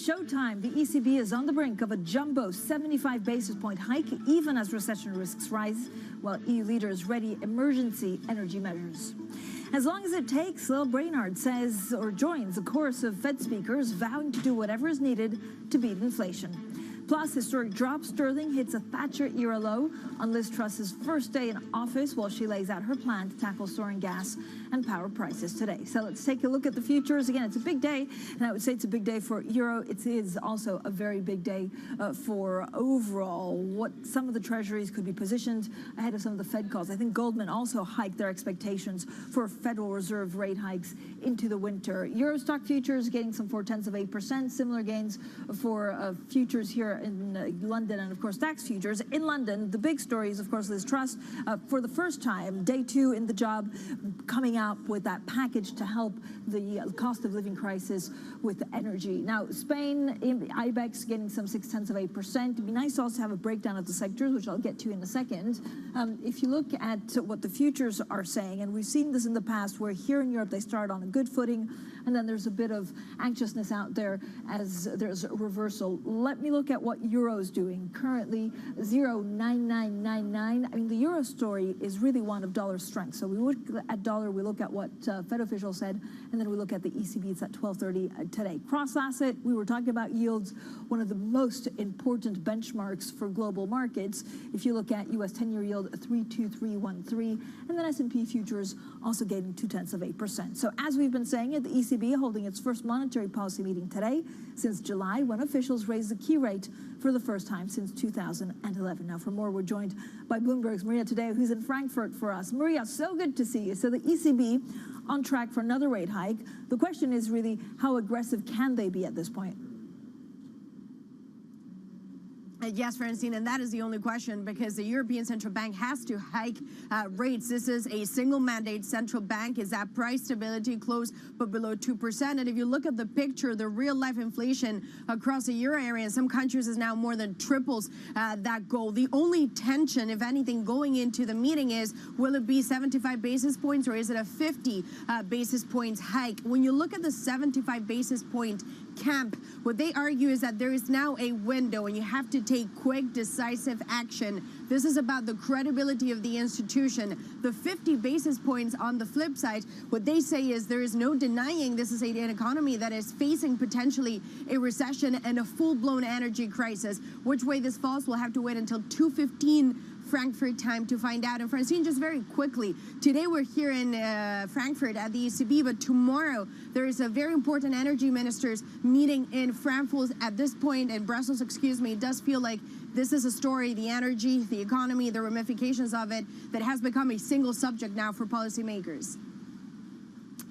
Showtime. The ECB is on the brink of a jumbo 75 basis point hike, even as recession risks rise, while EU leaders ready emergency energy measures. As long as it takes, Lil Brainard says, or joins a chorus of Fed speakers vowing to do whatever is needed to beat inflation. Plus, historic drop. Sterling hits a Thatcher-era low on Liz Truss's first day in office while she lays out her plan to tackle soaring gas and power prices today. So let's take a look at the futures. Again, it's a big day, and I would say it's a big day for euro. It is also a very big day for overall what some of the treasuries could be positioned ahead of some of the Fed calls. I think Goldman also hiked their expectations for Federal Reserve rate hikes into the winter. Euro stock futures getting some 0.4%, similar gains for futures here in London, and of course DAX futures. In London, the big story is of course Liz Truss, for the first time, day 2 in the job, coming up with that package to help the cost of living crisis with energy. Now, Spain, in the IBEX getting some 0.6%. It'd be nice to also have a breakdown of the sectors, which I'll get to in a second. If you look at what the futures are saying, and we've seen this in the past, where here in Europe they start on a good footing, and then there's a bit of anxiousness out there as there's a reversal. Let me look at what euro's doing. Currently 0.9999. I mean, the euro story is really one of dollar strength. So we look at dollar, we look at what Fed officials said, and then we look at the ECB. It's at 12:30 today. Cross asset, we were talking about yields, one of the most important benchmarks for global markets. If you look at US 10-year yield, 3.2313, and then S&P futures also gaining 0.2%. So as we've been saying it, the ECB holding its first monetary policy meeting today since July, when officials raised the key rate for the first time since 2011. Now, for more, we're joined by Bloomberg's Maria Tadeo, who's in Frankfurt for us. Maria, so good to see you. So the ECB on track for another rate hike. The question is really, how aggressive can they be at this point? Yes, Francine, and that is the only question, because the European Central Bank has to hike rates. This is a single mandate central bank. Is that price stability close but below 2%? And if you look at the picture, the real life inflation across the euro area in some countries is now more than triples that goal. The only tension, if anything, going into the meeting is, will it be 75 basis points or is it a 50 basis points hike? When you look at the 75 basis point camp, what they argue is that there is now a window and you have to take quick, decisive action. This is about the credibility of the institution. The 50 basis points on the flip side, what they say is there is no denying this is an economy that is facing potentially a recession and a full-blown energy crisis. Which way this falls, we'll have to wait until 2:15 Frankfurt time to find out. And Francine, just very quickly, today we're here in Frankfurt at the ECB, but tomorrow there is a very important energy ministers meeting in Frankfurt at this point, in Brussels, excuse me. It does feel like this is a story, the energy, the economy, the ramifications of it, that has become a single subject now for policymakers.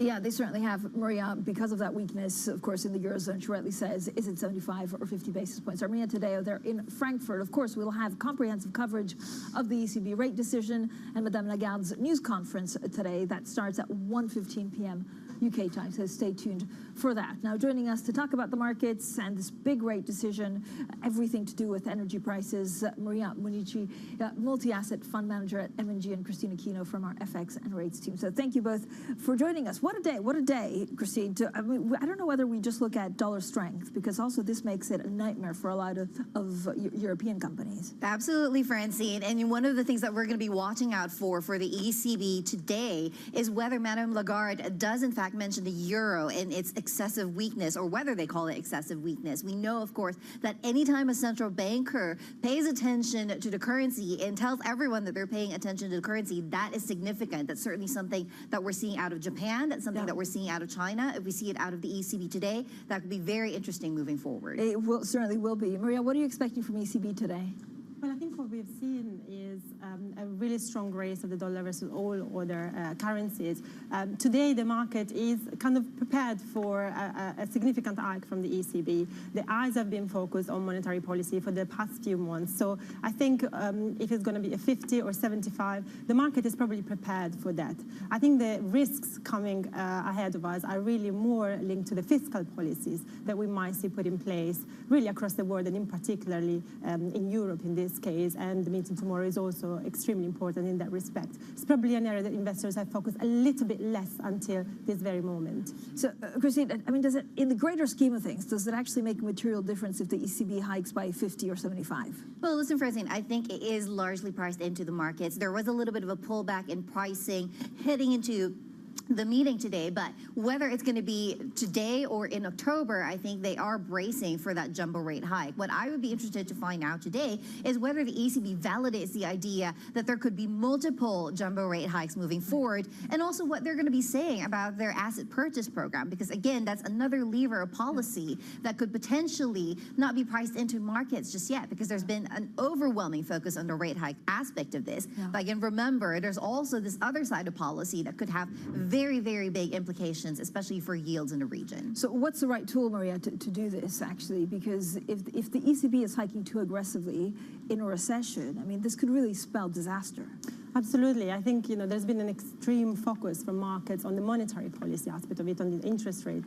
Yeah, they certainly have, Maria, because of that weakness, of course, in the Eurozone. She rightly says, is it 75 or 50 basis points? Maria Tadeo, they're in Frankfurt. Of course, we'll have comprehensive coverage of the ECB rate decision and Madame Lagarde's news conference today. That starts at 1:15 p.m. UK time, so stay tuned for that. Now, joining us to talk about the markets and this big rate decision, everything to do with energy prices, Maria Monici, multi-asset fund manager at M&G, and Christina Kino from our FX and rates team. So thank you both for joining us. What a day, Christine. I mean, I don't know whether we just look at dollar strength, because also this makes it a nightmare for a lot of European companies. Absolutely, Francine. And one of the things that we're going to be watching out for the ECB today is whether Madame Lagarde does in fact fact, mentioned the euro and its excessive weakness, or whether they call it excessive weakness. We know, of course, that anytime a central banker pays attention to the currency and tells everyone that they're paying attention to the currency, that is significant. That's certainly something that we're seeing out of Japan. That's something that we're seeing out of China. If we see it out of the ECB today, that could be very interesting moving forward. It certainly will be. Maria, what are you expecting from ECB today? Well, I think what we've seen is a really strong raise of the dollar versus all other currencies. Today, the market is kind of prepared for a significant hike from the ECB. The eyes have been focused on monetary policy for the past few months. So I think if it's going to be a 50 or 75, the market is probably prepared for that. I think the risks coming ahead of us are really more linked to the fiscal policies that we might see put in place really across the world, and in particularly in Europe in this case, and the meeting tomorrow is also extremely important in that respect. It's probably an area that investors have focused a little bit less until this very moment. So, Christine, I mean, does it, in the greater scheme of things, does it actually make a material difference if the ECB hikes by 50 or 75? Well, listen, Francine, I think it is largely priced into the markets. There was a little bit of a pullback in pricing heading into the meeting today, but whether it's going to be today or in October, I think they are bracing for that jumbo rate hike. What I would be interested to find out today is whether the ECB validates the idea that there could be multiple jumbo rate hikes moving forward, and also what they're going to be saying about their asset purchase program, because again, that's another lever of policy that could potentially not be priced into markets just yet, because there's been an overwhelming focus on the rate hike aspect of this. But again, remember, there's also this other side of policy that could have very, very big implications, especially for yields in the region. So what's the right tool, Maria, to do this, actually? Because if the ECB is hiking too aggressively in a recession, I mean, this could really spell disaster. Absolutely. I think, there's been an extreme focus from markets on the monetary policy aspect of it, on the interest rate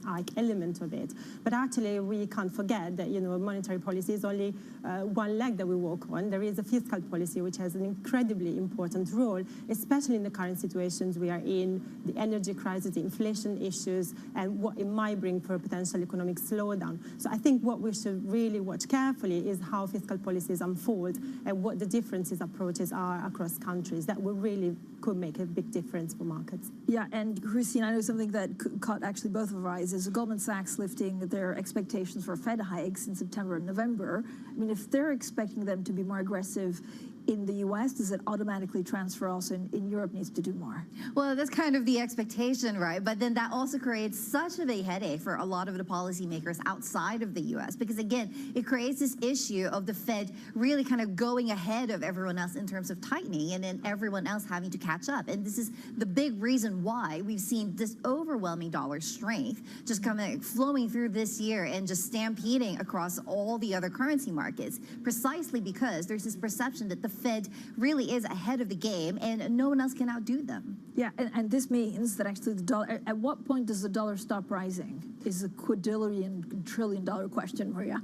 hike element of it. But actually, we can't forget that, monetary policy is only one leg that we walk on. There is a fiscal policy, which has an incredibly important role, especially in the current situations we are in, the energy crisis, the inflation issues, and what it might bring for a potential economic slowdown. So I think what we should really watch carefully is how fiscal policies unfold and what the differences approaches are across countries. That will really could make a big difference for markets. Yeah, and Christine, I know something that caught actually both of our eyes is Goldman Sachs lifting their expectations for Fed hikes in September and November. I mean, if they're expecting them to be more aggressive in the U.S., does it automatically transfer also in Europe needs to do more? Well, that's kind of the expectation, right? But then that also creates such a big headache for a lot of the policymakers outside of the U.S. because, again, it creates this issue of the Fed really kind of going ahead of everyone else in terms of tightening and then everyone else having to catch up. And this is the big reason why we've seen this overwhelming dollar strength just coming flowing through this year and just stampeding across all the other currency markets, precisely because there's this perception that the Fed really is ahead of the game and no one else can outdo them. Yeah, and this means that actually the dollar, at what point does the dollar stop rising? Is a quadrillion-trillion-dollar question, Maria.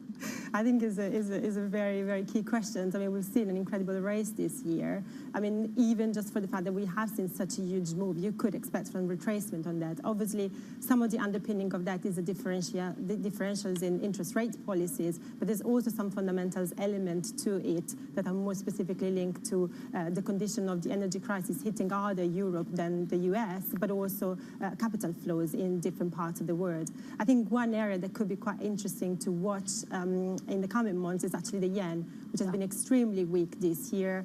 I think is a very, very key question. I mean, we've seen an incredible raise this year. I mean, even just for the fact that we have seen such a huge move, you could expect some retracement on that. Obviously, some of the underpinning of that is the differentials in interest rate policies, but there's also some fundamentals element to it that are more specifically linked to the condition of the energy crisis hitting harder Europe than the US, but also capital flows in different parts of the world. I think one area that could be quite interesting to watch in the coming months is actually the yen, which has been extremely weak this year.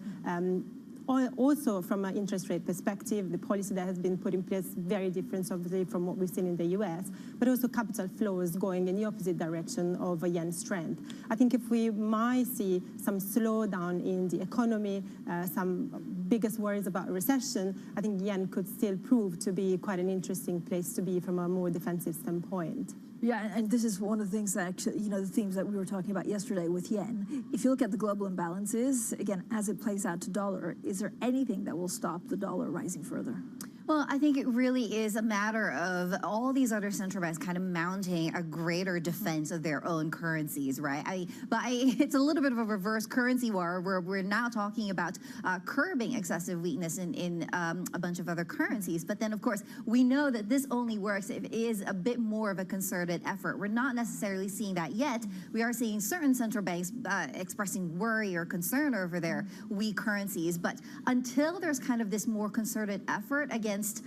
Also, from an interest rate perspective, the policy that has been put in place very different, obviously, from what we've seen in the US, but also capital flows going in the opposite direction of a yen strength. I think if we might see some slowdown in the economy, some biggest worries about a recession, I think yen could still prove to be quite an interesting place to be from a more defensive standpoint. Yeah, and this is one of the things that actually, the themes that we were talking about yesterday with yen. If you look at the global imbalances, again, as it plays out to dollar, is there anything that will stop the dollar rising further? Well, I think it really is a matter of all these other central banks kind of mounting a greater defense of their own currencies, right? It's a little bit of a reverse currency war where we're now talking about curbing excessive weakness in a bunch of other currencies. But then, of course, we know that this only works if it is a bit more of a concerted effort. We're not necessarily seeing that yet. We are seeing certain central banks expressing worry or concern over their weak currencies. But until there's kind of this more concerted effort, again, against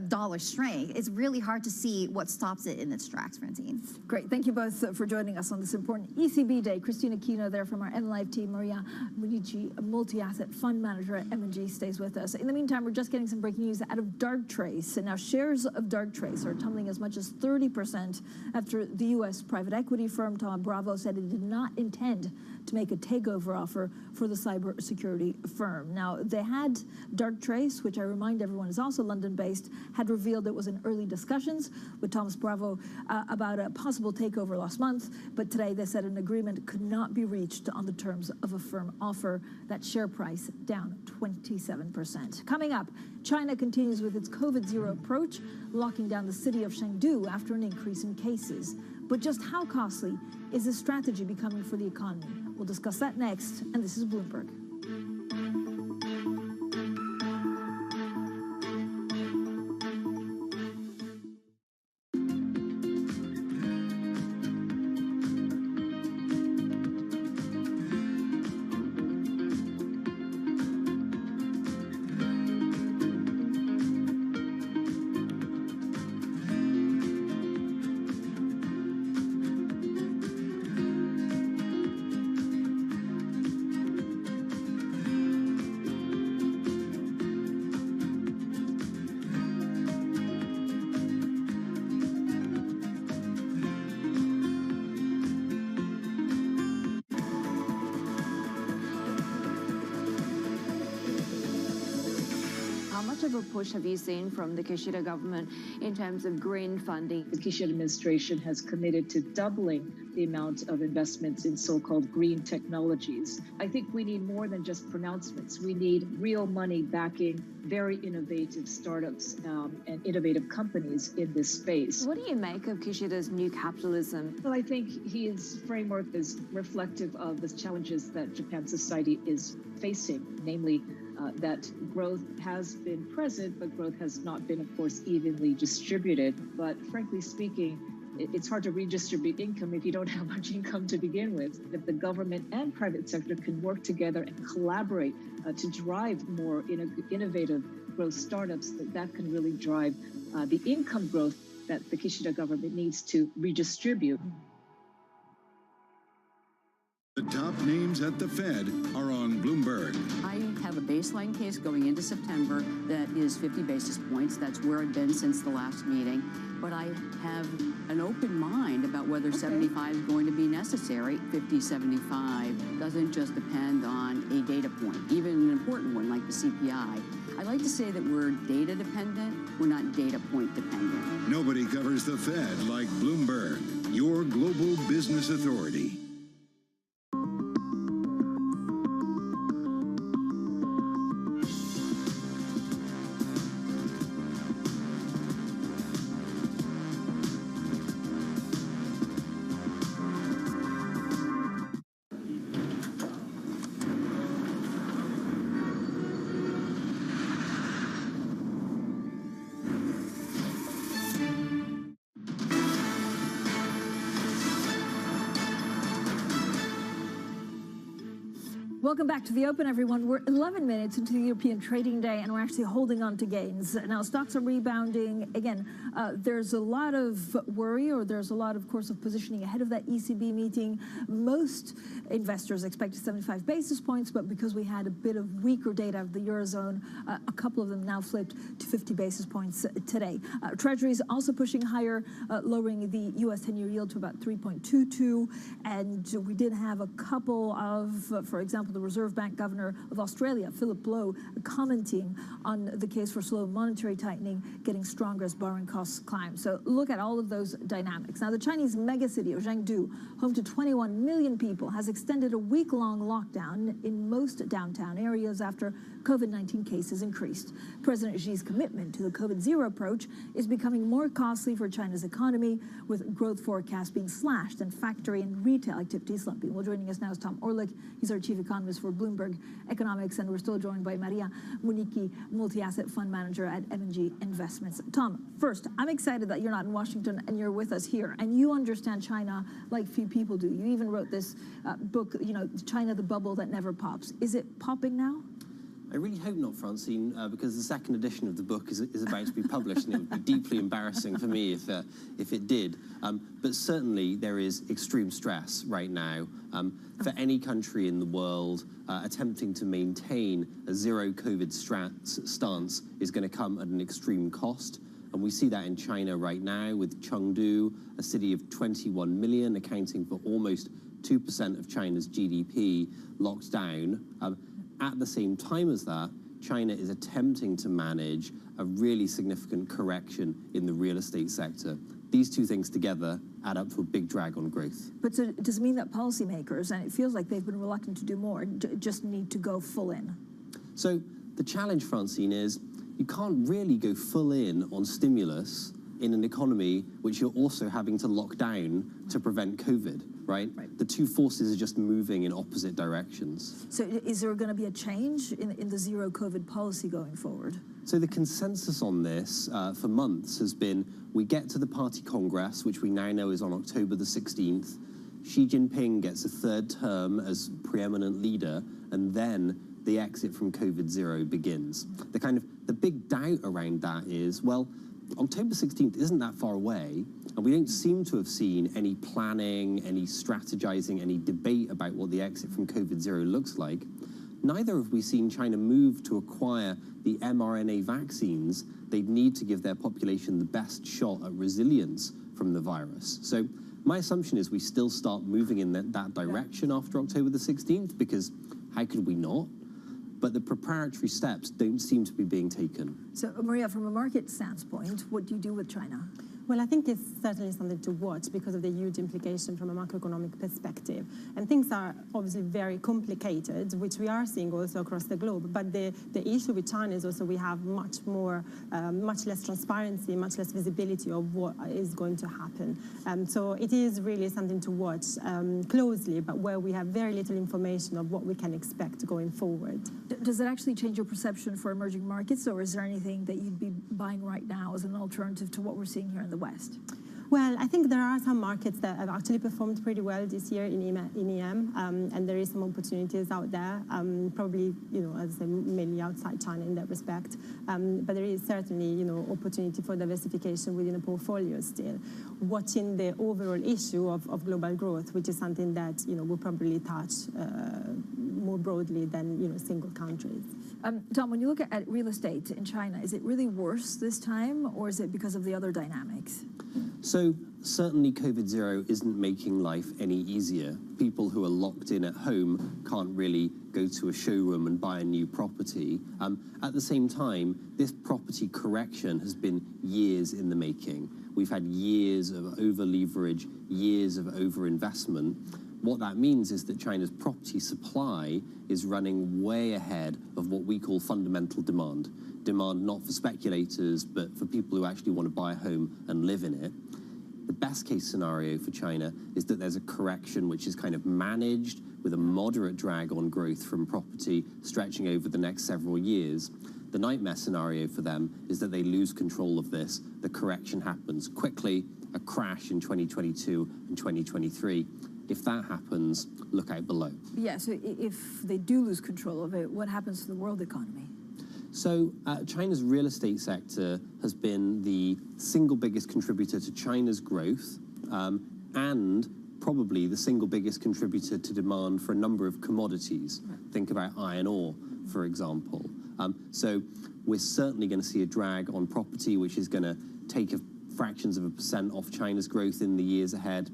dollar strength, it's really hard to see what stops it in its tracks, Francine. Great. Thank you both for joining us on this important ECB day. Christina Kino there from our MLive team. Maria Munici, a multi-asset fund manager at M&G, stays with us. In the meantime, we're just getting some breaking news out of Darktrace. And now shares of Darktrace are tumbling as much as 30% after the U.S. private equity firm Thoma Bravo said it did not intend to make a takeover offer for the cybersecurity firm. Now, they had Darktrace, which I remind everyone is also London-based, had revealed it was in early discussions with Thoma Bravo about a possible takeover last month, but today they said an agreement could not be reached on the terms of a firm offer. That share price down 27%. Coming up, China continues with its COVID-0 approach, locking down the city of Chengdu after an increase in cases. But just how costly is this strategy becoming for the economy? We'll discuss that next, and this is Bloomberg. Of a push have you seen from the Kishida government in terms of green funding? The Kishida administration has committed to doubling the amount of investments in so-called green technologies. I think we need more than just pronouncements. We need real money backing very innovative startups and innovative companies in this space. What do you make of Kishida's new capitalism? Well, I think his framework is reflective of the challenges that Japan's society is facing, namely that growth has been present, but growth has not been, of course, evenly distributed. But frankly speaking, it's hard to redistribute income if you don't have much income to begin with. If the government and private sector can work together and collaborate to drive more innovative growth startups, that can really drive the income growth that the Kishida government needs to redistribute. The top names at the Fed are on Bloomberg. I have a baseline case going into September that is 50 basis points. That's where I've been since the last meeting. But I have an open mind about whether 75 is going to be necessary. 50, 75 doesn't just depend on a data point, even an important one like the CPI. I like to say that we're data dependent, we're not data point dependent. Nobody covers the Fed like Bloomberg, your global business authority. Welcome back to the Open, everyone. We're 11 minutes into the European trading day, and we're actually holding on to gains. Now, stocks are rebounding. Again, there's a lot of worry, or there's a lot, of course, of positioning ahead of that ECB meeting. Most investors expected 75 basis points, but because we had a bit of weaker data of the Eurozone, a couple of them now flipped to 50 basis points today. Treasuries also pushing higher, lowering the U.S. 10-year yield to about 3.22. And we did have a couple of, for example, the Reserve Bank Governor of Australia, Philip Lowe, commenting on the case for slow monetary tightening getting stronger as borrowing costs climb. So look at all of those dynamics. Now, the Chinese megacity of Chengdu, home to 21 million people, has extended a week-long lockdown in most downtown areas after COVID-19 cases increased. President Xi's commitment to the COVID-0 approach is becoming more costly for China's economy, with growth forecasts being slashed and factory and retail activity slumping. Well, joining us now is Tom Orlik. He's our chief economist for Bloomberg Economics, and we're still joined by Maria Munici, multi-asset fund manager at M&G Investments. Tom, first, I'm excited that you're not in Washington and you're with us here, and you understand China like few people do. You even wrote this book, China, the Bubble That Never Pops. Is it popping now? I really hope not, Francine, because the second edition of the book is about to be published, and it would be deeply embarrassing for me if it did. But certainly there is extreme stress right now for any country in the world. Attempting to maintain a zero COVID stance is going to come at an extreme cost. And we see that in China right now with Chengdu, a city of 21 million, accounting for almost 2% of China's GDP, locked down. At the same time as that, China is attempting to manage a really significant correction in the real estate sector. These two things together add up to a big drag on growth. But so does it mean that policymakers, and it feels like they've been reluctant to do more, just need to go full in? So the challenge, Francine, is you can't really go full in on stimulus in an economy which you're also having to lock down to prevent COVID, right? The two forces are just moving in opposite directions. So is there going to be a change in the zero COVID policy going forward? So the consensus on this for months has been, we get to the party congress, which we now know is on October the 16th. Xi Jinping gets a third term as preeminent leader, and then the exit from COVID zero begins. The big doubt around that is, well, October 16th isn't that far away, and we don't seem to have seen any planning, any strategizing, any debate about what the exit from COVID zero looks like. Neither have we seen China move to acquire the mRNA vaccines they'd need to give their population the best shot at resilience from the virus. So my assumption is we still start moving in that direction after October the 16th, because how could we not? But the preparatory steps don't seem to be being taken. So, Maria, from a market standpoint, what do you do with China? Well, I think it's certainly something to watch because of the huge implication from a macroeconomic perspective. And things are obviously very complicated, which we are seeing also across the globe. But the issue with China is also we have much less transparency, much less visibility of what is going to happen. So it is really something to watch closely, but where we have very little information of what we can expect going forward. Does it actually change your perception for emerging markets, or is there anything that you'd be buying right now as an alternative to what we're seeing here in the West? Well, I think there are some markets that have actually performed pretty well this year in EM, and there is some opportunities out there, probably, as I say, mainly outside China in that respect. But there is certainly, opportunity for diversification within a portfolio still. Watching the overall issue of global growth, which is something that, will probably touch more broadly than, single countries. Tom, when you look at real estate in China, is it really worse this time, or is it because of the other dynamics? So certainly COVID zero isn't making life any easier. People who are locked in at home can't really go to a showroom and buy a new property. At the same time, this property correction has been years in the making. We've had years of over-leverage, years of over-investment. What that means is that China's property supply is running way ahead of what we call fundamental demand. Demand not for speculators, but for people who actually want to buy a home and live in it. The best case scenario for China is that there's a correction which is kind of managed with a moderate drag on growth from property stretching over the next several years. The nightmare scenario for them is that they lose control of this. The correction happens quickly, a crash in 2022 and 2023. If that happens, look out below. Yeah, so if they do lose control of it, what happens to the world economy? So China's real estate sector has been the single biggest contributor to China's growth and probably the single biggest contributor to demand for a number of commodities. Right. Think about iron ore, for example. So we're certainly going to see a drag on property, which is going to take fractions of a % off China's growth in the years ahead.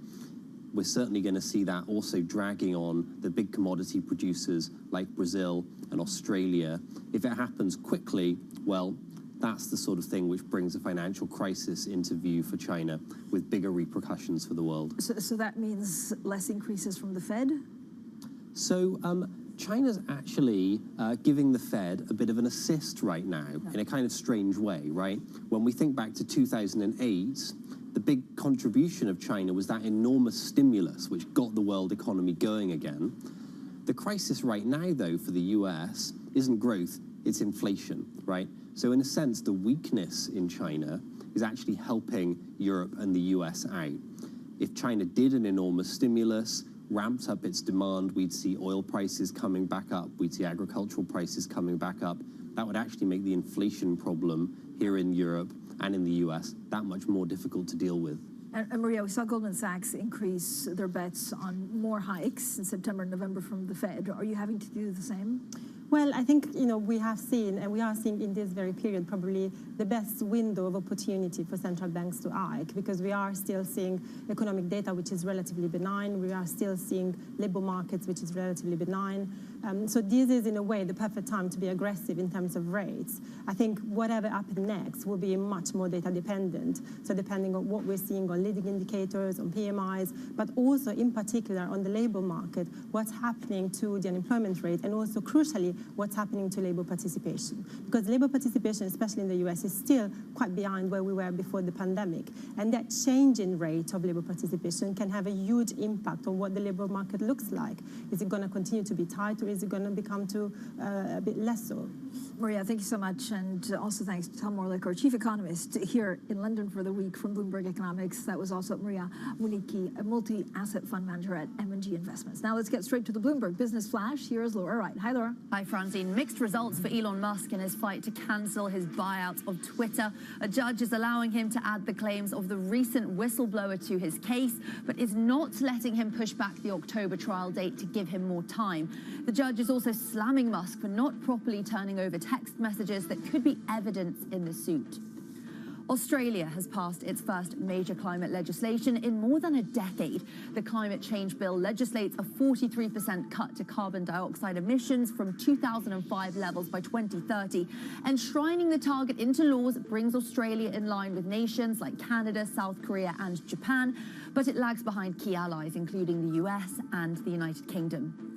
We're certainly going to see that also dragging on the big commodity producers like Brazil and Australia. If it happens quickly, well, that's the sort of thing which brings a financial crisis into view for China with bigger repercussions for the world. So that means less increases from the Fed? So China's actually giving the Fed a bit of an assist right now in a kind of strange way, right? When we think back to 2008, the big contribution of China was that enormous stimulus which got the world economy going again. The crisis right now, though, for the US isn't growth, it's inflation, right? So in a sense, the weakness in China is actually helping Europe and the US out. If China did an enormous stimulus, ramped up its demand, we'd see oil prices coming back up, we'd see agricultural prices coming back up. That would actually make the inflation problem here in Europe and in the US that much more difficult to deal with. And Maria, we saw Goldman Sachs increase their bets on more hikes in September and November from the Fed. Are you having to do the same? Well, I think, we have seen, and we are seeing in this very period, probably the best window of opportunity for central banks to hike, because we are still seeing economic data which is relatively benign. We are still seeing labor markets which is relatively benign. So this is, in a way, the perfect time to be aggressive in terms of rates. I think whatever happens next will be much more data dependent. So depending on what we're seeing on leading indicators, on PMIs, but also in particular on the labor market, what's happening to the unemployment rate, and also crucially, what's happening to labor participation. Because labor participation, especially in the US, is still quite behind where we were before the pandemic. And that change in rate of labor participation can have a huge impact on what the labor market looks like. Is it going to continue to be tight, or is it going to become a bit less so? Maria, thank you so much. And also thanks to Tom Morlick, our chief economist here in London for the week from Bloomberg Economics. That was also Maria Municki, a multi-asset fund manager at M&G Investments. Now let's get straight to the Bloomberg Business Flash. Here is Laura Wright. Hi, Laura. Hi, Francine. Mixed results for Elon Musk in his fight to cancel his buyout of Twitter. A judge is allowing him to add the claims of the recent whistleblower to his case, but is not letting him push back the October trial date to give him more time. The judge is also slamming Musk for not properly turning over text messages that could be evidence in the suit. Australia has passed its first major climate legislation in more than a decade. The climate change bill legislates a 43% cut to carbon dioxide emissions from 2005 levels by 2030. Enshrining the target into laws brings Australia in line with nations like Canada, South Korea and Japan, but it lags behind key allies, including the US and the United Kingdom.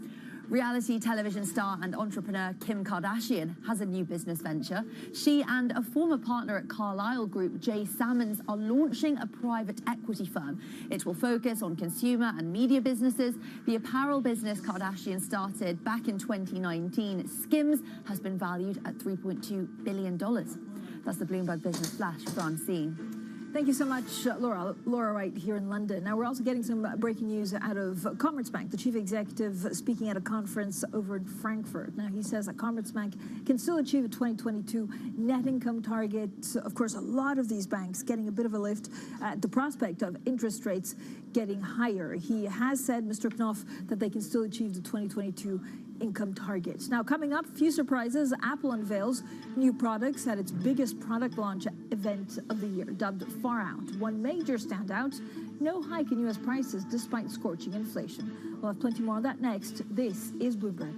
Reality television star and entrepreneur Kim Kardashian has a new business venture. She and a former partner at Carlyle Group, Jay Sammons, are launching a private equity firm. It will focus on consumer and media businesses. The apparel business Kardashian started back in 2019, Skims, has been valued at $3.2 billion. That's the Bloomberg Business Flash. Francine. Thank you so much, Laura. Laura Wright here in London. Now, we're also getting some breaking news out of Commerzbank, the chief executive speaking at a conference over in Frankfurt. Now, he says that Commerzbank can still achieve a 2022 net income target. Of course, a lot of these banks getting a bit of a lift at the prospect of interest rates getting higher. He has said, Mr. Knopf, that they can still achieve the 2022 income targets. Now, coming up, few surprises. Apple unveils new products at its biggest product launch event of the year, dubbed Far Out. One major standout, no hike in U.S. prices despite scorching inflation. We'll have plenty more on that next. This is Bloomberg.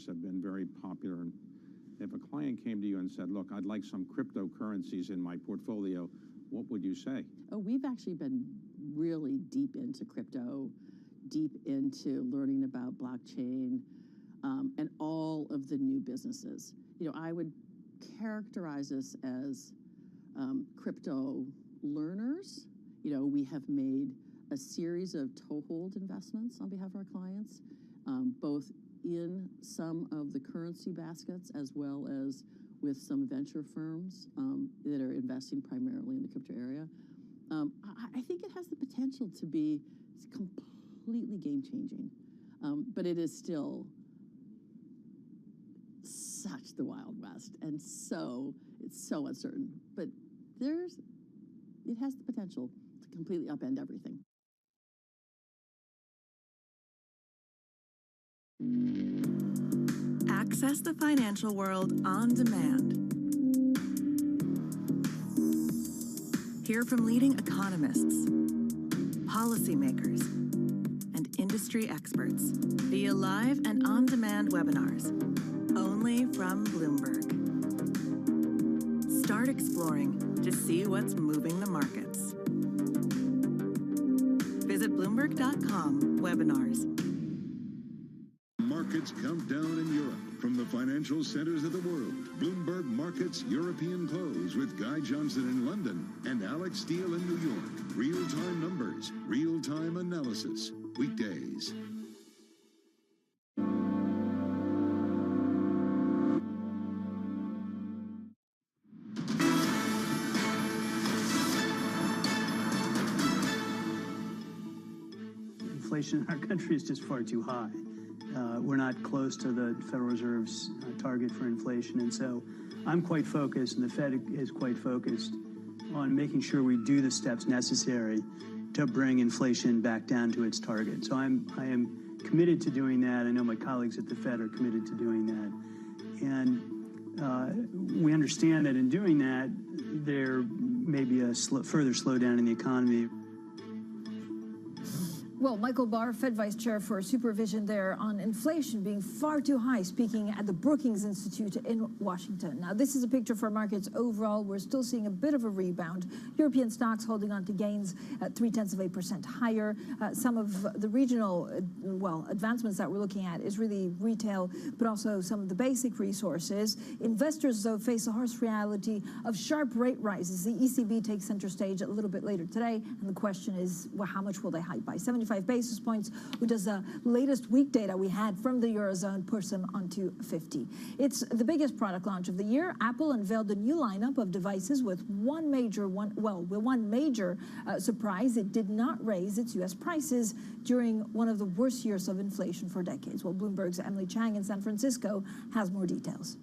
Have been very popular. And if a client came to you and said, look, I'd like some cryptocurrencies in my portfolio, what would you say? Oh, we've actually been really deep into crypto, deep into learning about blockchain, and all of the new businesses. I would characterize us as crypto learners. We have made a series of toehold investments on behalf of our clients, both in some of the currency baskets as well as with some venture firms that are investing primarily in the crypto area. I think it has the potential to be completely game-changing, but it is still such the Wild West, and it's so uncertain. But it has the potential to completely upend everything. Access the financial world on demand. Hear from leading economists, policymakers, and industry experts via live and on-demand webinars, only from Bloomberg. Start exploring to see what's moving the markets. Visit Bloomberg.com/webinars. Markets countdown in Europe. From the financial centers of the world, Bloomberg Markets European Close with Guy Johnson in London and Alex Steele in New York. Real-time numbers, real-time analysis. Weekdays. Inflation in our country is just far too high. We're not close to the Federal Reserve's target for inflation, and so I'm quite focused, and the Fed is quite focused on making sure we do the steps necessary to bring inflation back down to its target. So I am committed to doing that. I know my colleagues at the Fed are committed to doing that, and we understand that in doing that, there may be a further slowdown in the economy. Well, Michael Barr, Fed Vice Chair for Supervision there on inflation being far too high, speaking at the Brookings Institute in Washington. Now, this is a picture for markets overall. We're still seeing a bit of a rebound. European stocks holding on to gains at 0.3% higher. Some of the regional, advancements that we're looking at is really retail, but also some of the basic resources. Investors, though, face a harsh reality of sharp rate rises. The ECB takes center stage a little bit later today, and the question is, well, how much will they hike by? 75 basis points, which is the latest week data we had from the Eurozone, push them onto 50. It's the biggest product launch of the year. Apple unveiled a new lineup of devices with one major surprise. It did not raise its U.S. prices during one of the worst years of inflation for decades. Well, Bloomberg's Emily Chang in San Francisco has more details.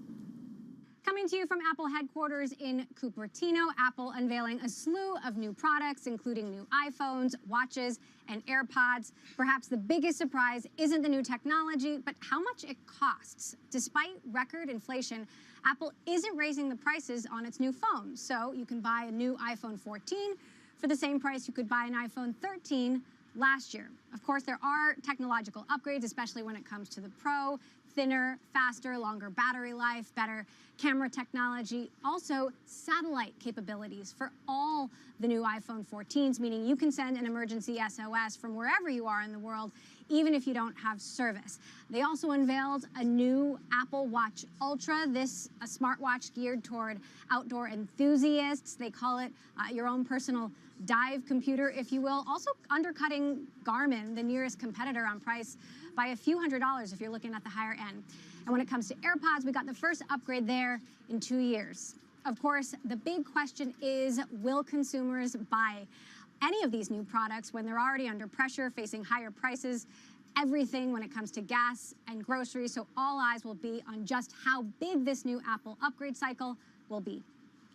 Coming to you from Apple headquarters in Cupertino, Apple unveiling a slew of new products, including new iPhones, watches, and AirPods. Perhaps the biggest surprise isn't the new technology, but how much it costs. Despite record inflation, Apple isn't raising the prices on its new phones. So you can buy a new iPhone 14 for the same price you could buy an iPhone 13 last year. Of course, there are technological upgrades, especially when it comes to the Pro. Thinner, faster, longer battery life, better camera technology, also satellite capabilities for all the new iPhone 14s, meaning you can send an emergency SOS from wherever you are in the world, even if you don't have service. They also unveiled a new Apple Watch Ultra, a smartwatch geared toward outdoor enthusiasts. They call it your own personal dive computer, if you will, also undercutting Garmin, the nearest competitor on price, by a few $100s if you're looking at the higher end. And when it comes to AirPods, we got the first upgrade there in 2 years. Of course, the big question is, will consumers buy any of these new products when they're already under pressure, facing higher prices, everything when it comes to gas and groceries? So all eyes will be on just how big this new Apple upgrade cycle will be.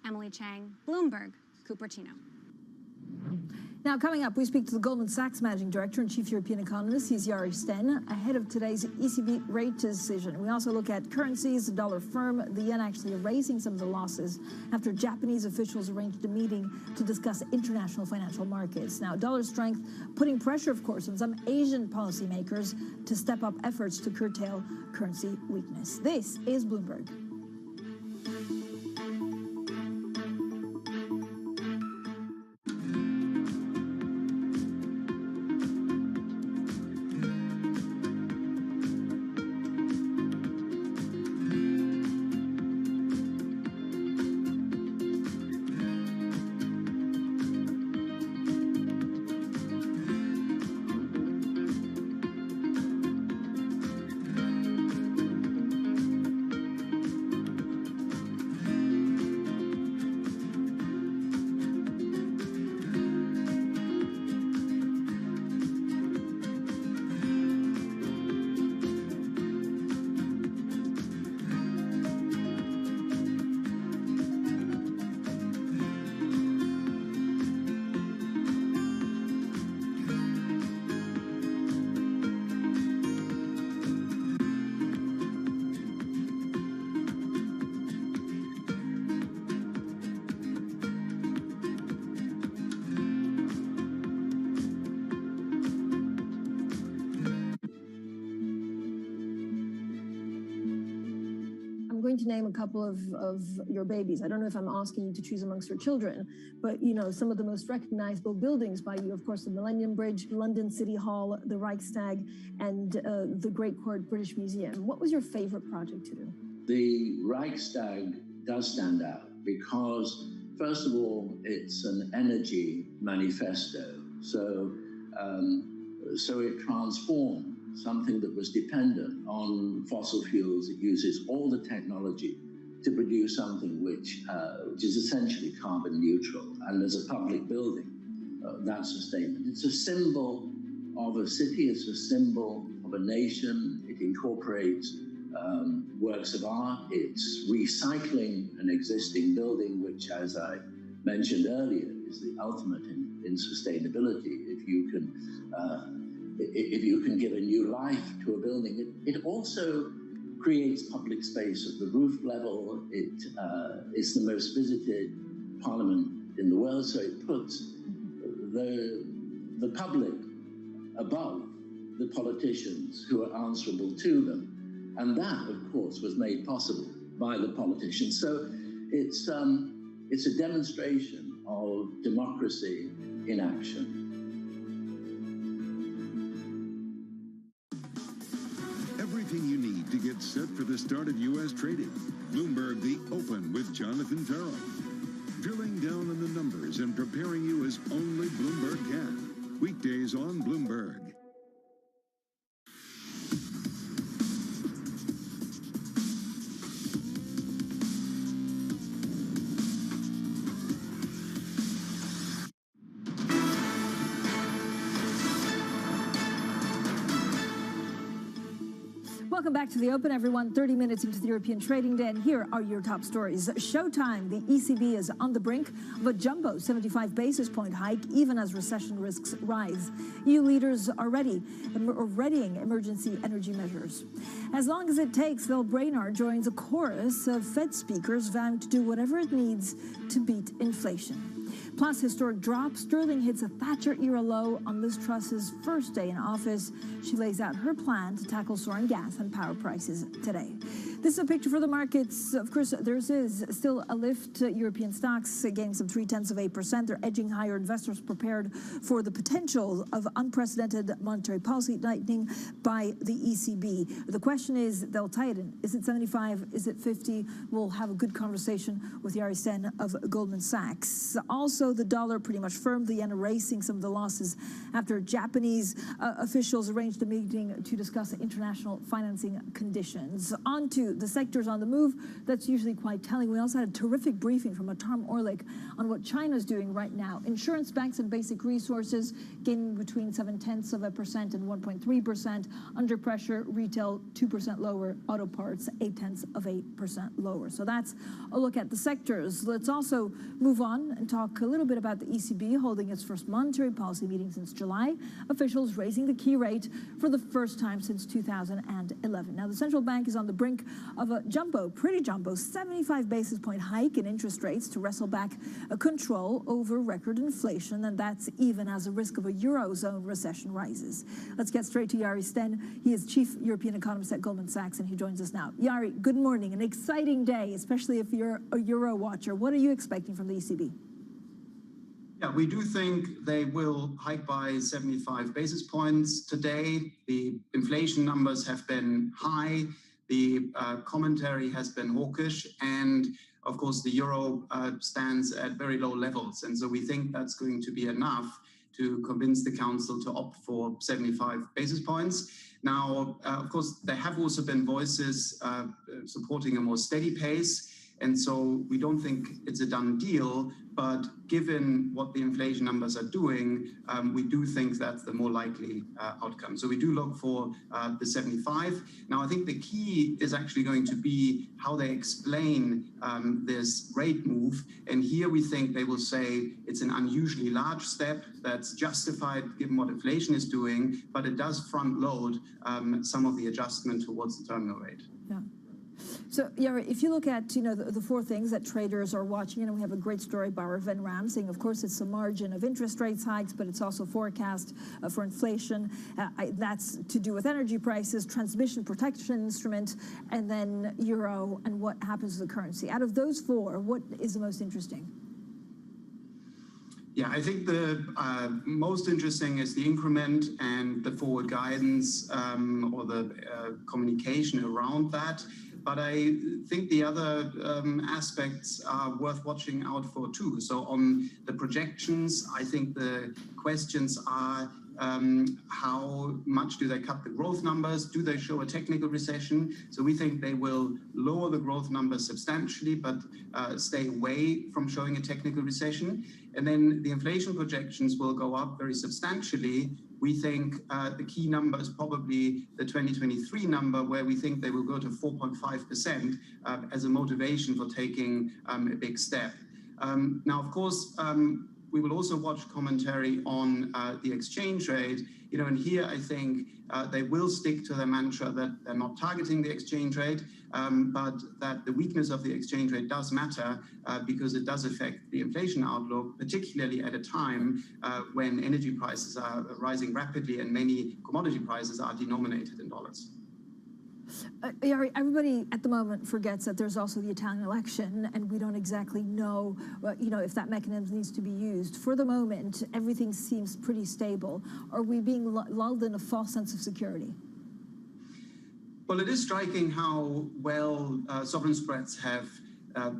Emily Chang, Bloomberg, Cupertino. Now, coming up, we speak to the Goldman Sachs Managing Director and Chief European Economist. He's Yari Sten, ahead of today's ECB rate decision. We also look at currencies, the dollar firm, the yen actually erasing some of the losses after Japanese officials arranged a meeting to discuss international financial markets. Now, dollar strength putting pressure, of course, on some Asian policymakers to step up efforts to curtail currency weakness. This is Bloomberg. to name a couple of your babies. I don't know if I'm asking you to choose amongst your children, but you know, some of the most recognizable buildings by you, of course, the Millennium Bridge, London City Hall, the Reichstag, and the Great Court British Museum. What was your favorite project to do? The Reichstag does stand out because, first of all, it's an energy manifesto. So it transformed something that was dependent on fossil fuels. It uses all the technology to produce something which is essentially carbon neutral. And as a public building, that's a statement. It's a symbol of a city. It's a symbol of a nation. It incorporates works of art. It's recycling an existing building, which, as I mentioned earlier, is the ultimate in sustainability. If you can give a new life to a building, it also creates public space at the roof level. It is the most visited parliament in the world, so it puts the public above the politicians who are answerable to them. And that, of course, was made possible by the politicians. So it's a demonstration of democracy in action. Everything you need to get set for the start of U.S. trading. Bloomberg The Open with Jonathan Farrow. Drilling down on the numbers and preparing you as only Bloomberg can. Weekdays on Bloomberg. Welcome back to The Open, everyone. 30 minutes into the European trading day, and here are your top stories. Showtime, the ECB is on the brink of a jumbo 75 basis point hike, even as recession risks rise. EU leaders are readying emergency energy measures. As long as it takes, Phil Brainard joins a chorus of Fed speakers vowing to do whatever it needs to beat inflation. Plus, historic drop. Sterling hits a Thatcher-era low on Liz Truss's first day in office. She lays out her plan to tackle soaring gas and power prices today. This is a picture for the markets. Of course, there is still a lift. European stocks gaining some 0.3%. They're edging higher. Investors prepared for the potential of unprecedented monetary policy tightening by the ECB. The question is, they'll tighten. Is it 75? Is it 50? We'll have a good conversation with Yari Sen of Goldman Sachs. Also, the dollar pretty much firm, the yen erasing some of the losses after Japanese officials arranged a meeting to discuss international financing conditions. On to the sectors on the move. That's usually quite telling. We also had a terrific briefing from Tom Orlik on what China's doing right now. Insurance, banks, and basic resources gaining between 0.7% and 1.3%. Under pressure, retail 2% lower, auto parts 0.8% lower. So that's a look at the sectors. Let's also move on and talk a little bit about the ECB holding its first monetary policy meeting since July. Officials raising the key rate for the first time since 2011. Now, the central bank is on the brink of a pretty jumbo, 75 basis point hike in interest rates to wrestle back a control over record inflation, and that's even as the risk of a Eurozone recession rises. Let's get straight to Yari Sen. He is Chief European Economist at Goldman Sachs, and he joins us now. Yari, good morning. An exciting day, especially if you're a Euro watcher. What are you expecting from the ECB? Yeah, we do think they will hike by 75 basis points today. The inflation numbers have been high. The commentary has been hawkish, and of course the euro stands at very low levels, and so we think that's going to be enough to convince the council to opt for 75 basis points. Now, of course, there have also been voices supporting a more steady pace, and so we don't think it's a done deal, but given what the inflation numbers are doing, we do think that's the more likely outcome. So we do look for the 75. Now, I think the key is actually going to be how they explain this rate move. And here we think they will say it's an unusually large step that's justified given what inflation is doing, but it does front load some of the adjustment towards the terminal rate. Yeah. So, Jari, if you look at, the four things that traders are watching, and we have a great story by Van Ram saying, of course, it's a margin of interest rates hikes, but it's also forecast for inflation. That's to do with energy prices, transmission protection instrument, and then euro and what happens to the currency. Out of those four, what is the most interesting? Yeah, I think the most interesting is the increment and the forward guidance or the communication around that. But I think the other aspects are worth watching out for too. So on the projections, I think the questions are how much do they cut the growth numbers? Do they show a technical recession? So we think they will lower the growth numbers substantially, but stay away from showing a technical recession. And then the inflation projections will go up very substantially. We think the key number is probably the 2023 number, where we think they will go to 4.5% as a motivation for taking a big step. Now, of course, we will also watch commentary on the exchange rate. And here I think they will stick to their mantra that they're not targeting the exchange rate, but that the weakness of the exchange rate does matter because it does affect the inflation outlook, particularly at a time when energy prices are rising rapidly and many commodity prices are denominated in dollars. Jari, everybody at the moment forgets that there's also the Italian election, and we don't exactly know, if that mechanism needs to be used. For the moment, everything seems pretty stable. Are we being lulled in a false sense of security? Well, it is striking how well sovereign spreads have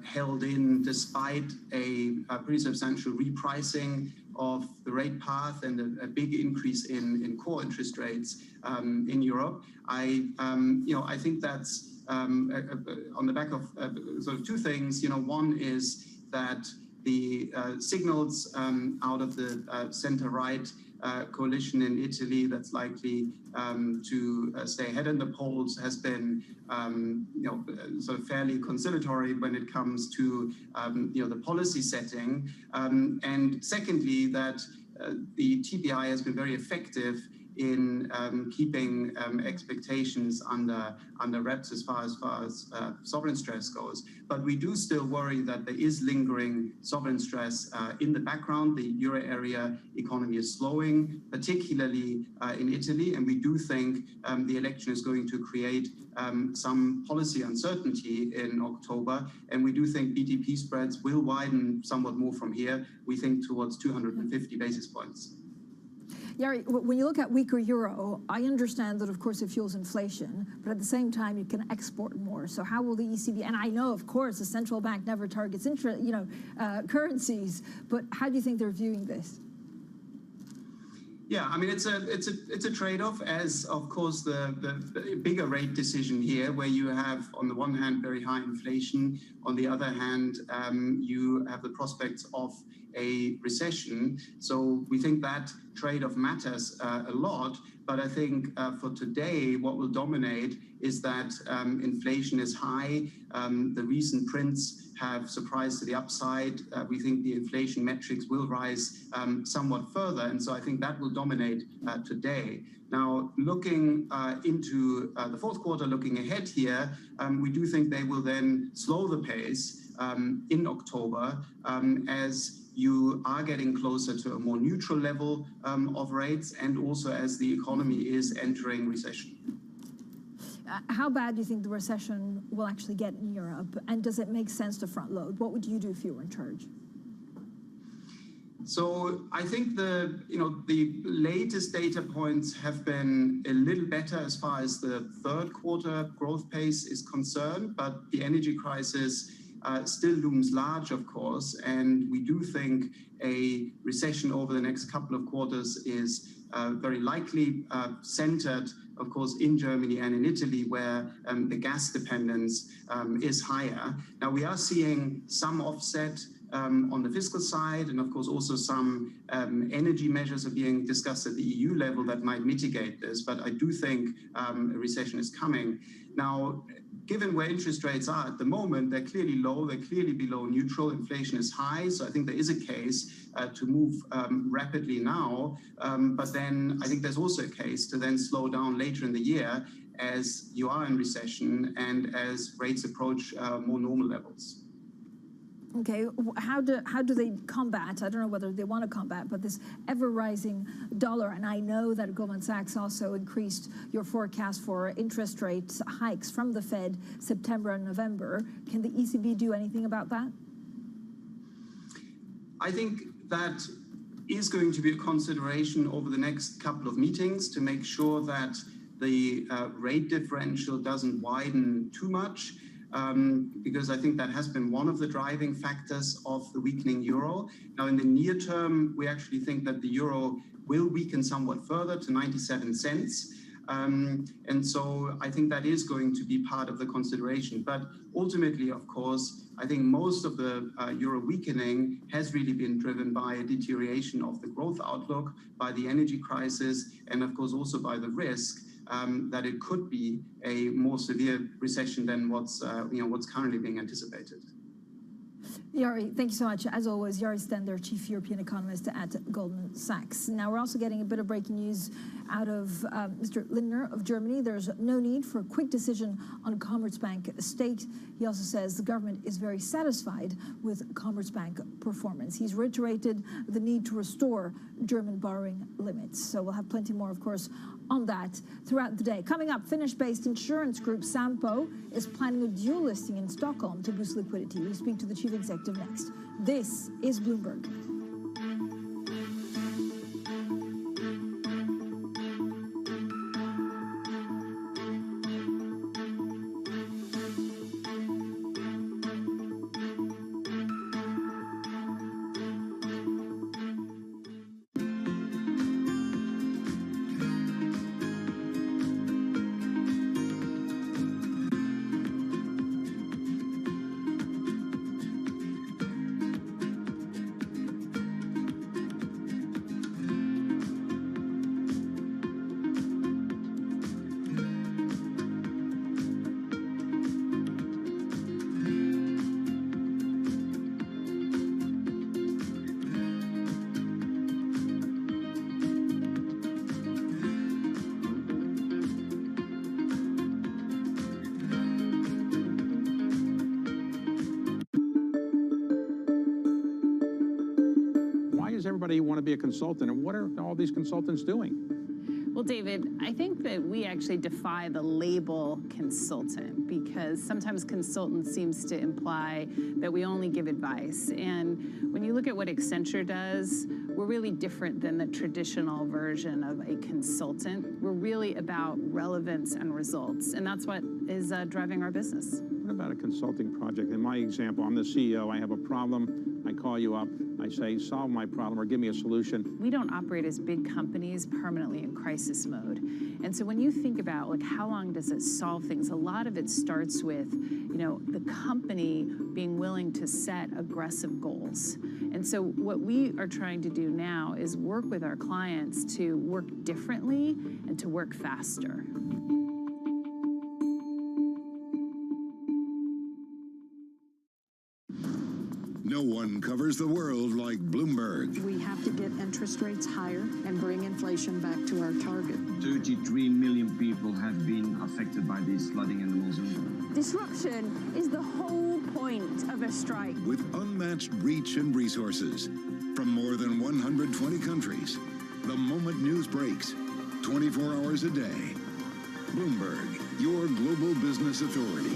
held in despite a pretty substantial repricing of the rate path and a big increase in core interest rates in Europe. I think that's on the back of sort of two things. One is that the signals out of the center-right coalition in Italy that's likely to stay ahead in the polls has been sort of fairly conciliatory when it comes to the policy setting. And secondly, that the TPI has been very effective in keeping expectations under wraps as far as sovereign stress goes. But we do still worry that there is lingering sovereign stress in the background. The euro area economy is slowing, particularly in Italy, and we do think the election is going to create some policy uncertainty in October, and we do think BTP spreads will widen somewhat more from here, we think towards 250 basis points. Jari, when you look at weaker euro, I understand that, of course, it fuels inflation, but at the same time, you can export more. So how will the ECB, and I know, of course, the central bank never targets currencies, but how do you think they're viewing this? Yeah, I mean, it's a trade-off, as of course the bigger rate decision here, where you have on the one hand very high inflation, on the other hand you have the prospects of a recession. So we think that trade-off matters a lot. But I think for today, what will dominate is that inflation is high. The recent prints have surprised to the upside. We think the inflation metrics will rise somewhat further. And so I think that will dominate today. Now, looking into the fourth quarter, looking ahead here, we do think they will then slow the pace in October as you are getting closer to a more neutral level of rates, and also as the economy is entering recession. How bad do you think the recession will actually get in Europe? And does it make sense to front load? What would you do if you were in charge? So I think the latest data points have been a little better as far as the third quarter growth pace is concerned, but the energy crisis still looms large, of course, and we do think a recession over the next couple of quarters is very likely, centered, of course, in Germany and in Italy, where the gas dependence is higher. Now, we are seeing some offset on the fiscal side, and of course also some energy measures are being discussed at the EU level that might mitigate this, but I do think a recession is coming. Now, given where interest rates are at the moment, they're clearly low, they're clearly below neutral, inflation is high, so I think there is a case to move rapidly now, but then I think there's also a case to then slow down later in the year as you are in recession and as rates approach more normal levels. Okay, how do they combat, I don't know whether they want to combat, but this ever-rising dollar, and I know that Goldman Sachs also increased your forecast for interest rate hikes from the Fed September and November. Can the ECB do anything about that? I think that is going to be a consideration over the next couple of meetings to make sure that the rate differential doesn't widen too much. Because I think that has been one of the driving factors of the weakening euro. Now, in the near term, we actually think that the euro will weaken somewhat further to 97 cents. And so I think that is going to be part of the consideration. But ultimately, of course, I think most of the euro weakening has really been driven by a deterioration of the growth outlook, by the energy crisis, and of course also by the risk that it could be a more severe recession than what's currently being anticipated. Jari, thank you so much. As always, Jari Stender, Chief European Economist at Goldman Sachs. Now, we're also getting a bit of breaking news out of Mr. Lindner of Germany. There's no need for a quick decision on Commerzbank stake. He also says the government is very satisfied with Commerzbank performance. He's reiterated the need to restore German borrowing limits. So we'll have plenty more, of course, on that throughout the day. Coming up, Finnish-based insurance group Sampo is planning a dual listing in Stockholm to boost liquidity. We speak to the chief executive next. This is Bloomberg. Everybody want to be a consultant, and what are all these consultants doing? Well, David, I think that we actually defy the label consultant, because sometimes consultant seems to imply that we only give advice. And when you look at what Accenture does, we're really different than the traditional version of a consultant. We're really about relevance and results, and that's what is driving our business. What about a consulting project? In my example, I'm the CEO, I have a problem, I call you up, I say, solve my problem or give me a solution. We don't operate as big companies permanently in crisis mode. And so when you think about, like, how long does it solve things, a lot of it starts with, the company being willing to set aggressive goals. And so what we are trying to do now is work with our clients to work differently and to work faster. No one covers the world like Bloomberg. We have to get interest rates higher and bring inflation back to our target. 33 million people have been affected by this flooding in the monsoon. Disruption is the whole point of a strike. With unmatched reach and resources from more than 120 countries, the moment news breaks, 24 hours a day. Bloomberg, your global business authority.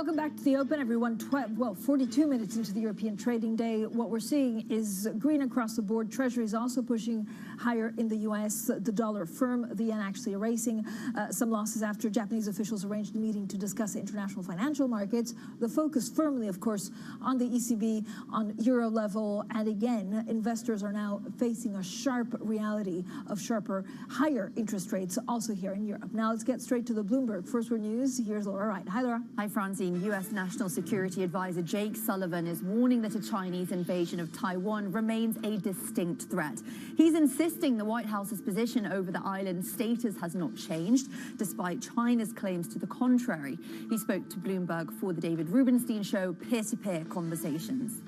Welcome back to the Open, everyone. 42 minutes into the European trading day. What we're seeing is green across the board. Treasury is also pushing higher in the U.S. The dollar firm, the yen actually erasing some losses after Japanese officials arranged a meeting to discuss international financial markets. The focus firmly, of course, on the ECB, on euro level. And again, investors are now facing a sharp reality of sharper, higher interest rates also here in Europe. Now let's get straight to the Bloomberg First Word News. Here's Laura Wright. Hi, Laura. Hi, Francine. U.S. National Security Advisor Jake Sullivan is warning that a Chinese invasion of Taiwan remains a distinct threat. He's insisting the White House's position over the island's status has not changed, despite China's claims to the contrary. He spoke to Bloomberg for the David Rubenstein Show peer-to-peer conversations.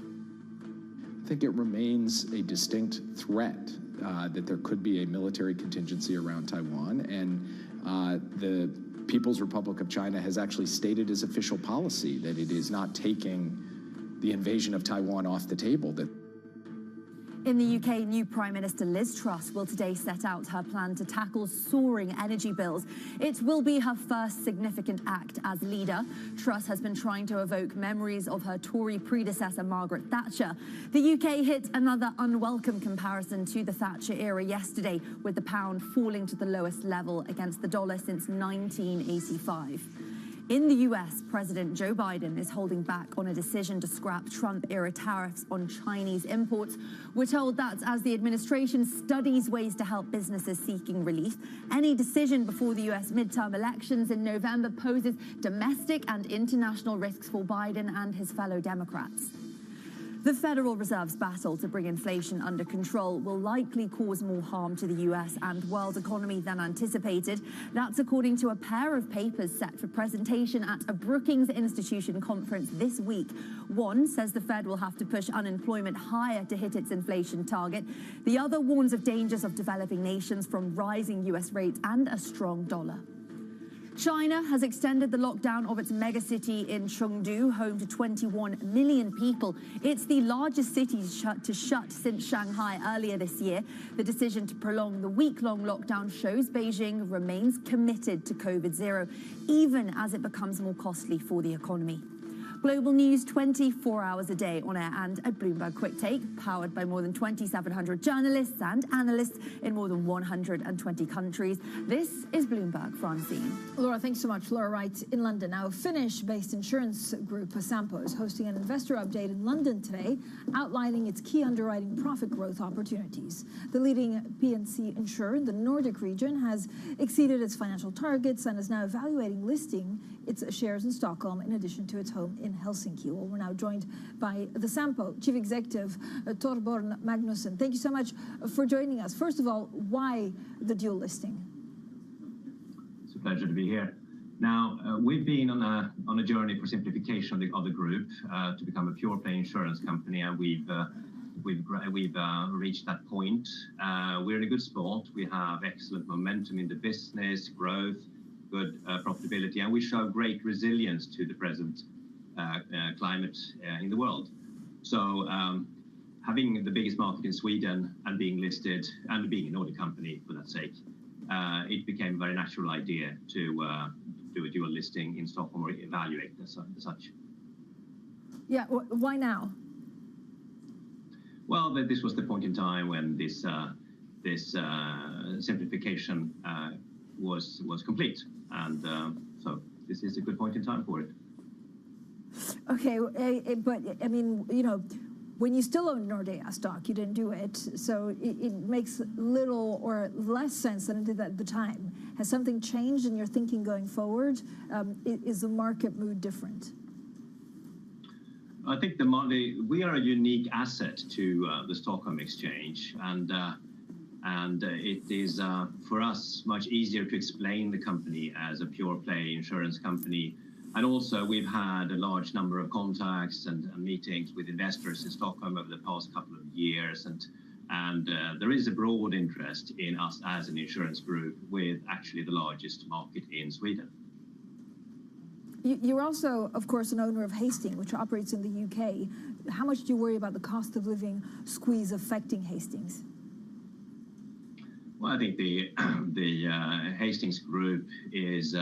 I think it remains a distinct threat that there could be a military contingency around Taiwan, and the People's Republic of China has actually stated as official policy that it is not taking the invasion of Taiwan off the table. In the UK, new Prime Minister Liz Truss will today set out her plan to tackle soaring energy bills. It will be her first significant act as leader. Truss has been trying to evoke memories of her Tory predecessor, Margaret Thatcher. The UK hit another unwelcome comparison to the Thatcher era yesterday, with the pound falling to the lowest level against the dollar since 1985. In the US, President Joe Biden is holding back on a decision to scrap Trump-era tariffs on Chinese imports. We're told that as the administration studies ways to help businesses seeking relief, any decision before the US midterm elections in November poses domestic and international risks for Biden and his fellow Democrats. The Federal Reserve's battle to bring inflation under control will likely cause more harm to the US and world economy than anticipated. That's according to a pair of papers set for presentation at a Brookings Institution conference this week. One says the Fed will have to push unemployment higher to hit its inflation target. The other warns of dangers of developing nations from rising US rates and a strong dollar. China has extended the lockdown of its megacity in Chengdu, home to 21 million people. It's the largest city to shut since Shanghai earlier this year. The decision to prolong the week-long lockdown shows Beijing remains committed to COVID-0, even as it becomes more costly for the economy. Global news 24 hours a day on air and at Bloomberg Quick Take, powered by more than 2,700 journalists and analysts in more than 120 countries. This is Bloomberg, Francine. Laura, thanks so much. Laura Wright in London. Now, a Finnish-based insurance group, Sampo, is hosting an investor update in London today, outlining its key underwriting profit growth opportunities. The leading P&C insurer in the Nordic region has exceeded its financial targets and is now evaluating listing its shares in Stockholm in addition to its home in Helsinki. Well, we're now joined by the Sampo Chief Executive, Torbjörn Magnusson. Thank you so much for joining us. First of all, why the dual listing? It's a pleasure to be here. Now, we've been on a journey for simplification of the group to become a pure play insurance company, and we've reached that point. We're in a good spot. We have excellent momentum in the business, growth, good profitability, and we show great resilience to the present climate in the world. So having the biggest market in Sweden and being listed and being a Nordic company for that sake, it became a very natural idea to do a dual listing in Stockholm or evaluate as such. Yeah, why now? Well, this was the point in time when this simplification was complete, and so this is a good point in time for it. Okay, but I mean, you know, when you still own Nordea stock, you didn't do it, so it makes little or less sense than it did at the time. Has something changed in your thinking going forward? Is the market mood different? I think we are a unique asset to the Stockholm Exchange, and it is for us much easier to explain the company as a pure play insurance company. And also, we've had a large number of contacts and meetings with investors in Stockholm over the past couple of years, and there is a broad interest in us as an insurance group with actually the largest market in Sweden. You're also, of course, an owner of Hastings, which operates in the UK. How much do you worry about the cost of living squeeze affecting Hastings? Well, I think the Hastings Group is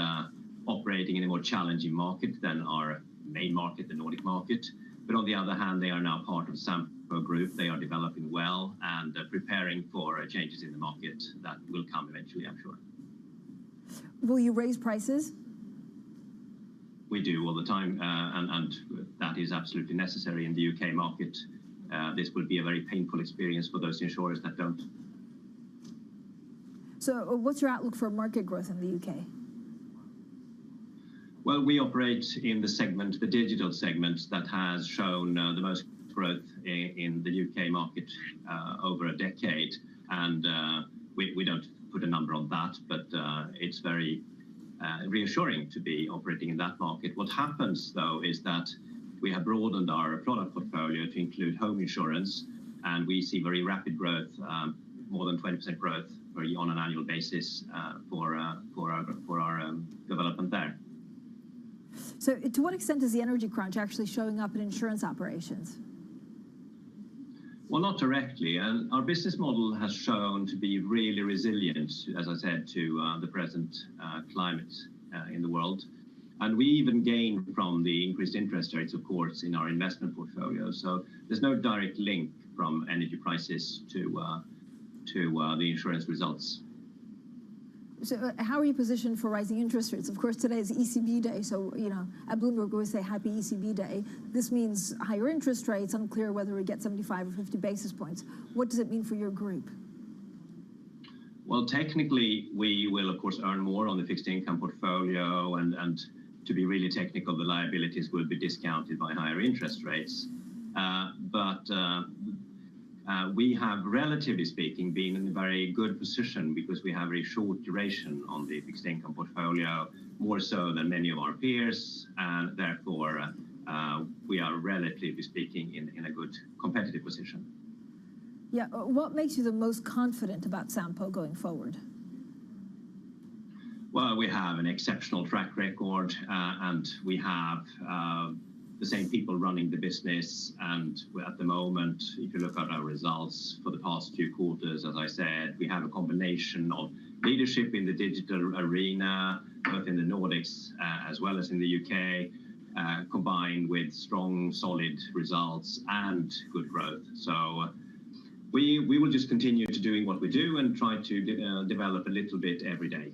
operating in a more challenging market than our main market, the Nordic market. But on the other hand, they are now part of Sampo Group. They are developing well and preparing for changes in the market that will come eventually, I'm sure. Will you raise prices? We do all the time, and that is absolutely necessary in the UK market. This will be a very painful experience for those insurers that don't. So what's your outlook for market growth in the UK? Well, we operate in the segment, the digital segment, that has shown the most growth in the UK market over a decade. And we don't put a number on that, but it's very reassuring to be operating in that market. What happens, though, is that we have broadened our product portfolio to include home insurance, and we see very rapid growth, more than 20% growth on an annual basis for our development there. So to what extent is the energy crunch actually showing up in insurance operations? Well, not directly. And our business model has shown to be really resilient, as I said, to the present climate in the world. And we even gain from the increased interest rates, of course, in our investment portfolio. So there's no direct link from energy prices to the insurance results. So how are you positioned for rising interest rates? Of course, today is ECB day, so, you know, at Bloomberg we always say happy ECB day. This means higher interest rates, unclear whether we get 75 or 50 basis points. What does it mean for your group? Well, technically, we will, of course, earn more on the fixed income portfolio, and to be really technical, the liabilities will be discounted by higher interest rates. We have, relatively speaking, been in a very good position because we have a short duration on the fixed income portfolio, more so than many of our peers, and therefore we are, relatively speaking, in a good competitive position. Yeah, what makes you the most confident about Sampo going forward? Well, we have an exceptional track record, and we have the same people running the business. And at the moment, if you look at our results for the past few quarters, as I said, we have a combination of leadership in the digital arena, both in the Nordics as well as in the UK, combined with strong, solid results and good growth. So we will just continue to doing what we do and try to develop a little bit every day.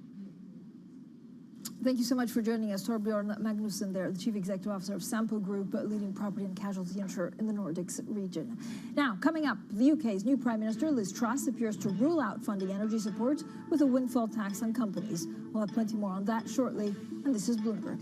Thank you so much for joining us. Torbjörn Magnusson there, the Chief Executive Officer of Sampo Group, leading property and casualty insurer in the Nordics region. Now, coming up, the UK's new Prime Minister, Liz Truss, appears to rule out funding energy support with a windfall tax on companies. We'll have plenty more on that shortly, and this is Bloomberg.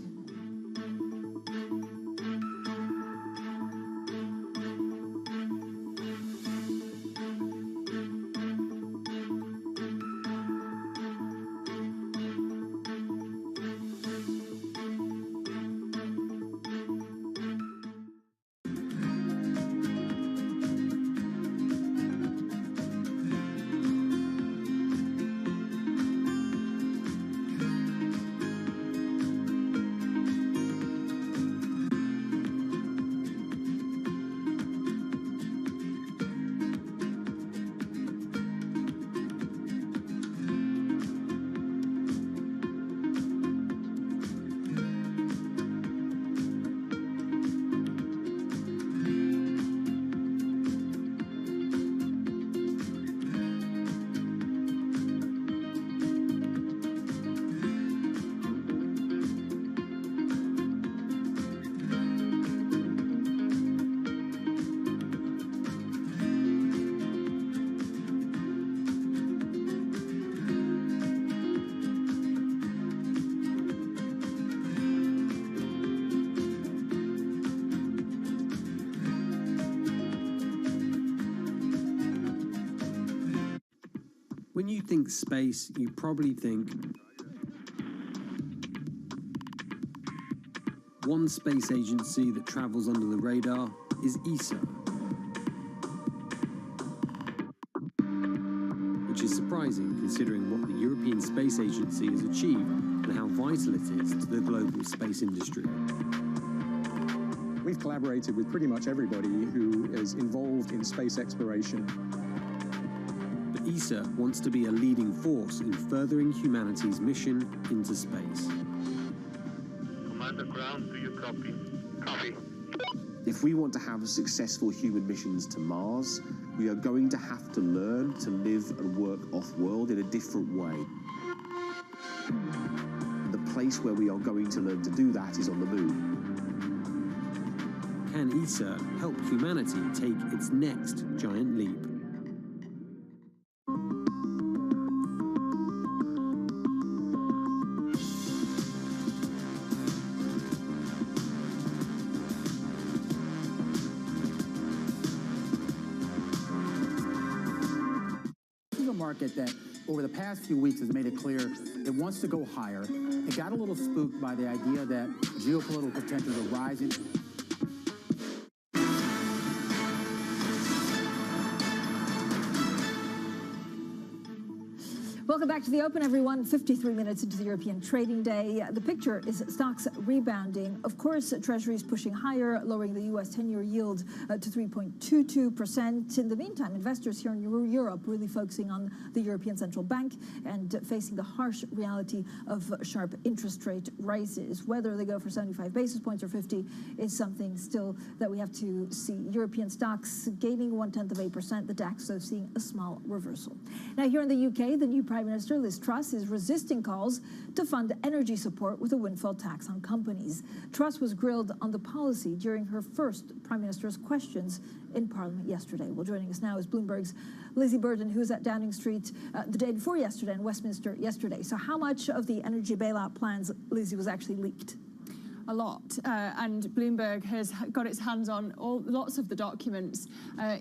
When you think space, you probably think one space agency that travels under the radar is ESA, which is surprising considering what the European Space Agency has achieved and how vital it is to the global space industry. We've collaborated with pretty much everybody who is involved in space exploration. ESA wants to be a leading force in furthering humanity's mission into space. Commander Ground, do you copy? Copy. If we want to have successful human missions to Mars, we are going to have to learn to live and work off-world in a different way. And the place where we are going to learn to do that is on the moon. Can ESA help humanity take its next giant leap? Market that over the past few weeks has made it clear it wants to go higher. It got a little spooked by the idea that geopolitical tensions are rising. Welcome back to the Open, everyone. 53 minutes into the European trading day. The picture is stocks rebounding. Of course, Treasuries pushing higher, lowering the U.S. 10-year yield to 3.22%. In the meantime, investors here in Europe really focusing on the European Central Bank and facing the harsh reality of sharp interest rate rises. Whether they go for 75 basis points or 50 is something still that we have to see. European stocks gaining 0.1%, the DAX, though, seeing a small reversal. Now, here in the UK, the new Prime Minister Liz Truss is resisting calls to fund energy support with a windfall tax on companies. Truss was grilled on the policy during her first Prime Minister's questions in Parliament yesterday. Well, joining us now is Bloomberg's Lizzie Burden, who was at Downing Street the day before yesterday and Westminster yesterday. So how much of the energy bailout plans, Lizzie, was actually leaked? A lot, and Bloomberg has got its hands on lots of the documents,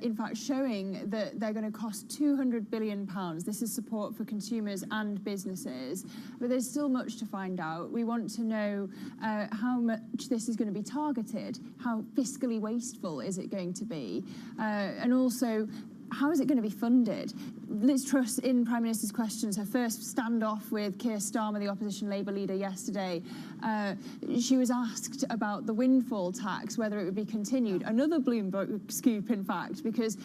in fact showing that they're going to cost £200 billion. This is support for consumers and businesses, but there's still much to find out. We want to know how much this is going to be targeted, how fiscally wasteful is it going to be, and also how is it going to be funded? Liz Truss, in Prime Minister's questions, her first standoff with Keir Starmer, the opposition Labour leader, yesterday, she was asked about the windfall tax, whether it would be continued. Another Bloomberg scoop, in fact, because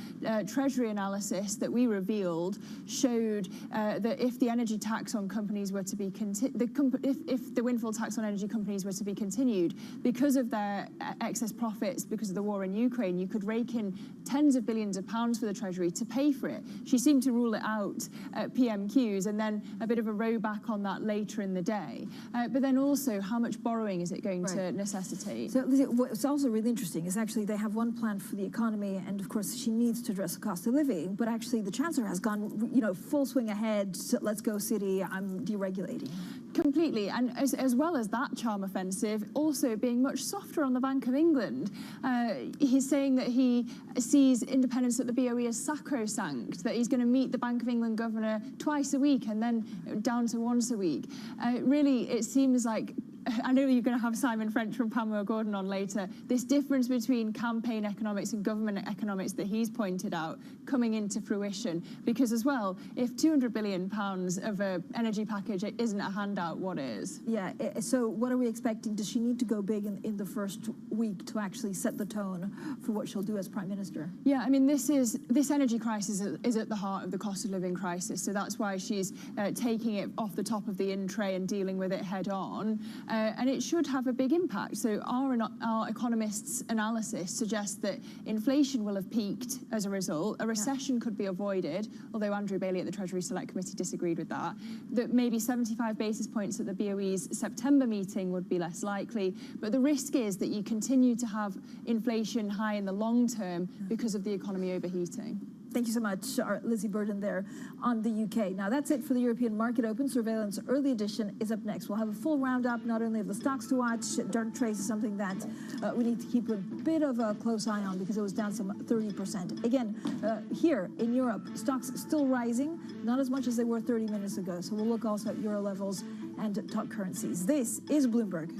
Treasury analysis that we revealed showed that if the energy tax on companies were to be if the windfall tax on energy companies were to be continued, because of their excess profits, because of the war in Ukraine, you could rake in tens of billions of pounds for the Treasury to pay for it. She seemed to rule it out at PMQs, and then a bit of a row back on that later in the day. But then also, how much borrowing is it going to necessitate? So what's also really interesting is actually they have one plan for the economy, and of course she needs to address the cost of living, but actually the Chancellor has gone, full swing ahead, let's go city, I'm deregulating. Completely, and as well as that charm offensive, also being much softer on the Bank of England. He's saying that he sees independence at the BOE as sacrosanct, that he's going to meet the Bank of England governor twice a week and then down to once a week. Really, it seems like, I know you're going to have Simon French from Pamela Gordon on later, this difference between campaign economics and government economics that he's pointed out coming into fruition. Because as well, if £200 billion of an energy package isn't a handout, what is? Yeah, so what are we expecting? Does she need to go big in the first week to actually set the tone for what she'll do as Prime Minister? Yeah, I mean, this energy crisis is at the heart of the cost of living crisis, so that's why she's taking it off the top of the in-tray and dealing with it head on. And it should have a big impact. So our economists' analysis suggests that inflation will have peaked as a result. A recession could be avoided, although Andrew Bailey at the Treasury Select Committee disagreed with that. That maybe 75 basis points at the BOE's September meeting would be less likely. But the risk is that you continue to have inflation high in the long term because of the economy overheating. Thank you so much, our Lizzie Burden there on the UK. Now, that's it for the European Market Open. Surveillance Early Edition is up next. We'll have a full roundup, not only of the stocks to watch. Dark Trace is something that we need to keep a bit of a close eye on because it was down some 30%. Again, here in Europe, stocks still rising, not as much as they were 30 minutes ago. So we'll look also at euro levels and top currencies. This is Bloomberg.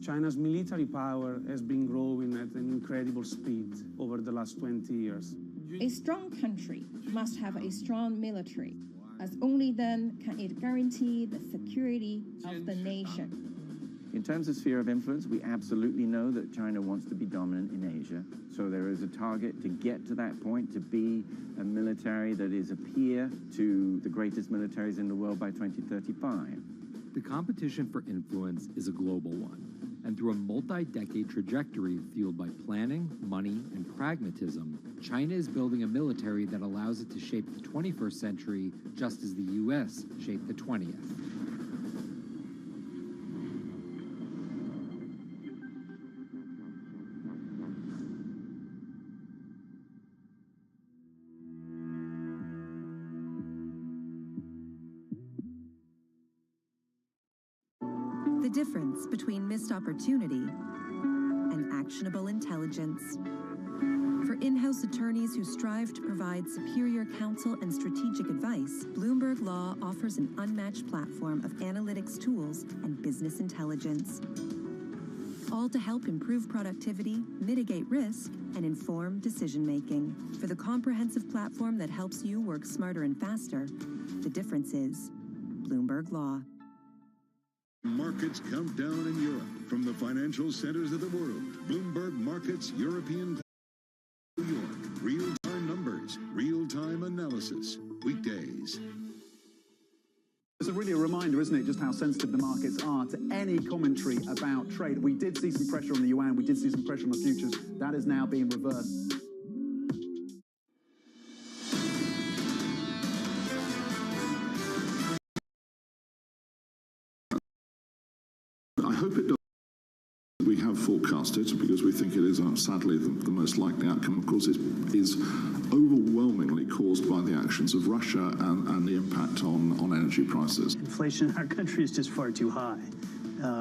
China's military power has been growing at an incredible speed over the last 20 years. A strong country must have a strong military, as only then can it guarantee the security of the nation. In terms of sphere of influence, we absolutely know that China wants to be dominant in Asia. So there is a target to get to that point, to be a military that is a peer to the greatest militaries in the world by 2035. The competition for influence is a global one. And through a multi-decade trajectory fueled by planning, money, and pragmatism, China is building a military that allows it to shape the 21st century just as the U.S. shaped the 20th. The difference between missed opportunity and actionable intelligence. For in-house attorneys who strive to provide superior counsel and strategic advice, Bloomberg Law offers an unmatched platform of analytics tools and business intelligence. All to help improve productivity, mitigate risk, and inform decision-making. For the comprehensive platform that helps you work smarter and faster, the difference is Bloomberg Law. Markets countdown in Europe. From the financial centers of the world, Bloomberg Markets European New York. Real-time numbers, real-time analysis. Weekdays. It's really a reminder, isn't it, just how sensitive the markets are to any commentary about trade. We did see some pressure on the yuan, we did see some pressure on the futures. That is now being reversed. I hope it does. We have forecasted, because we think it is sadly the most likely outcome, of course, is overwhelmingly caused by the actions of Russia and the impact on energy prices. Inflation in our country is just far too high.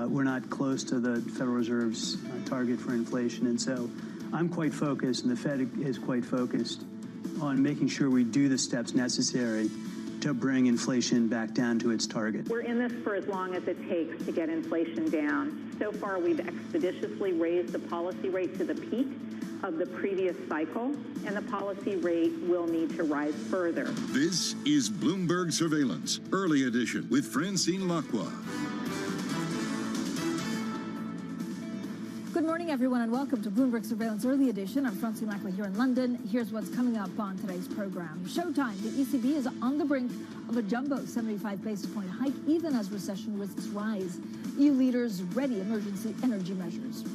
We're not close to the Federal Reserve's target for inflation, and so I'm quite focused, and the Fed is quite focused on making sure we do the steps necessary to bring inflation back down to its target. We're in this for as long as it takes to get inflation down. So far, we've expeditiously raised the policy rate to the peak of the previous cycle, and the policy rate will need to rise further. This is Bloomberg Surveillance, Early Edition with Francine Lacqua. Good morning, everyone, and welcome to Bloomberg Surveillance Early Edition. I'm Francine Lacqua here in London. Here's what's coming up on today's program. Showtime. The ECB is on the brink of a jumbo 75 basis point hike, even as recession risks rise. EU leaders ready emergency energy measures.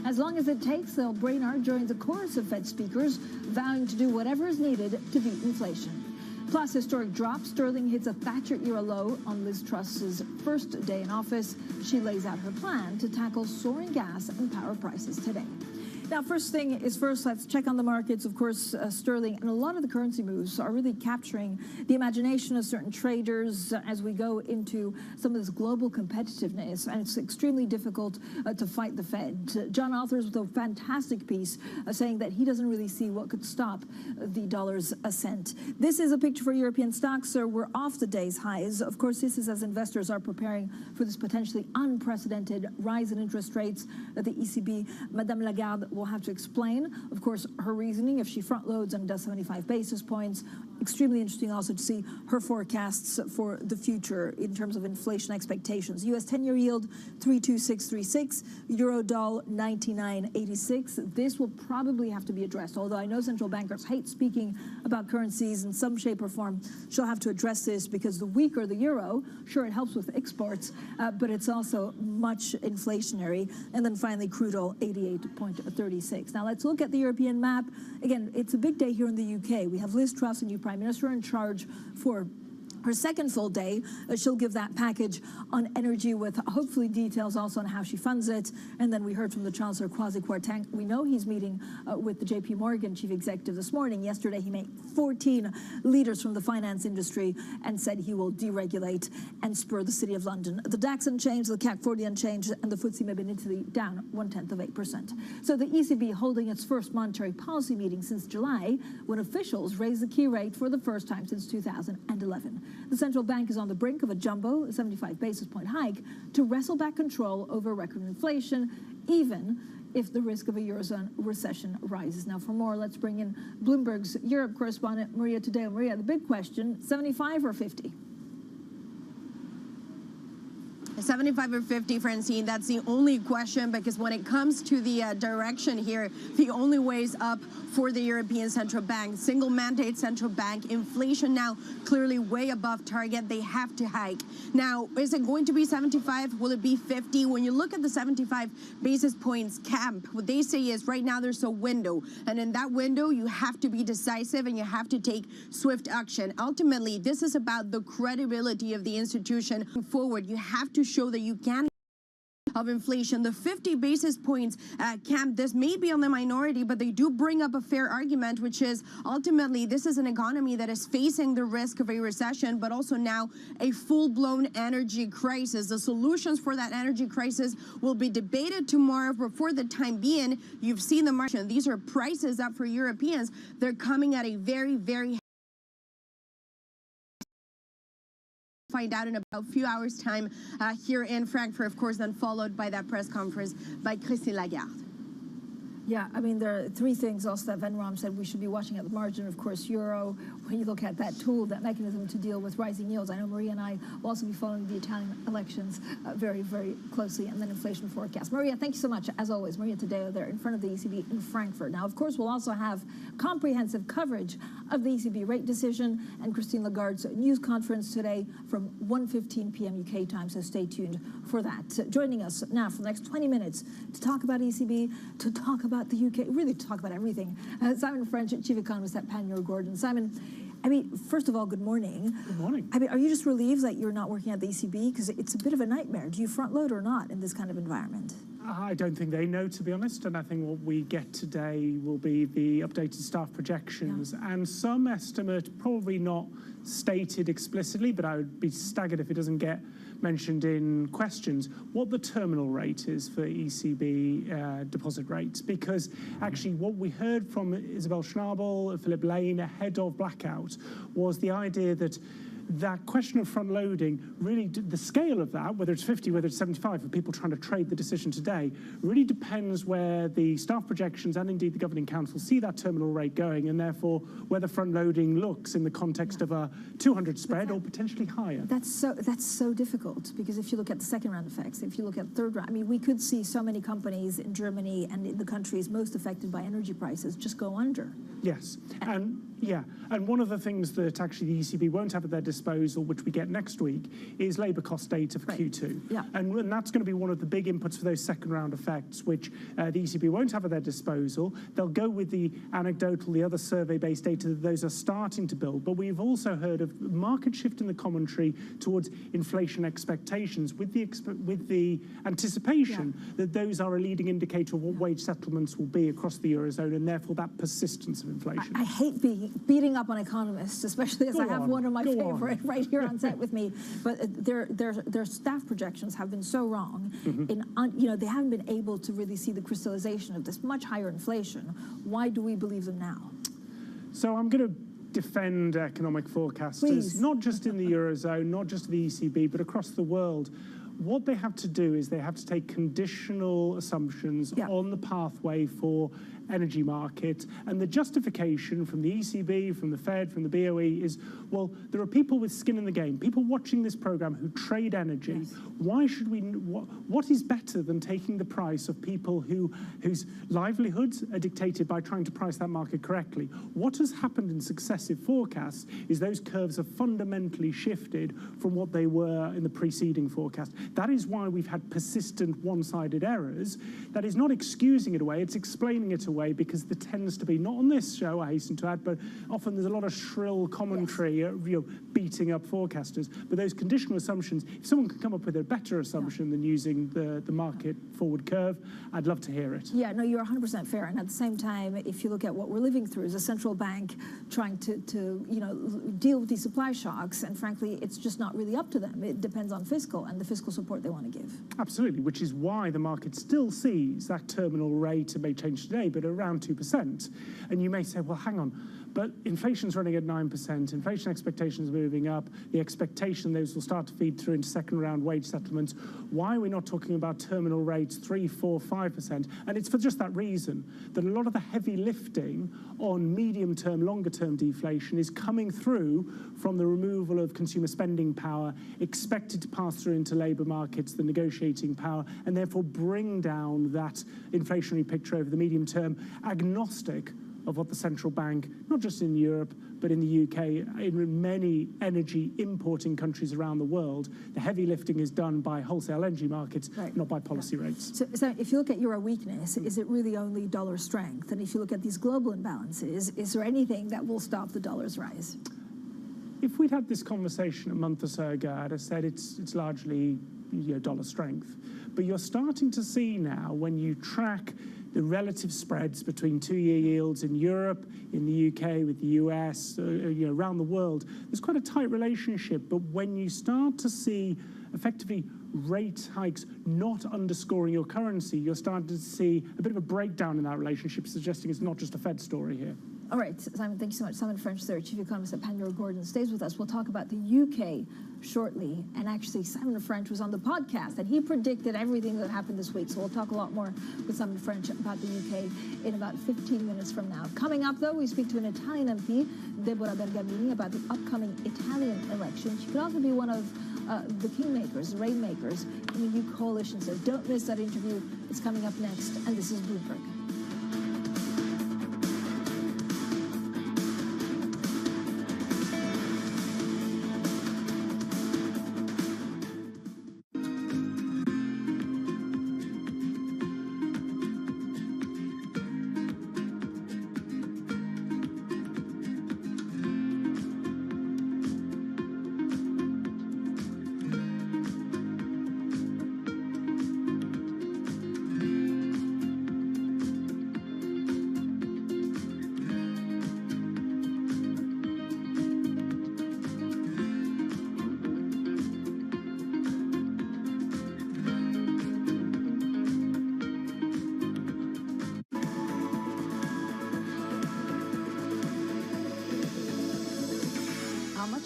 As long as it takes, though, Brainard joins a chorus of Fed speakers vowing to do whatever is needed to beat inflation. Plus, historic drop. Sterling hits a Thatcher-era low on Liz Truss's first day in office. She lays out her plan to tackle soaring gas and power prices today. Now, first thing is first, let's check on the markets. Of course, sterling and a lot of the currency moves are really capturing the imagination of certain traders as we go into some of this global competitiveness, and it's extremely difficult to fight the Fed. John Authers with a fantastic piece saying that he doesn't really see what could stop the dollar's ascent. This is a picture for European stocks. We're off the day's highs. Of course, this is as investors are preparing for this potentially unprecedented rise in interest rates that the ECB, Madame Lagarde, will have to explain, of course, her reasoning if she front loads and does 75 basis points. Extremely interesting also to see her forecasts for the future in terms of inflation expectations. U.S. 10-year yield 3.2636, Euro-Doll 99.86. This will probably have to be addressed, although I know central bankers hate speaking about currencies in some shape or form. She'll have to address this because the weaker the euro, sure, it helps with exports, but it's also much inflationary. And then finally, crude oil 88.36. Now let's look at the European map. Again, it's a big day here in the UK. We have Liz Truss, a new Prime Minister, in charge for her second full day. She'll give that package on energy with hopefully details also on how she funds it. And then we heard from the Chancellor, Kwasi Kwarteng. We know he's meeting with the JP Morgan chief executive this morning. Yesterday, he met 14 leaders from the finance industry and said he will deregulate and spur the City of London. The DAX unchanged, the CAC 40 unchanged, and the FTSE MIB in Italy down 0.1%. So the ECB holding its first monetary policy meeting since July, when officials raised the key rate for the first time since 2011. The central bank is on the brink of a jumbo 75 basis point hike to wrestle back control over record inflation, even if the risk of a Eurozone recession rises. Now, for more, let's bring in Bloomberg's Europe correspondent, Maria Tadeo. Maria, the big question, 75 or 50? 75 or 50, Francine, that's the only question, because when it comes to the direction here, the only ways up for the European Central Bank. Single mandate central bank, inflation now clearly way above target. They have to hike. Now, is it going to be 75? Will it be 50? When you look at the 75 basis points camp, what they say is right now there's a window, and in that window you have to be decisive and you have to take swift action. Ultimately, this is about the credibility of the institution. Forward, you have to show that you can of inflation. The 50 basis points camp, this may be on the minority, but they do bring up a fair argument, which is ultimately this is an economy that is facing the risk of a recession, but also now a full-blown energy crisis. The solutions for that energy crisis will be debated tomorrow, but for the time being, you've seen the market. These are prices up for Europeans. They're coming at a very, very find out in about a few hours' time here in Frankfurt, of course, then followed by that press conference by Christine Lagarde. Yeah, I mean, there are three things also that Van Rom said we should be watching at the margin. Of course, euro, when you look at that tool, that mechanism to deal with rising yields. I know Maria and I will also be following the Italian elections very, very closely, and then inflation forecast. Maria, thank you so much. As always, Maria Tadeo there in front of the ECB in Frankfurt. Now, of course, we'll also have comprehensive coverage of the ECB rate decision and Christine Lagarde's news conference today from 1:15 p.m. UK time, so stay tuned for that. Joining us now for the next 20 minutes to talk about ECB, to talk about the UK, really to talk about everything. Simon French, Chief Economist at Panmure Gordon. Simon, I mean, first of all, good morning. Good morning. I mean, are you just relieved that you're not working at the ECB? Because it's a bit of a nightmare. Do you front load or not in this kind of environment? I don't think they know, to be honest, and I think what we get today will be the updated staff projections and some estimate, probably not stated explicitly, but I would be staggered if it doesn't get mentioned in questions, what the terminal rate is for ECB deposit rates. Because actually what we heard from Isabel Schnabel, Philip Lane ahead of blackout was the idea that that question of front loading, really the scale of that, whether it's 50, whether it's 75, for people trying to trade the decision today, really depends where the staff projections and indeed the governing council see that terminal rate going, and therefore whether front loading looks in the context of a 200 spread or potentially higher. That's so difficult, because if you look at the second round effects, if you look at third round, I mean, we could see so many companies in Germany and in the countries most affected by energy prices just go under. Yes, and one of the things that actually the ECB won't have at their disposal, which we get next week, is labour cost data for Q2. Yeah. And that's going to be one of the big inputs for those second round effects, which the ECB won't have at their disposal. They'll go with the anecdotal, the other survey-based data that those are starting to build. But we've also heard of market shift in the commentary towards inflation expectations, with the anticipation that those are a leading indicator of what wage settlements will be across the Eurozone, and therefore that persistence of inflation. I hate beating up on economists, especially as I have one of my favorite right here on set with me. But their staff projections have been so wrong. They haven't been able to really see the crystallization of this much higher inflation. Why do we believe them now? So I'm going to defend economic forecasters, not just in the Eurozone, not just the ECB, but across the world. What they have to do is they have to take conditional assumptions on the pathway for energy market, and the justification from the ECB, from the Fed, from the BOE is, well, there are people with skin in the game, people watching this program who trade energy. Why should we, what is better than taking the price of people whose livelihoods are dictated by trying to price that market correctly? What has happened in successive forecasts is those curves have fundamentally shifted from what they were in the preceding forecast. That is why we've had persistent one-sided errors. That is not excusing it away, it's explaining it away, because there tends to be, not on this show, I hasten to add, but often there's a lot of shrill commentary, beating up forecasters. But those conditional assumptions, if someone can come up with a better assumption than using the market forward curve, I'd love to hear it. Yeah, no, you're 100% fair. And at the same time, if you look at what we're living through as a central bank trying to deal with these supply shocks, and frankly, it's just not really up to them. It depends on fiscal and the fiscal support they want to give. Absolutely, which is why the market still sees that terminal rate, it may change today, but at around 2%. And you may say, well, hang on, but inflation's running at 9%, inflation expectations are moving up, the expectation those will start to feed through into second round wage settlements. Why are we not talking about terminal rates 3, 4, 5%? And it's for just that reason, that a lot of the heavy lifting on medium-term, longer-term deflation is coming through from the removal of consumer spending power, expected to pass through into labour markets, the negotiating power, and therefore bring down that inflationary picture over the medium term, agnostic of what the central bank, not just in Europe, but in the UK, in many energy importing countries around the world, the heavy lifting is done by wholesale energy markets, not by policy rates. So if you look at euro weakness, is it really only dollar strength? And if you look at these global imbalances, is there anything that will stop the dollar's rise? If we'd had this conversation a month or so ago, I'd have said it's largely dollar strength. But you're starting to see now, when you track the relative spreads between two-year yields in Europe, in the UK, with the US, around the world, there's quite a tight relationship. But when you start to see effectively rate hikes not underscoring your currency, you're starting to see a bit of a breakdown in that relationship, suggesting it's not just a Fed story here. All right, Simon, thank you so much. Simon French, there, Chief Economist at Panmure Gordon, stays with us. We'll talk about the UK shortly. And actually, Simon French was on the podcast, and he predicted everything that happened this week. So we'll talk a lot more with Simon French about the UK in about 15 minutes from now. Coming up, though, we speak to an Italian MP, Deborah Bergamini, about the upcoming Italian election. She could also be one of the kingmakers, the rainmakers in the new coalition. So don't miss that interview. It's coming up next, and this is Bloomberg.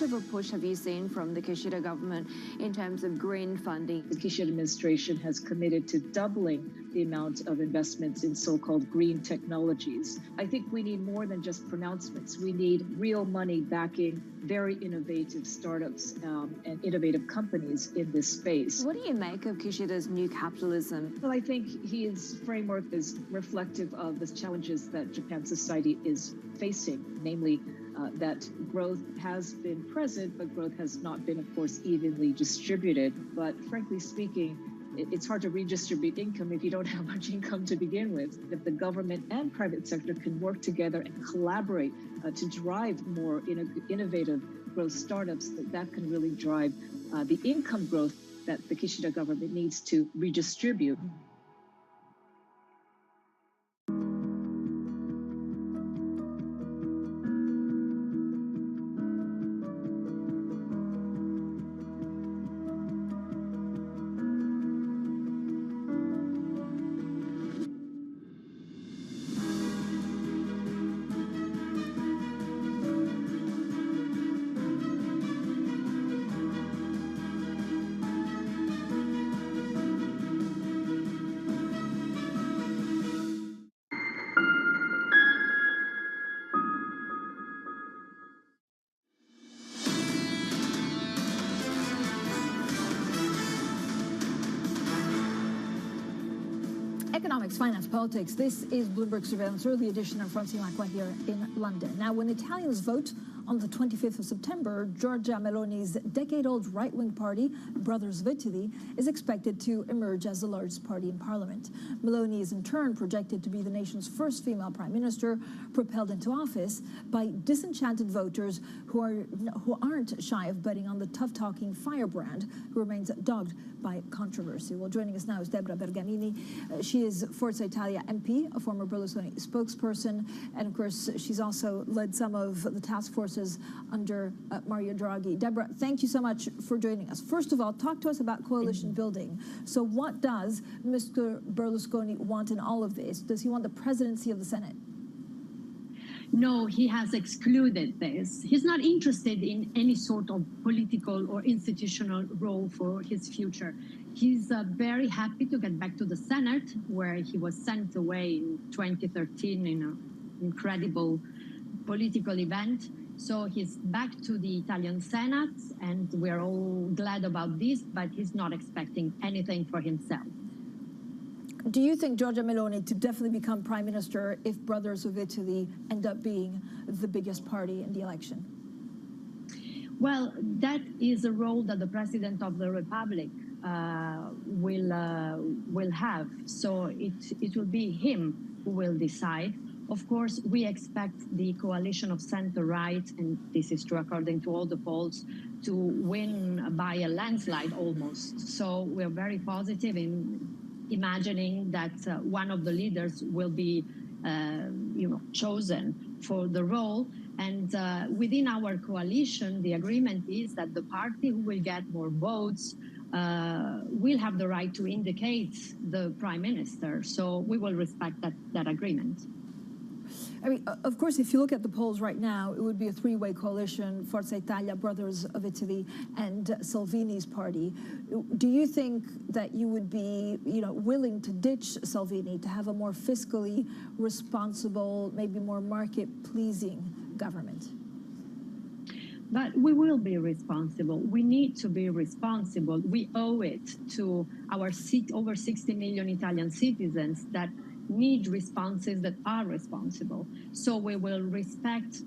of a push have you seen from the Kishida government in terms of green funding? The Kishida administration has committed to doubling the amount of investments in so-called green technologies. I think we need more than just pronouncements. We need real money backing very innovative startups and innovative companies in this space. What do you make of Kishida's new capitalism? Well, I think his framework is reflective of the challenges that Japan's society is facing, namely that growth has been present, but growth has not been, of course, evenly distributed. But frankly speaking, it's hard to redistribute income if you don't have much income to begin with. If the government and private sector can work together and collaborate to drive more innovative growth startups, that can really drive the income growth that the Kishida government needs to redistribute. Economics, finance, politics. This is Bloomberg Surveillance, early edition of Francine Lacroix here in London. Now, when Italians vote on the 25th of September, Giorgia Meloni's decade-old right-wing party, Brothers of Italy, is expected to emerge as the largest party in parliament. Meloni is in turn projected to be the nation's first female prime minister, propelled into office by disenchanted voters who aren't shy of betting on the tough-talking firebrand who remains dogged by controversy. Well, joining us now is Deborah Bergamini. She is Forza Italia MP, a former Berlusconi spokesperson, and of course she's also led some of the task force versus under Mario Draghi. Deborah, thank you so much for joining us. First of all, talk to us about coalition building. So what does Mr. Berlusconi want in all of this? Does he want the presidency of the Senate? No, he has excluded this. He's not interested in any sort of political or institutional role for his future. He's very happy to get back to the Senate, where he was sent away in 2013 in an incredible political event. So he's back to the Italian Senate, and we're all glad about this, but he's not expecting anything for himself. Do you think Giorgia Meloni to definitely become prime minister if Brothers of Italy end up being the biggest party in the election? Well, that is a role that the President of the Republic will have. So it will be him who will decide. Of course, we expect the coalition of center-right, and this is true according to all the polls, to win by a landslide almost. So we're very positive in imagining that one of the leaders will be chosen for the role. And within our coalition, the agreement is that the party who will get more votes will have the right to indicate the prime minister. So we will respect that agreement. I mean, of course, if you look at the polls right now, it would be a three-way coalition: Forza Italia, Brothers of Italy, and Salvini's party. Do you think that you would be, willing to ditch Salvini to have a more fiscally responsible, maybe more market-pleasing government? But we will be responsible. We need to be responsible. We owe it to our over 60 million Italian citizens that need responses that are responsible. So we will respect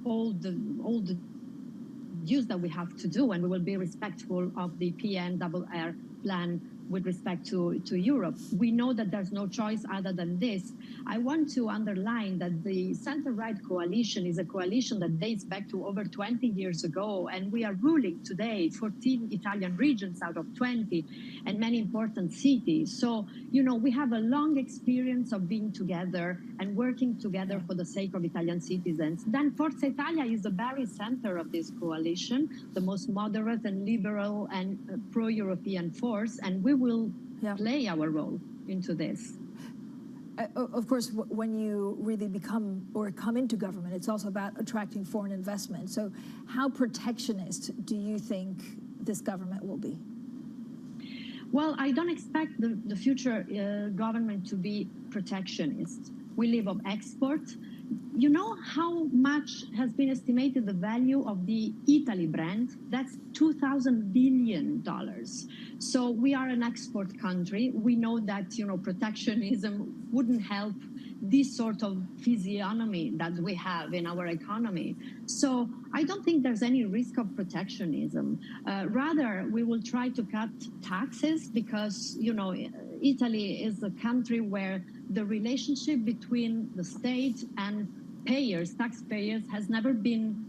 all the dues that we have to do, and we will be respectful of the PNRR plan with respect to Europe. We know that there's no choice other than this. I want to underline that the center-right coalition is a coalition that dates back to over 20 years ago, and we are ruling today 14 Italian regions out of 20 and many important cities. So, we have a long experience of being together and working together for the sake of Italian citizens. Then Forza Italia is the very center of this coalition, the most moderate and liberal and pro-European force, and we will play our role into this. Of course, when you really become or come into government, it's also about attracting foreign investment. So how protectionist do you think this government will be? Well, I don't expect the future government to be protectionist. We live on export. You know how much has been estimated the value of the Italy brand? That's $2,000 billion. So we are an export country. We know that, protectionism wouldn't help this sort of physiognomy that we have in our economy. So I don't think there's any risk of protectionism. Rather, we will try to cut taxes because, Italy is a country where the relationship between the state and taxpayers, has never been,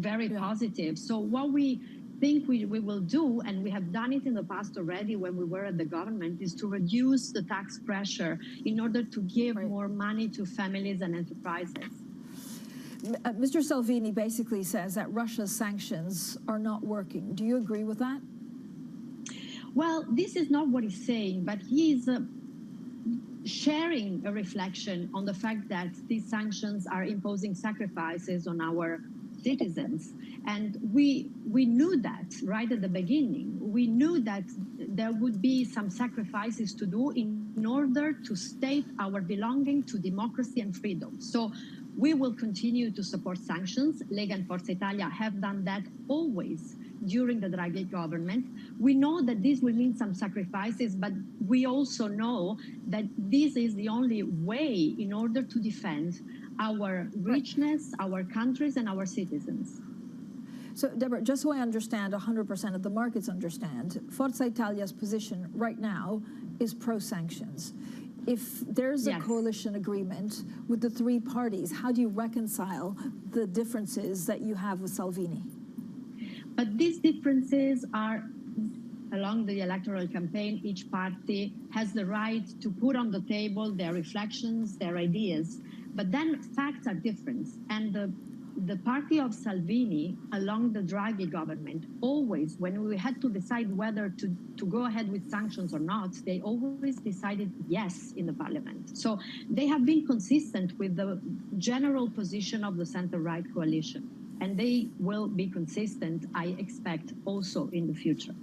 very positive. So what we think we will do, and we have done it in the past already when we were at the government, is to reduce the tax pressure in order to give more money to families and enterprises. Mr. Salvini basically says that Russia's sanctions are not working. Do you agree with that? Well, this is not what he's saying, but he's sharing a reflection on the fact that these sanctions are imposing sacrifices on our citizens. And we knew that right at the beginning. We knew that there would be some sacrifices to do in order to state our belonging to democracy and freedom. So we will continue to support sanctions. Lega and Forza Italia have done that always during the Draghi government. We know that this will mean some sacrifices, but we also know that this is the only way in order to defend our richness, our countries, and our citizens. So, Deborah, just so I understand, 100% of the markets understand, Forza Italia's position right now is pro-sanctions. If there's a coalition agreement with the three parties, how do you reconcile the differences that you have with Salvini? But these differences are along the electoral campaign. Each party has the right to put on the table their reflections, their ideas. But then facts are different. And the the party of Salvini, along the Draghi government, always, when we had to decide whether to go ahead with sanctions or not, they always decided yes in the parliament. So they have been consistent with the general position of the center-right coalition. And they will be consistent, I expect, also in the future.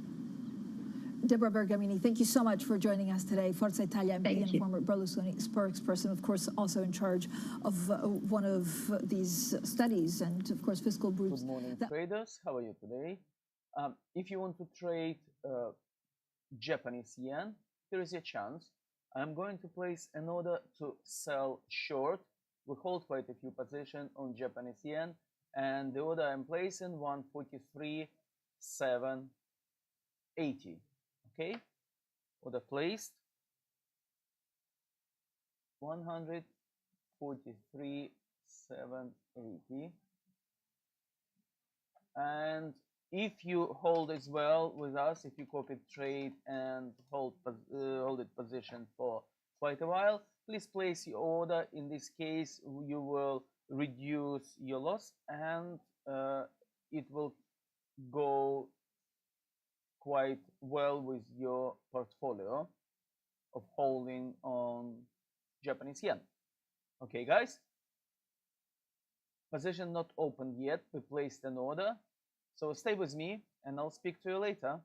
Deborah Bergamini, thank you so much for joining us today. Forza Italia MP and former Berlusconi spokesperson, of course, also in charge of one of these studies and, of course, fiscal groups. Good morning, traders. How are you today? If you want to trade Japanese yen, there is a chance. I'm going to place an order to sell short. We hold quite a few positions on Japanese yen. And the order I'm placing 143.780. Okay, order placed 143.780. And if you hold as well with us, if you copy trade and hold it position for quite a while, please place your order. In this case, you will reduce your loss and it will go quite well with your portfolio of holding on Japanese yen. Okay, guys, position not opened yet. We placed an order, so stay with me and I'll speak to you later.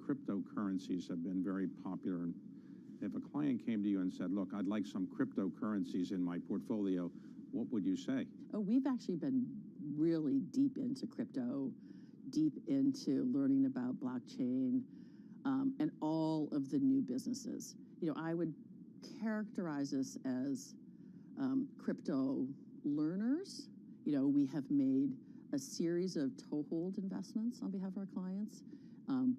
Cryptocurrencies have been very popular. If a client came to you and said, look, I'd like some cryptocurrencies in my portfolio, what would you say? Oh, we've actually been really deep into crypto, deep into learning about blockchain, and all of the new businesses. You know, I would characterize us as crypto learners. You know, we have made a series of toehold investments on behalf of our clients,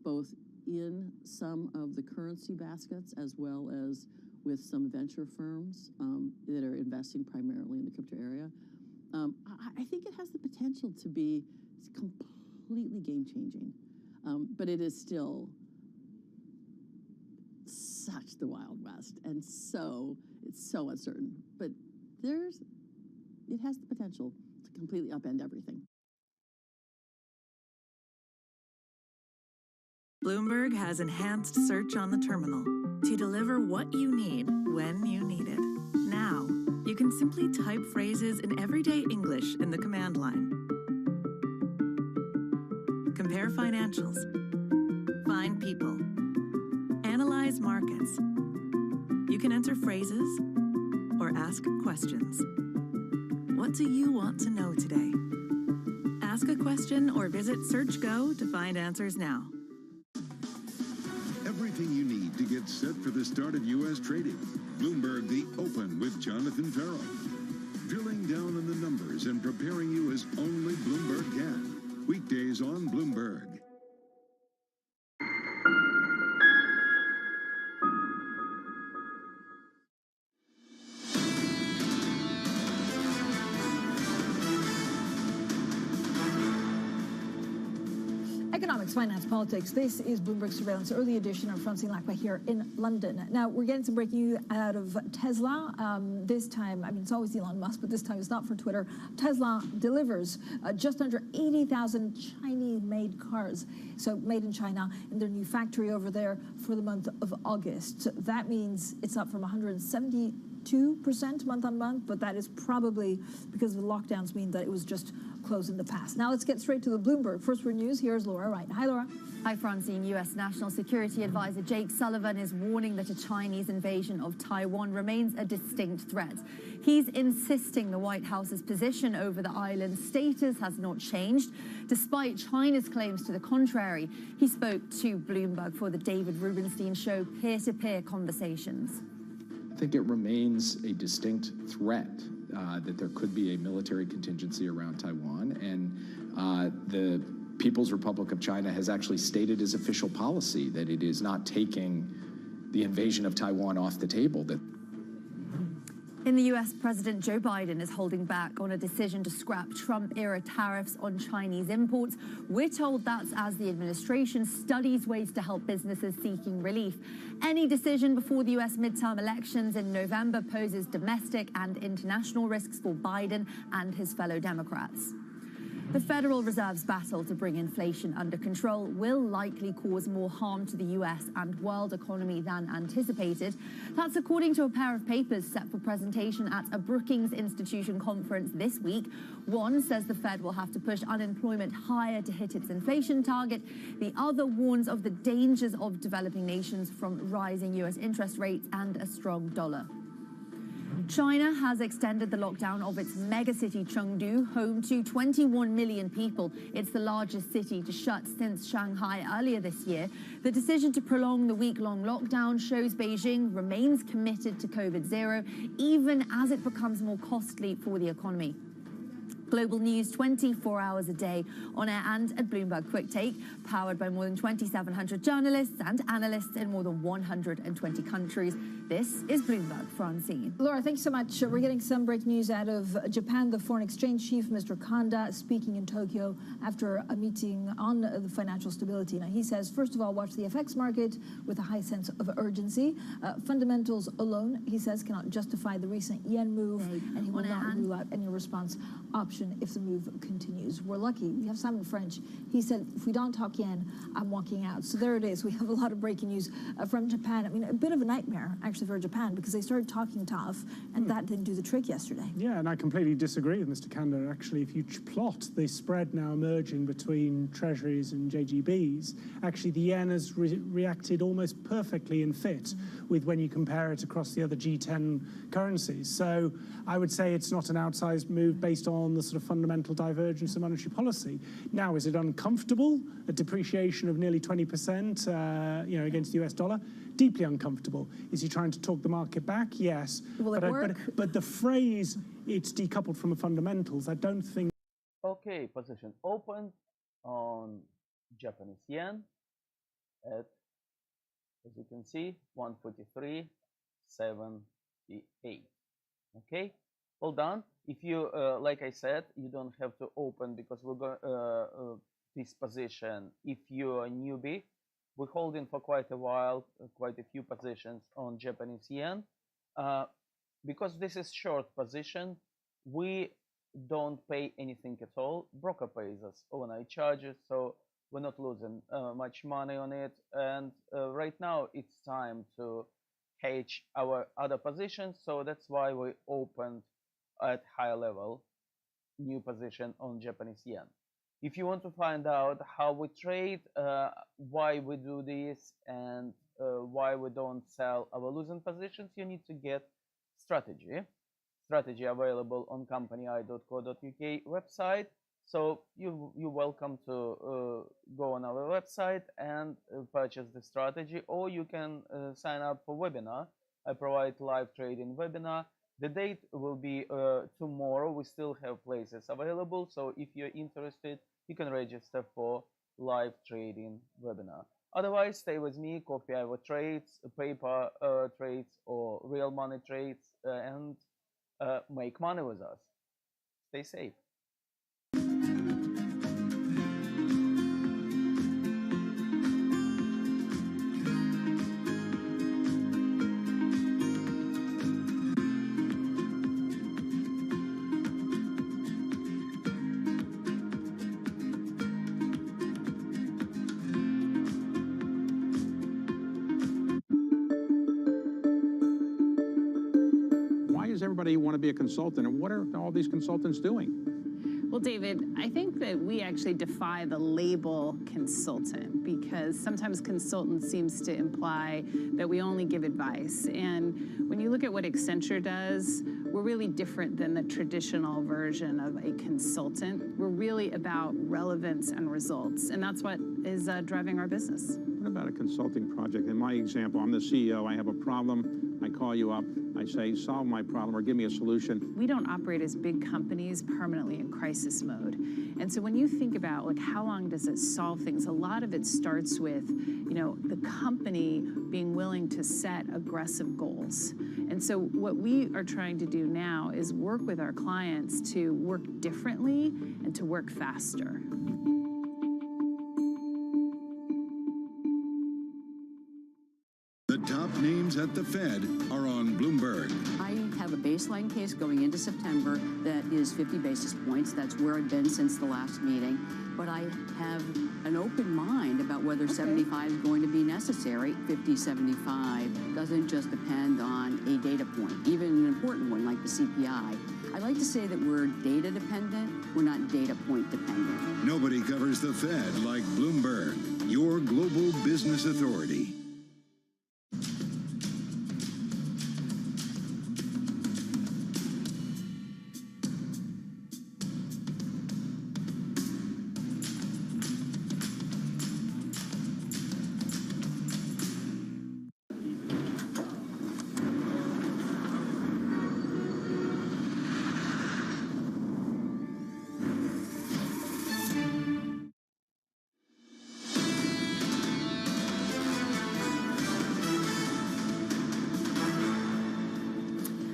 both in some of the currency baskets as well as with some venture firms that are investing primarily in the crypto area. I think it has the potential to be completely game-changing, but it is still such the Wild West, and it's so uncertain. But it has the potential to completely upend everything. Bloomberg has enhanced search on the terminal to deliver what you need when you need it. Now, you can simply type phrases in everyday English in the command line. Compare financials. Find people. Analyze markets. You can enter phrases or ask questions. What do you want to know today? Ask a question or visit SearchGo to find answers now. Everything you need to get set for the start of U.S. trading. Bloomberg The Open with Jonathan Farrell. Drilling down on the numbers and preparing you as only Bloomberg can. Weekdays on Bloomberg. Economics, finance, politics. This is Bloomberg Surveillance Early Edition. I'm Francine Lacqua here in London. Now, we're getting some breaking news out of Tesla. This time, I mean, it's always Elon Musk, but this time it's not for Twitter. Tesla delivers just under 80,000 Chinese-made cars, so made in China, in their new factory over there for the month of August. That means it's up from 172% month on month, but that is probably because the lockdowns mean that it was just closed in the past. Now let's get straight to the Bloomberg. First for news, here's Laura Wright. Hi, Laura. Hi, Francine. U.S. National Security Advisor Jake Sullivan is warning that a Chinese invasion of Taiwan remains a distinct threat. He's insisting the White House's position over the island's status has not changed, despite China's claims to the contrary. He spoke to Bloomberg for the David Rubenstein Show peer-to-peer conversations. I think it remains a distinct threat that there could be a military contingency around Taiwan, and the People's Republic of China has actually stated as official policy that it is not taking the invasion of Taiwan off the table. In the US, President Joe Biden is holding back on a decision to scrap Trump-era tariffs on Chinese imports. We're told that's as the administration studies ways to help businesses seeking relief. Any decision before the US midterm elections in November poses domestic and international risks for Biden and his fellow Democrats. The Federal Reserve's battle to bring inflation under control will likely cause more harm to the US and world economy than anticipated. That's according to a pair of papers set for presentation at a Brookings Institution conference this week. One says the Fed will have to push unemployment higher to hit its inflation target. The other warns of the dangers of developing nations from rising US interest rates and a strong dollar. China has extended the lockdown of its megacity Chengdu, home to 21 million people. It's the largest city to shut since Shanghai earlier this year. The decision to prolong the week-long lockdown shows Beijing remains committed to COVID-0, even as it becomes more costly for the economy. Global news 24 hours a day on air and at Bloomberg Quick Take, powered by more than 2,700 journalists and analysts in more than 120 countries. This is Bloomberg Francine. Laura, thank you so much. We're getting some breaking news out of Japan. The foreign exchange chief, Mr. Kanda, speaking in Tokyo after a meeting on the financial stability. Now, he says, first of all, watch the FX market with a high sense of urgency. Fundamentals alone, he says, cannot justify the recent yen move, and he will not rule out any response option if the move continues. We're lucky. We have Simon French. He said, if we don't talk yen, I'm walking out. So there it is. We have a lot of breaking news from Japan. I mean, a bit of a nightmare, actually, for Japan, because they started talking tough, and that didn't do the trick yesterday. Yeah, and I completely disagree with Mr. Kanda. Actually, if you plot the spread now emerging between treasuries and JGBs, actually the yen has reacted almost perfectly in fit with when you compare it across the other G10 currencies. So I would say it's not an outsized move based on the sort of fundamental divergence of monetary policy. Now, is it uncomfortable? A depreciation of nearly 20%, against the US dollar? Deeply uncomfortable. Is he trying to talk the market back? Yes. Will it work? But the phrase, it's decoupled from the fundamentals, I don't think... Okay, position opened on Japanese yen at, as you can see, 143.78. Okay, well done. If you, like I said, you don't have to open because we're going this position. If you're a newbie, we're holding for quite a while, quite a few positions on Japanese yen. Because this is short position, we don't pay anything at all. Broker pays us overnight charges, so we're not losing much money on it. And right now it's time to hedge our other positions, so that's why we opened at higher level new position on Japanese yen. If you want to find out how we trade, why we do this, and why we don't sell our losing positions, you need to get strategy available on company.co.uk website. So you're welcome to go on our website and purchase the strategy, or you can sign up for webinar. I provide live trading webinar. The date will be tomorrow. We still have places available, so if you're interested, you can register for live trading webinar. Otherwise, stay with me, copy our trades, paper trades, or real money trades, and make money with us. Stay safe. Everybody want to be a consultant, and what are all these consultants doing? Well, David, I think that we actually defy the label consultant, because sometimes consultant seems to imply that we only give advice. And when you look at what Accenture does, we're really different than the traditional version of a consultant. We're really about relevance and results, and that's what is driving our business. What about a consulting project? In my example, I'm the CEO, I have a problem, I call you up, I say, solve my problem or give me a solution. We don't operate as big companies permanently in crisis mode. And so when you think about like how long does it solve things, a lot of it starts with, you know, the company being willing to set aggressive goals. And so what we are trying to do now is work with our clients to work differently and to work faster. The top names at the Fed are on Bloomberg. I have a baseline case going into September that is 50 basis points. That's where I've been since the last meeting. But I have an open mind about whether 75 is going to be necessary. 50, 75 doesn't just depend on a data point, even an important one like the CPI. I like to say that we're data dependent, we're not data point dependent. Nobody covers the Fed like Bloomberg, your global business authority.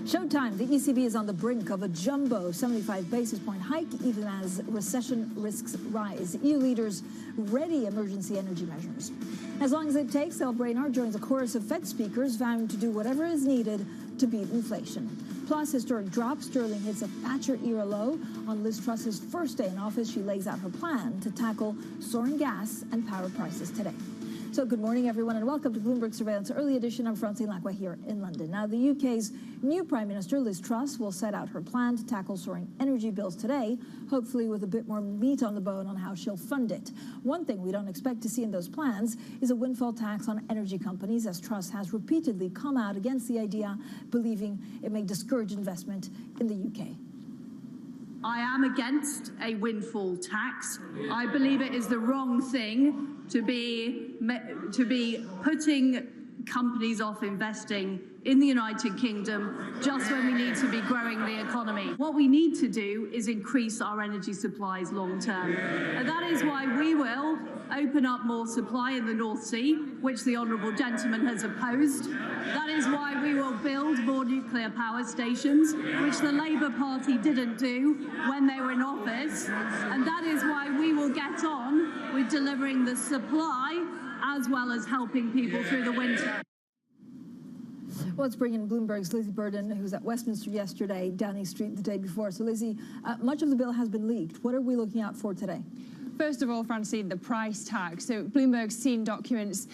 Showtime. The ECB is on the brink of a jumbo 75 basis point hike, even as recession risks rise. EU leaders ready emergency energy measures. As long as it takes, El Brainard joins a chorus of Fed speakers vowing to do whatever is needed to beat inflation. Plus, historic drop. Sterling hits a Thatcher-era low. On Liz Truss's first day in office, she lays out her plan to tackle soaring gas and power prices today. So good morning, everyone, and welcome to Bloomberg Surveillance Early Edition. I'm Francine Lacqua here in London. Now, the UK's new Prime Minister, Liz Truss, will set out her plan to tackle soaring energy bills today, hopefully with a bit more meat on the bone on how she'll fund it. One thing we don't expect to see in those plans is a windfall tax on energy companies, as Truss has repeatedly come out against the idea, believing it may discourage investment in the UK. I am against a windfall tax. I believe it is the wrong thing to be putting companies off investing in the United Kingdom just when we need to be growing the economy. What we need to do is increase our energy supplies long term. And that is why we will open up more supply in the North Sea, which the Honourable Gentleman has opposed. That is why we will build more nuclear power stations, which the Labour Party didn't do when they were in office. And that is why we will get on with delivering the supply as well as helping people through the winter. Well, let's bring in Bloomberg's Lizzie Burden, who was at Westminster yesterday, Downing Street the day before. So, Lizzie, much of the bill has been leaked. What are we looking out for today? First of all, Francine, the price tag. So Bloomberg's seen documents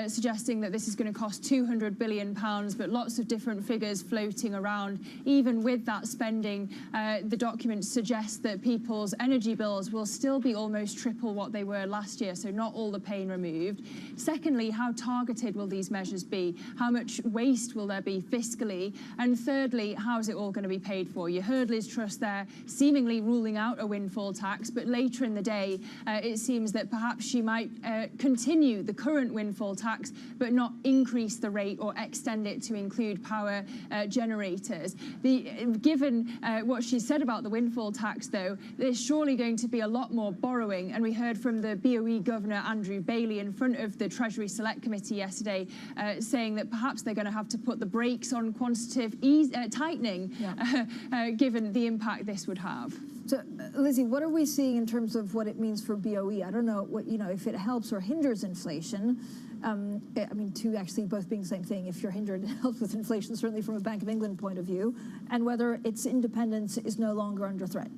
suggesting that this is going to cost £200 billion, but lots of different figures floating around. Even with that spending, the documents suggest that people's energy bills will still be almost triple what they were last year, so not all the pain removed. Secondly, how targeted will these measures be? How much waste will there be fiscally? And thirdly, how is it all going to be paid for? You heard Liz Truss there seemingly ruling out a windfall tax, but later in the day, it seems that perhaps she might continue the current windfall tax, but not increase the rate or extend it to include power generators. Given what she said about the windfall tax, though, there's surely going to be a lot more borrowing. And we heard from the BOE Governor, Andrew Bailey, in front of the Treasury Select Committee yesterday, saying that perhaps they're going to have to put the brakes on quantitative tightening, given the impact this would have. So, Lizzie, what are we seeing in terms of what it means for BOE? I don't know what, if it helps or hinders inflation. I mean, two actually both being the same thing. If you're hindered, it helps with inflation, certainly from a Bank of England point of view, and whether its independence is no longer under threat.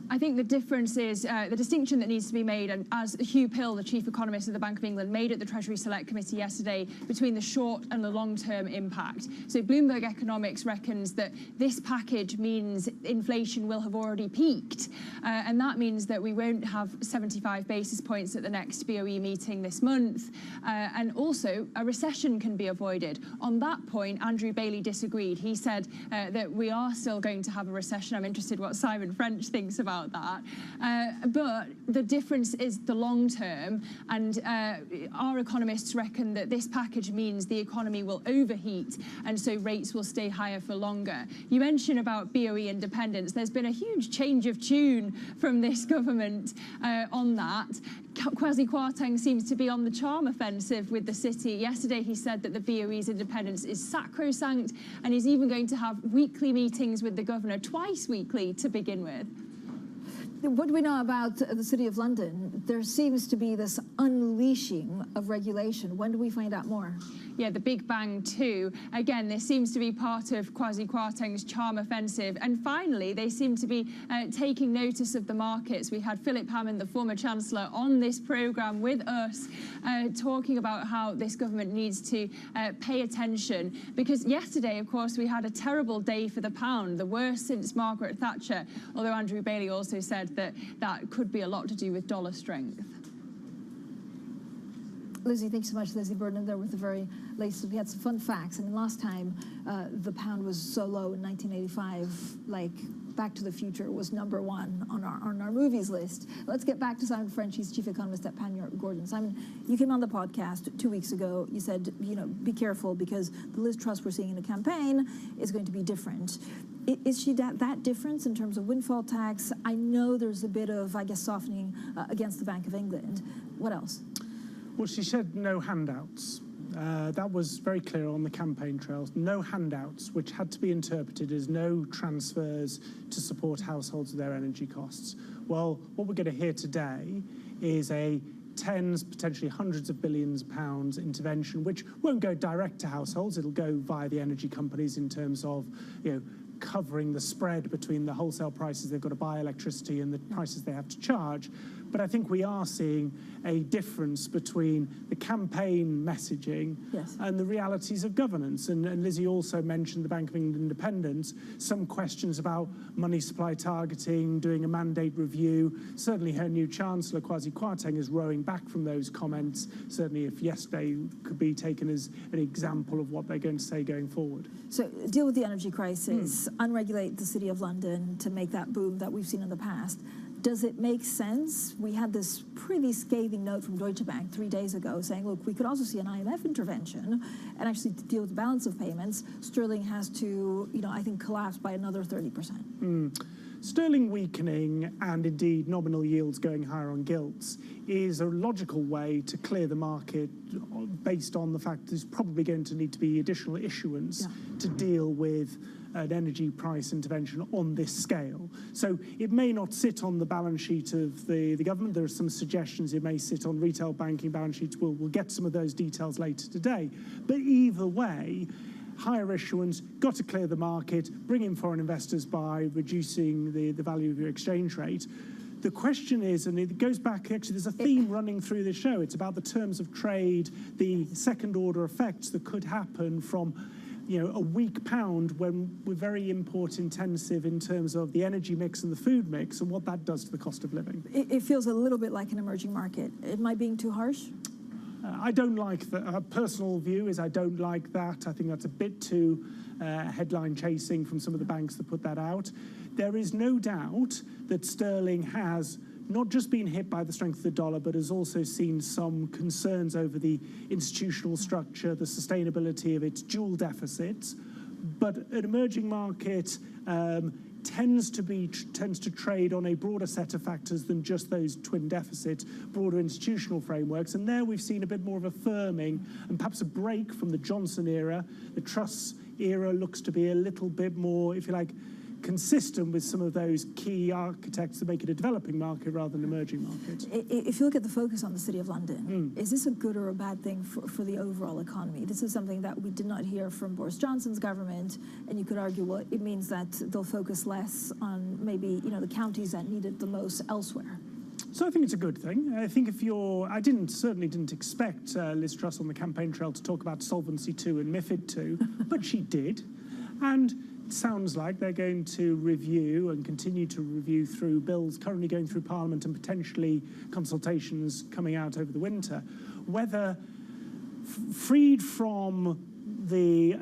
I think the difference is the distinction that needs to be made, and as Hugh Pill, the chief economist of the Bank of England, made at the Treasury Select Committee yesterday, between the short and the long-term impact. So Bloomberg Economics reckons that this package means inflation will have already peaked, and that means that we won't have 75 basis points at the next BOE meeting this month, and also a recession can be avoided. On that point, Andrew Bailey disagreed. He said that we are still going to have a recession. I'm interested what Simon French thinks about about that. But the difference is the long term, and our economists reckon that this package means the economy will overheat, and so rates will stay higher for longer. You mentioned about BOE independence. There's been a huge change of tune from this government on that. Kwasi Kwarteng seems to be on the charm offensive with the city. Yesterday he said that the BOE's independence is sacrosanct, and he's even going to have weekly meetings with the governor, twice weekly to begin with. What do we know about the City of London? There seems to be this unleashing of regulation. When do we find out more? Yeah, the Big Bang too. Again, this seems to be part of Kwasi Kwarteng's charm offensive. And finally, they seem to be taking notice of the markets. We had Philip Hammond, the former Chancellor, on this programme with us, talking about how this government needs to pay attention. Because yesterday, of course, we had a terrible day for the pound, the worst since Margaret Thatcher, although Andrew Bailey also said that that could be a lot to do with dollar strength. Lizzie, thanks so much. Lizzie Burden there with the very latest. We had some fun facts. I mean, last time the pound was so low in 1985, like Back to the Future was #1 on our movies list. Let's get back to Simon French. He's chief economist at Panmure Gordon. Simon, you came on the podcast 2 weeks ago. You said, be careful because the Liz Truss we're seeing in the campaign is going to be different. Is she that difference in terms of windfall tax? I know there's a bit of, I guess, softening against the Bank of England. What else? Well, she said no handouts. That was very clear on the campaign trails. No handouts, which had to be interpreted as no transfers to support households with their energy costs. Well, what we're going to hear today is a tens, potentially hundreds of billions of pounds intervention, which won't go direct to households. It'll go via the energy companies in terms of, covering the spread between the wholesale prices they've got to buy electricity and the prices they have to charge. But I think we are seeing a difference between the campaign messaging and the realities of governance. And Lizzie also mentioned the Bank of England independence, some questions about money supply targeting, doing a mandate review. Certainly her new Chancellor, Kwasi Kwarteng, is rowing back from those comments, certainly if yesterday could be taken as an example of what they're going to say going forward. So deal with the energy crisis, unregulate the City of London to make that boom that we've seen in the past. Does it make sense? We had this pretty scathing note from Deutsche Bank 3 days ago saying, look, we could also see an IMF intervention and actually to deal with the balance of payments. Sterling has to, I think, collapse by another 30%. Sterling weakening and indeed nominal yields going higher on gilts is a logical way to clear the market based on the fact there's probably going to need to be additional issuance to deal with an energy price intervention on this scale. So it may not sit on the balance sheet of the government. There are some suggestions it may sit on retail banking balance sheets. We'll get some of those details later today. But either way, higher issuance, got to clear the market, bring in foreign investors by reducing the value of your exchange rate. The question is, and it goes back, actually, there's a theme running through the show. It's about the terms of trade, the second-order effects that could happen from a weak pound when we're very import-intensive in terms of the energy mix and the food mix and what that does to the cost of living. It feels a little bit like an emerging market. Am I being too harsh? I don't like that. Our personal view is I don't like that. I think that's a bit too headline chasing from some of the banks that put that out. There is no doubt that sterling has not just been hit by the strength of the dollar, but has also seen some concerns over the institutional structure, the sustainability of its dual deficits. But an emerging market tends to trade on a broader set of factors than just those twin deficits, broader institutional frameworks. And there we've seen a bit more of a firming and perhaps a break from the Johnson era. The Truss era looks to be a little bit more, if you like, consistent with some of those key architects that make it a developing market rather than an emerging market. If you look at the focus on the City of London, is this a good or a bad thing for the overall economy? This is something that we did not hear from Boris Johnson's government, and you could argue, well, it means that they'll focus less on maybe, the counties that need it the most elsewhere. So I think it's a good thing. I think certainly didn't expect Liz Truss on the campaign trail to talk about Solvency II and MiFID II, but she did. And it sounds like they're going to review and continue to review through bills currently going through Parliament and potentially consultations coming out over the winter, whether freed from the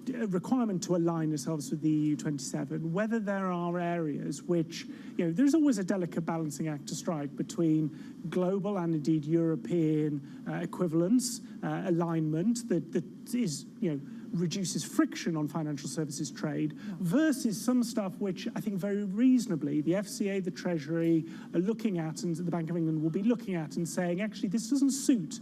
requirement to align yourselves with the EU27, whether there are areas which, there's always a delicate balancing act to strike between global and indeed European equivalence, alignment that is, reduces friction on financial services trade versus some stuff which I think very reasonably the FCA, the Treasury are looking at, and the Bank of England will be looking at and saying, actually, this doesn't suit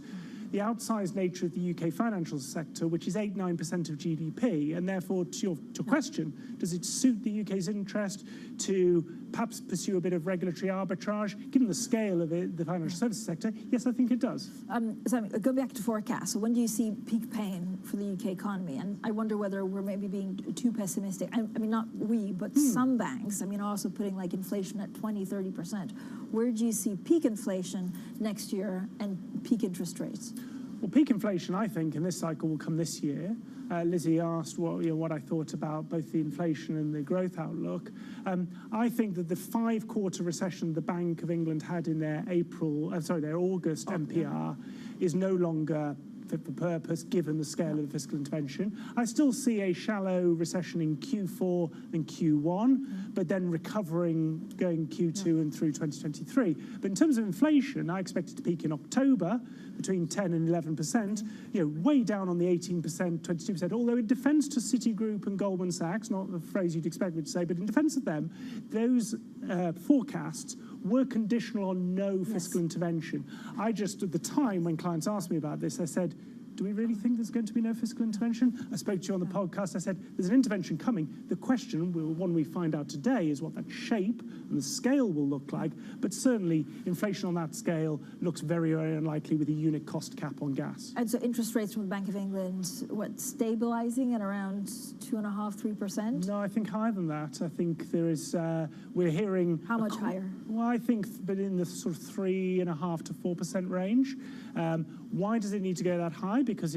the outsized nature of the UK financial sector, which is 8-9% of GDP, and therefore, to your question, does it suit the UK's interest to perhaps pursue a bit of regulatory arbitrage, given the scale of the financial services sector? Yes, I think it does. So go back to forecast. So when do you see peak pain for the UK economy? And I wonder whether we're maybe being too pessimistic. I mean, not we, but some banks, are also putting like inflation at 20-30%. Where do you see peak inflation next year and peak interest rates? Well, peak inflation, I think, in this cycle will come this year. Lizzie asked what I thought about both the inflation and the growth outlook. I think that the 5-quarter recession the Bank of England had in their August MPR is no longer fit for purpose, given the scale of the fiscal intervention. I still see a shallow recession in Q4 and Q1, but then recovering going Q2 and through 2023. But in terms of inflation, I expect it to peak in October, between 10 and 11%, way down on the 18%, 22%, although in defense to Citigroup and Goldman Sachs, not the phrase you'd expect me to say, but in defense of them, those forecasts were conditional on no fiscal intervention. I just, at the time when clients asked me about this, I said, do we really think there's going to be no fiscal intervention? I spoke to you on the podcast. I said, there's an intervention coming. The question, one we find out today, is what that shape and the scale will look like. But certainly, inflation on that scale looks very, very unlikely with a unit cost cap on gas. And so interest rates from the Bank of England, stabilizing at around 2.5-3%? No, I think higher than that. I think there is, we're hearing... How much higher? Well, I think, but in the sort of 3.5 to 4% range. Why does it need to go that high? Because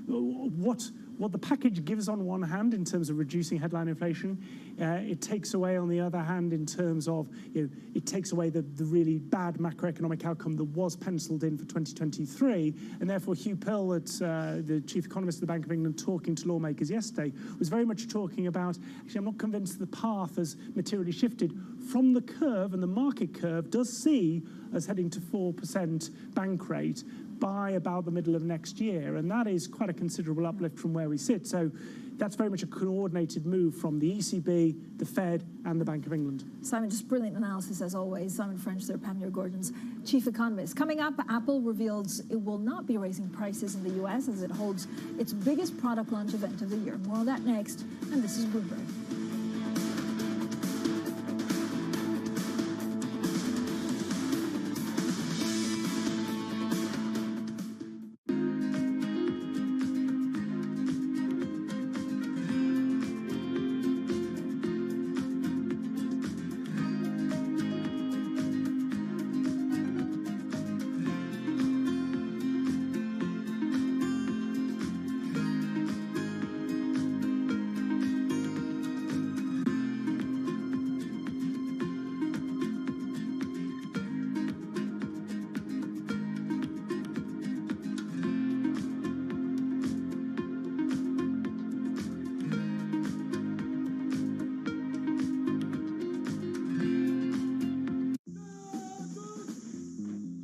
what the package gives on one hand in terms of reducing headline inflation, it takes away on the other hand in terms of, it takes away the really bad macroeconomic outcome that was penciled in for 2023. And therefore, Hugh Pill, the chief economist of the Bank of England, talking to lawmakers yesterday, was very much talking about, actually, I'm not convinced the path has materially shifted from the curve, and the market curve does see us heading to 4% bank rate by about the middle of next year, and that is quite a considerable uplift from where we sit. So that's very much a coordinated move from the ECB, the Fed, and the Bank of England. Simon, just brilliant analysis as always. Simon French there, Pamela Gordon's chief economist. Coming up, Apple reveals it will not be raising prices in the US as it holds its biggest product launch event of the year. More on that next, and this is Bloomberg.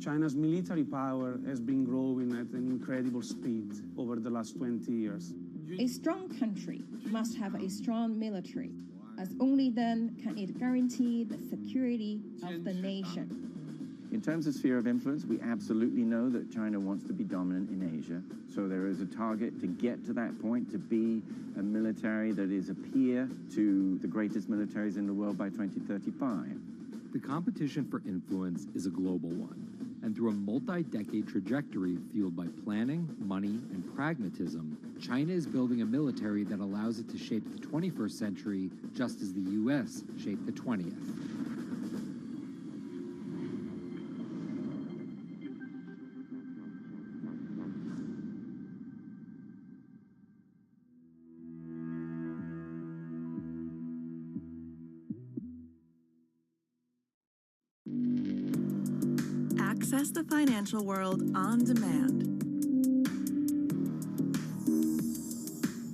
China's military power has been growing at an incredible speed over the last 20 years. A strong country must have a strong military, as only then can it guarantee the security of the nation. In terms of sphere of influence, we absolutely know that China wants to be dominant in Asia. So there is a target to get to that point, to be a military that is a peer to the greatest militaries in the world by 2035. The competition for influence is a global one. And through a multi-decade trajectory fueled by planning, money, and pragmatism, China is building a military that allows it to shape the 21st century just as the U.S. shaped the 20th. Access the financial world on demand.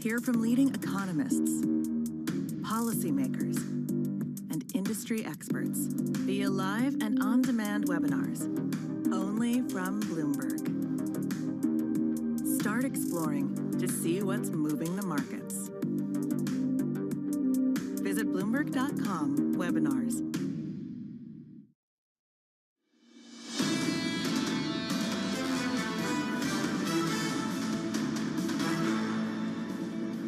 Hear from leading economists, policymakers, and industry experts via live and on-demand webinars, only from Bloomberg. Start exploring to see what's moving the markets. Visit Bloomberg.com/webinars.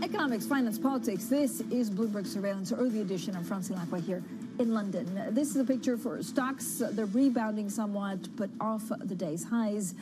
Economics, finance, politics. This is Bloomberg Surveillance Early Edition. I'm Francine Lacroix here in London. This is a picture for stocks. They're rebounding somewhat, but off the day's highs.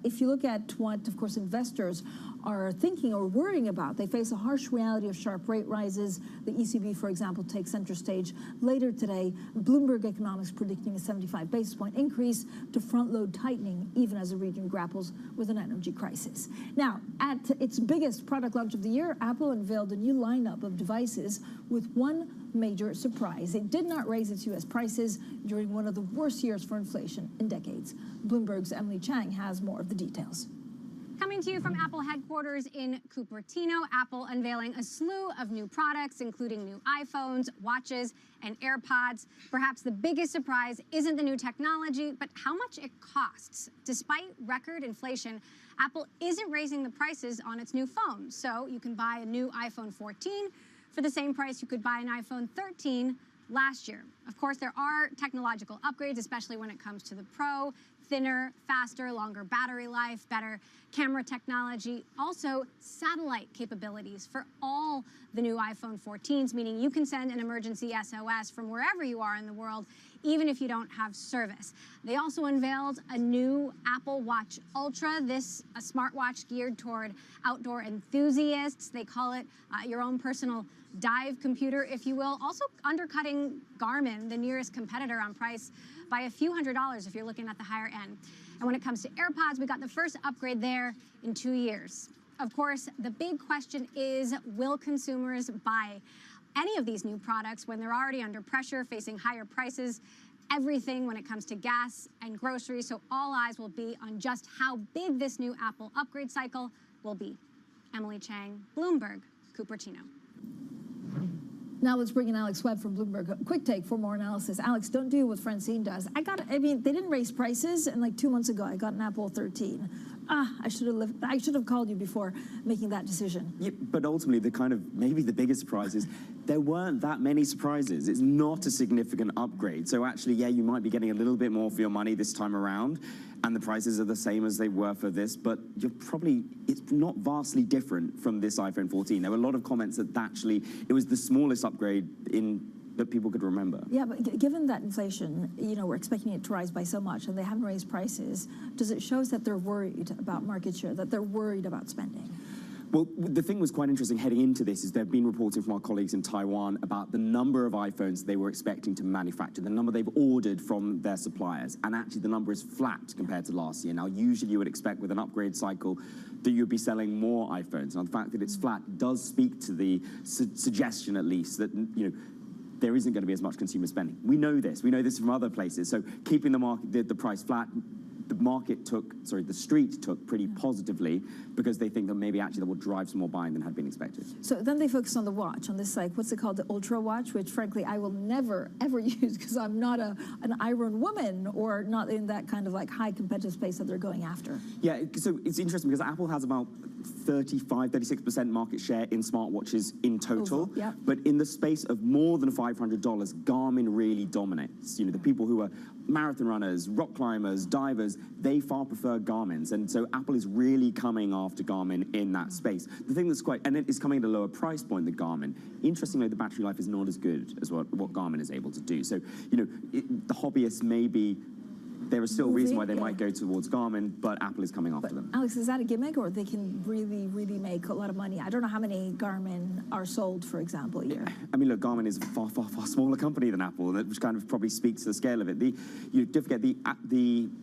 If you look at what, of course, investors are thinking or worrying about, they face a harsh reality of sharp rate rises. The ECB, for example, takes center stage later today. Bloomberg Economics predicting a 75 basis point increase to front-load tightening, even as the region grapples with an energy crisis. Now, at its biggest product launch of the year, Apple unveiled a new lineup of devices with one major surprise. It did not raise its U.S. prices during one of the worst years for inflation in decades. Bloomberg's Emily Chang has more of the details. Coming to you from Apple headquarters in Cupertino, Apple unveiling a slew of new products, including new iPhones, watches, and AirPods. Perhaps the biggest surprise isn't the new technology, but how much it costs. Despite record inflation, Apple isn't raising the prices on its new phones. So you can buy a new iPhone 14 for the same price you could buy an iPhone 13 last year. Of course, there are technological upgrades, especially when it comes to the Pro. Thinner, faster, longer battery life, better camera technology, also satellite capabilities for all the new iPhone 14s, meaning you can send an emergency SOS from wherever you are in the world, even if you don't have service. They also unveiled a new Apple Watch Ultra, a smartwatch geared toward outdoor enthusiasts. They call it your own personal dive computer, if you will, also undercutting Garmin, the nearest competitor on price, by a few $100s if you're looking at the higher end. And when it comes to AirPods, we got the first upgrade there in 2 years. Of course, the big question is, will consumers buy any of these new products when they're already under pressure, facing higher prices, everything when it comes to gas and groceries? So all eyes will be on just how big this new Apple upgrade cycle will be. Emily Chang, Bloomberg, Cupertino. Now let's bring in Alex Webb from Bloomberg. A quick take for more analysis. Alex, don't do what Francine does. I mean, they didn't raise prices, and like 2 months ago, I got an Apple 13. I should have called you before making that decision. Yeah, but ultimately, maybe the biggest surprise is there weren't that many surprises. It's not a significant upgrade. So actually, yeah, you might be getting a little bit more for your money this time around, and the prices are the same as they were for this, but it's not vastly different from this iPhone 14. There were a lot of comments that actually it was the smallest upgrade that people could remember. Yeah, but given that inflation, we're expecting it to rise by so much, and they haven't raised prices, does it show us that they're worried about market share, that they're worried about spending? Well, the thing was quite interesting heading into this is there have been reporting from our colleagues in Taiwan about the number of iPhones they were expecting to manufacture, the number they've ordered from their suppliers, and actually the number is flat compared to last year. Now, usually you would expect with an upgrade cycle that you'd be selling more iPhones. Now, the fact that it's flat does speak to the suggestion, at least, that, there isn't going to be as much consumer spending. We know this. We know this from other places. So keeping the price flat, the street took pretty positively because they think that maybe actually that will drive some more buying than had been expected. So then they focus on the watch, on this, what's it called, the Ultra watch, which frankly I will never, ever use because I'm not an iron woman or not in that kind of high competitive space that they're going after. Yeah, so it's interesting because Apple has about 36% market share in smartwatches in total. Yeah. But in the space of more than $500, Garmin really dominates. The people who are marathon runners, rock climbers, divers, they far prefer Garmin's. And so Apple is really coming after Garmin in that space. The thing that's and it is coming at a lower price point than Garmin. Interestingly, the battery life is not as good as what Garmin is able to do. So, the hobbyists may be, there is still a reason why they might go towards Garmin, but Apple is coming after them. Alex, is that a gimmick, or they can really, really make a lot of money? I don't know how many Garmin are sold, for example, a year. I mean, look, Garmin is a far, far, far smaller company than Apple, which kind of probably speaks to the scale of it. You don't forget, the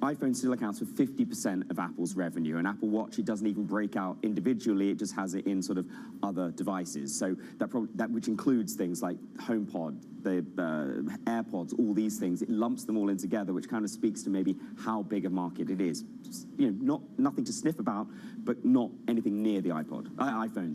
iPhone still accounts for 50% of Apple's revenue, and Apple Watch, it doesn't even break out individually, it just has it in sort of other devices. So that which includes things like HomePod, the AirPods, all these things, it lumps them all in together, which kind of speaks to to maybe how big a market it is. You know, nothing to sniff about, but not anything near the iPhone.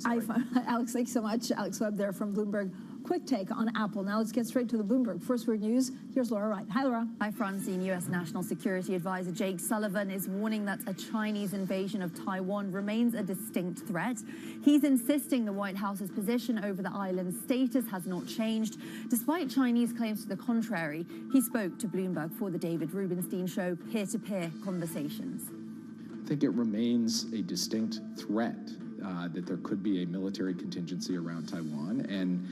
Sorry. iPhone. Alex, thanks so much. Alex Webb there from Bloomberg. Quick take on Apple. Now let's get straight to the Bloomberg. First word news. Here's Laura Wright. Hi, Laura. Hi, Francine. U.S. National Security Advisor Jake Sullivan is warning that a Chinese invasion of Taiwan remains a distinct threat. He's insisting the White House's position over the island's status has not changed, despite Chinese claims to the contrary. He spoke to Bloomberg for the David Rubenstein Show peer-to-peer conversations. I think it remains a distinct threat that there could be a military contingency around Taiwan, and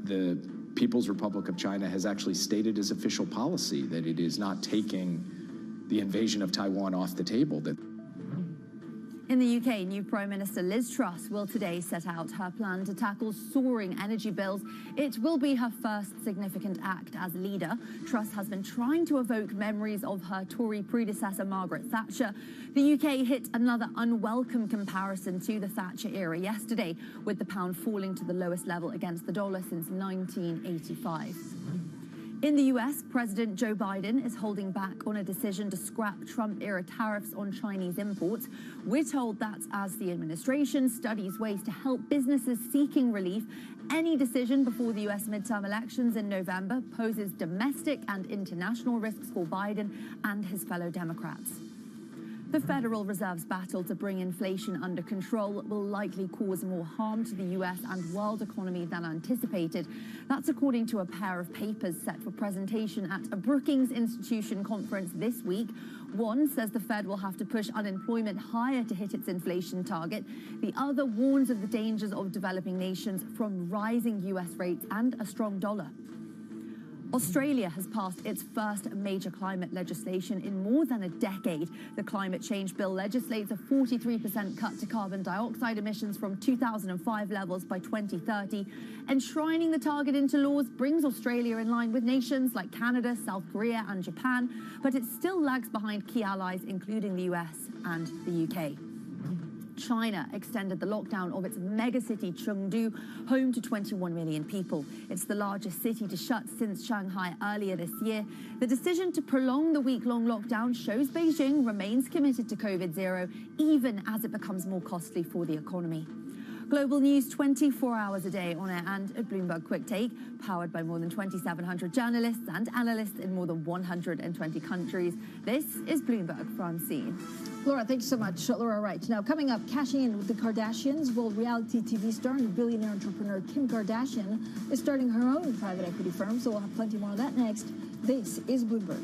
the People's Republic of China has actually stated as official policy that it is not taking the invasion of Taiwan off the table. In the UK, new Prime Minister Liz Truss will today set out her plan to tackle soaring energy bills. It will be her first significant act as leader. Truss has been trying to evoke memories of her Tory predecessor, Margaret Thatcher. The UK hit another unwelcome comparison to the Thatcher era yesterday, with the pound falling to the lowest level against the dollar since 1985. In the US, President Joe Biden is holding back on a decision to scrap Trump-era tariffs on Chinese imports. We're told that as the administration studies ways to help businesses seeking relief, any decision before the US midterm elections in November poses domestic and international risks for Biden and his fellow Democrats. The Federal Reserve's battle to bring inflation under control will likely cause more harm to the US and world economy than anticipated. That's according to a pair of papers set for presentation at a Brookings Institution conference this week. One says the Fed will have to push unemployment higher to hit its inflation target. The other warns of the dangers of developing nations from rising US rates and a strong dollar. Australia has passed its first major climate legislation in more than a decade. The Climate Change Bill legislates a 43% cut to carbon dioxide emissions from 2005 levels by 2030. Enshrining the target into laws brings Australia in line with nations like Canada, South Korea and Japan, but it still lags behind key allies, including the US and the UK. China extended the lockdown of its megacity Chengdu, home to 21 million people. It's the largest city to shut since Shanghai earlier this year. The decision to prolong the week-long lockdown shows Beijing remains committed to COVID-0, even as it becomes more costly for the economy. Global news 24 hours a day on air and at Bloomberg Quick Take, powered by more than 2,700 journalists and analysts in more than 120 countries. This is Bloomberg Francine. Laura, thank you so much. Laura Wright. Now, coming up, cashing in with the Kardashians. Well, reality TV star and billionaire entrepreneur Kim Kardashian is starting her own private equity firm, so we'll have plenty more of that next. This is Bloomberg.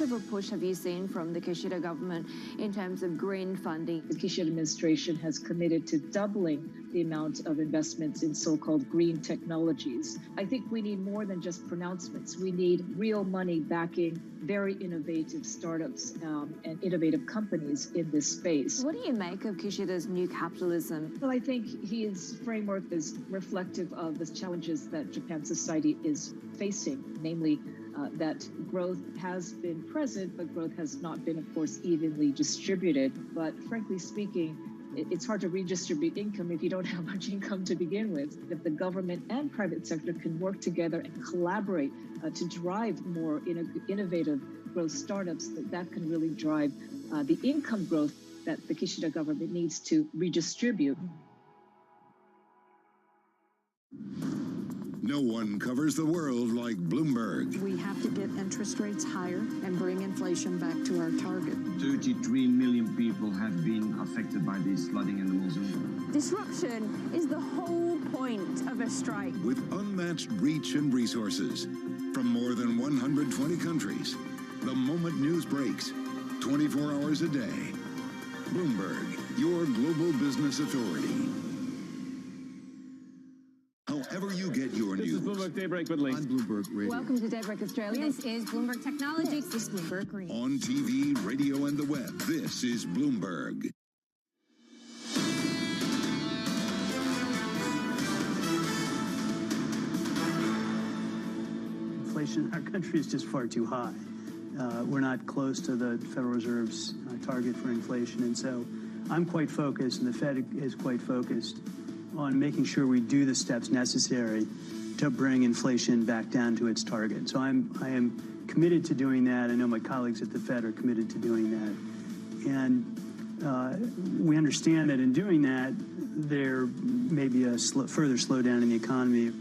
of a push have you seen from the Kishida government in terms of green funding? The Kishida administration has committed to doubling the amount of investments in so-called green technologies. I think we need more than just pronouncements. We need real money backing very innovative startups and innovative companies in this space. What do you make of Kishida's new capitalism? Well, I think his framework is reflective of the challenges that Japan society is facing, namely that growth has been present, but growth has not been, of course, evenly distributed. But frankly speaking, it's hard to redistribute income if you don't have much income to begin with. If the government and private sector can work together and collaborate to drive more innovative growth startups, that can really drive the income growth that the Kishida government needs to redistribute. No one covers the world like Bloomberg. We have to get interest rates higher and bring inflation back to our target. 33 million people have been affected by this flooding in the monsoon. Disruption is the whole point of a strike. With unmatched reach and resources from more than 120 countries, the moment news breaks, 24 hours a day. Bloomberg, your global business authority. However you get your news. This is Bloomberg Daybreak with Lee. On Bloomberg Radio. Welcome to Daybreak Australia. This is Bloomberg Technology. This is Bloomberg Green. On TV, radio, and the web, this is Bloomberg. Inflation in our country is just far too high. We're not close to the Federal Reserve's target for inflation, and so I'm quite focused, and the Fed is quite focused on making sure we do the steps necessary to bring inflation back down to its target. So I am committed to doing that. I know my colleagues at the Fed are committed to doing that. And we understand that in doing that, there may be a further slowdown in the economy.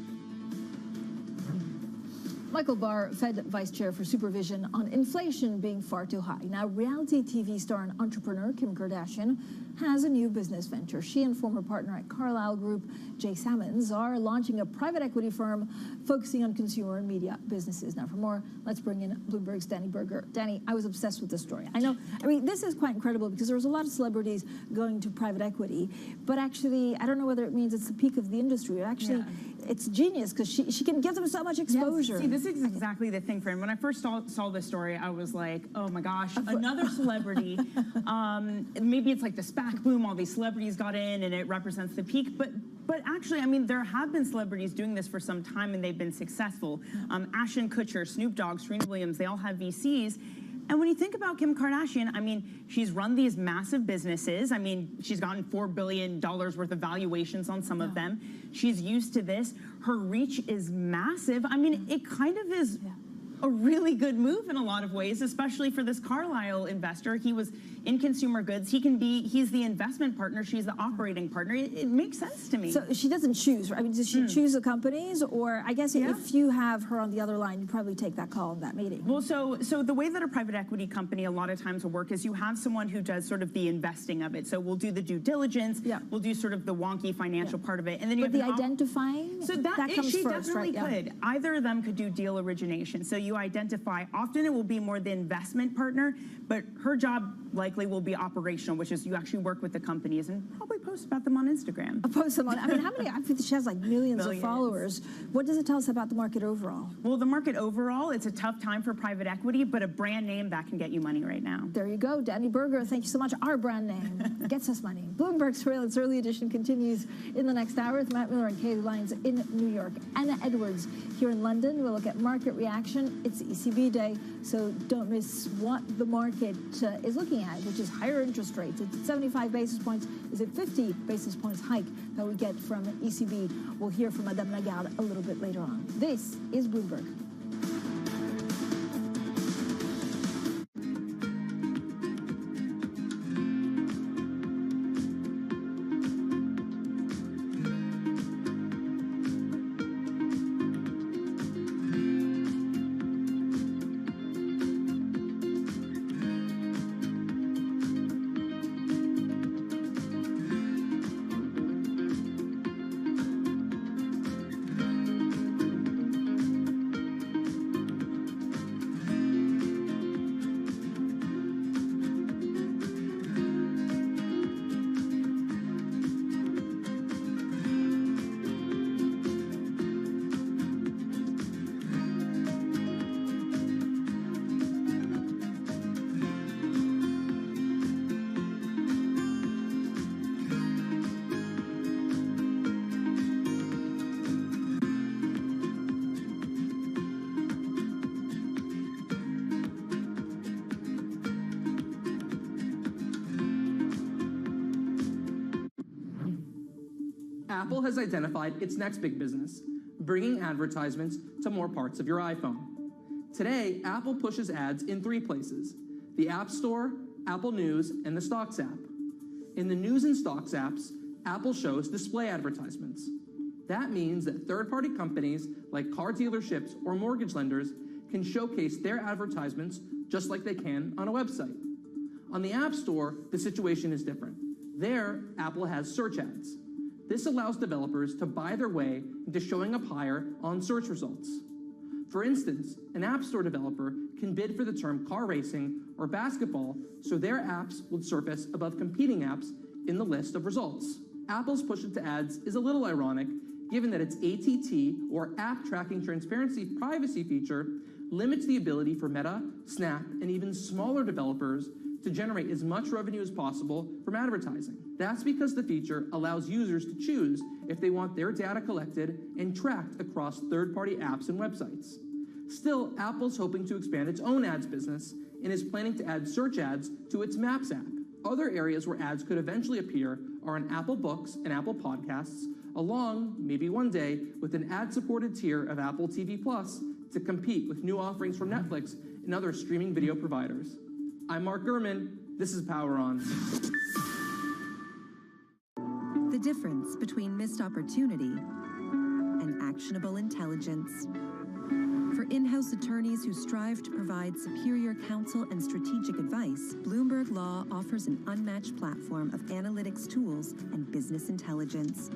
Michael Barr, Fed Vice Chair for Supervision on inflation being far too high. Now, reality TV star and entrepreneur Kim Kardashian has a new business venture. She and former partner at Carlyle Group, Jay Sammons, are launching a private equity firm focusing on consumer and media businesses. Now, for more, let's bring in Bloomberg's Danny Berger. Danny, I was obsessed with this story. I mean, this is quite incredible because there was a lot of celebrities going to private equity, but actually, I don't know whether it means it's the peak of the industry. Actually, it's genius because she can give them so much exposure. Yes. See, this is exactly the thing for him. When I first saw this story, I was like, oh my gosh, another celebrity. Maybe it's like the SPAC boom, all these celebrities got in and it represents the peak. But actually, I mean, there have been celebrities doing this for some time and they've been successful. Ashton Kutcher, Snoop Dogg, Serena Williams, they all have VCs. And when you think about Kim Kardashian, I mean, she's run these massive businesses. I mean, she's gotten $4 billion worth of valuations on some of them. She's used to this. Her reach is massive. I mean, it kind of is a really good move in a lot of ways, especially for this Carlyle investor. He was in consumer goods. He's the investment partner. She's the operating partner. It makes sense to me. So she doesn't choose, right? I mean, does she choose the companies? Or I guess if you have her on the other line, you probably take that call in that meeting. Well, so the way that a private equity company a lot of times will work is you have someone who does sort of the investing of it. So we'll do the due diligence. We'll do sort of the wonky financial part of it. And then you have the identifying? So that comes she first, definitely right? Could. Either of them could do deal origination. So you identify, often it will be more the investment partner, but her job likely will be operational, which is you actually work with the companies and probably post about them on Instagram. Post them on, I mean, how many, I think she has like millions of followers. What does it tell us about the market overall? Well, the market overall, it's a tough time for private equity, but a brand name that can get you money right now. There you go, Danny Berger, thank you so much. Our brand name gets us money. Bloomberg Surveillance Early Edition continues in the next hour with Matt Miller and Katie Lyons in New York. Anna Edwards here in London. We'll look at market reaction. It's ECB day, so don't miss what the market is looking at, which is higher interest rates. It's 75 basis points. Is it 50 basis points hike that we get from ECB? We'll hear from Madame Lagarde a little bit later on. This is Bloomberg. Apple has identified its next big business, bringing advertisements to more parts of your iPhone. Today, Apple pushes ads in 3 places: the App Store, Apple News, and the Stocks app. In the News and Stocks apps, Apple shows display advertisements. That means that third-party companies like car dealerships or mortgage lenders can showcase their advertisements just like they can on a website. On the App Store, the situation is different. There, Apple has search ads. This allows developers to buy their way into showing up higher on search results. For instance, an App Store developer can bid for the term car racing or basketball so their apps would surface above competing apps in the list of results. Apple's push into ads is a little ironic, given that its ATT, or App Tracking Transparency Privacy feature, limits the ability for Meta, Snap, and even smaller developers to generate as much revenue as possible from advertising. That's because the feature allows users to choose if they want their data collected and tracked across third-party apps and websites. Still, Apple's hoping to expand its own ads business and is planning to add search ads to its Maps app. Other areas where ads could eventually appear are in Apple Books and Apple Podcasts, along, maybe one day, with an ad-supported tier of Apple TV Plus to compete with new offerings from Netflix and other streaming video providers. I'm Mark Gurman. This is Power On. The difference between missed opportunity and actionable intelligence. For in-house attorneys who strive to provide superior counsel and strategic advice, Bloomberg Law offers an unmatched platform of analytics tools and business intelligence.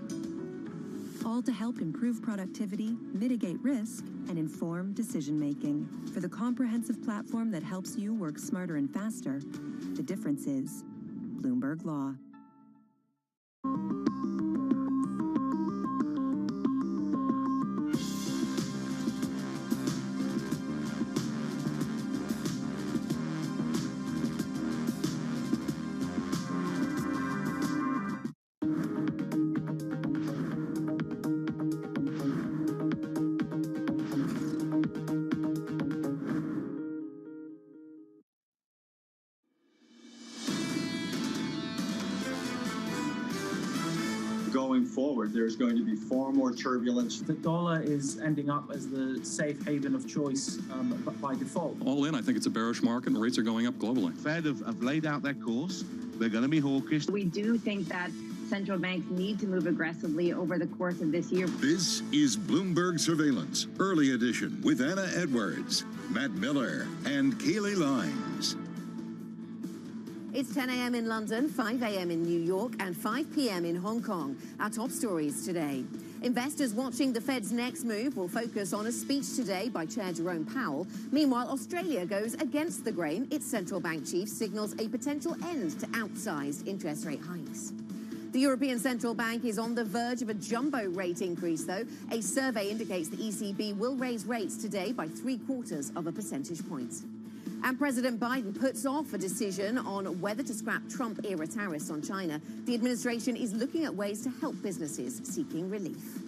All to help improve productivity, mitigate risk, and inform decision-making. For the comprehensive platform that helps you work smarter and faster, the difference is Bloomberg Law. Going forward, there's going to be far more turbulence. The dollar is ending up as the safe haven of choice by default. All in, I think it's a bearish market and rates are going up globally. Fed have laid out their course. They're going to be hawkish. We do think that central banks need to move aggressively over the course of this year. This is Bloomberg Surveillance, Early Edition, with Anna Edwards, Matt Miller, and Kaylee Lines. It's 10 a.m. in London, 5 a.m. in New York, and 5 p.m. in Hong Kong. Our top stories today. Investors watching the Fed's next move will focus on a speech today by Chair Jerome Powell. Meanwhile, Australia goes against the grain. Its central bank chief signals a potential end to outsized interest rate hikes. The European Central Bank is on the verge of a jumbo rate increase, though. A survey indicates the ECB will raise rates today by 0.75 of a percentage point. And President Biden puts off a decision on whether to scrap Trump-era tariffs on China. The administration is looking at ways to help businesses seeking relief.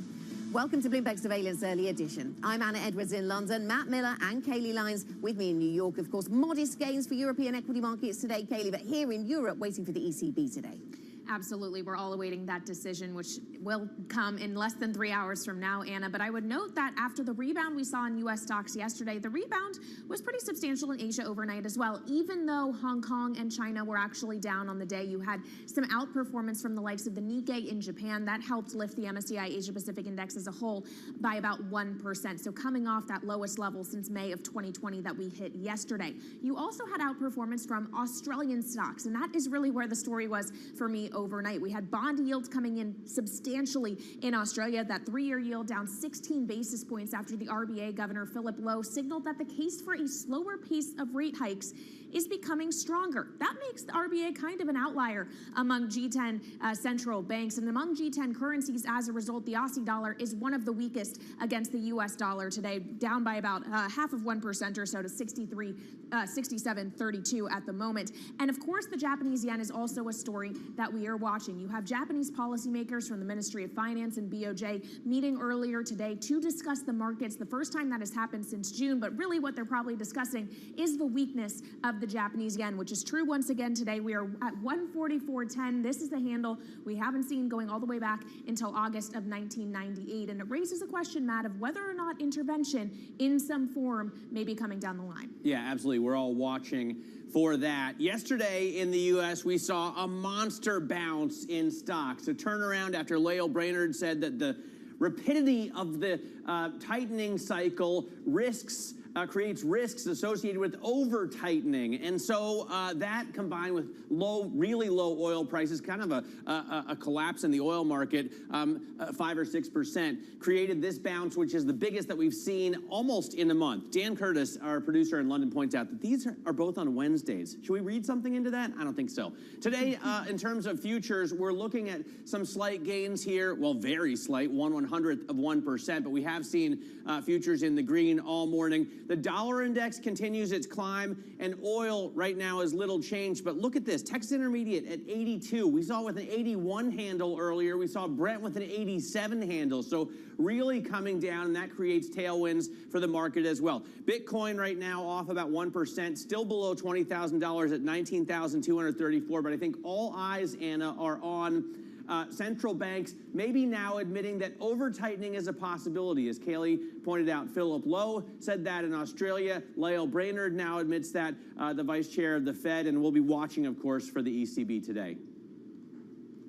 Welcome to Bloomberg Surveillance Early Edition. I'm Anna Edwards in London, Matt Miller and Kaylee Lines with me in New York. Of course, modest gains for European equity markets today, Kaylee, but here in Europe, waiting for the ECB today. Absolutely. We're all awaiting that decision, which will come in less than 3 hours from now, Anna. But I would note that after the rebound we saw in U.S. stocks yesterday, the rebound was pretty substantial in Asia overnight as well. Even though Hong Kong and China were actually down on the day, you had some outperformance from the likes of the Nikkei in Japan. That helped lift the MSCI Asia Pacific Index as a whole by about 1%. So coming off that lowest level since May of 2020 that we hit yesterday. You also had outperformance from Australian stocks, and that is really where the story was for me overnight. We had bond yields coming in substantially in Australia. That 3-year yield down 16 basis points after the RBA Governor Philip Lowe signaled that the case for a slower pace of rate hikes is becoming stronger. That makes the RBA kind of an outlier among G10 central banks. And among G10 currencies, as a result, the Aussie dollar is one of the weakest against the US dollar today, down by about 0.5% or so to 67.32 at the moment. And of course, the Japanese yen is also a story that we we are watching. You have Japanese policymakers from the Ministry of Finance and BOJ meeting earlier today to discuss the markets. The first time that has happened since June, but really what they're probably discussing is the weakness of the Japanese yen, which is true once again today. We are at 144.10. This is the handle we haven't seen going all the way back until August of 1998. And it raises a question, Matt, of whether or not intervention in some form may be coming down the line. Yeah, absolutely. We're all watching for that. Yesterday in the U.S., we saw a monster bounce in stocks, a turnaround after Lael Brainerd said that the rapidity of the tightening cycle creates risks associated with over-tightening. And so that combined with really low oil prices, kind of a collapse in the oil market, 5 or 6%, created this bounce, which is the biggest that we've seen almost in a month. Dan Curtis, our producer in London, points out that these are both on Wednesdays. Should we read something into that? I don't think so. Today, in terms of futures, we're looking at some slight gains here. Well, very slight, 1/100th of 1%, but we have seen futures in the green all morning. The dollar index continues its climb, and oil right now is little changed. But look at this, Texas Intermediate at 82. We saw with an 81 handle earlier. We saw Brent with an 87 handle. So really coming down, and that creates tailwinds for the market as well. Bitcoin right now off about 1%, still below $20,000 at 19,234. But I think all eyes, Anna, are on central banks maybe now admitting that over-tightening is a possibility. As Kaylee pointed out, Philip Lowe said that in Australia. Lael Brainerd now admits that, the vice chair of the Fed, and we'll be watching, of course, for the ECB today.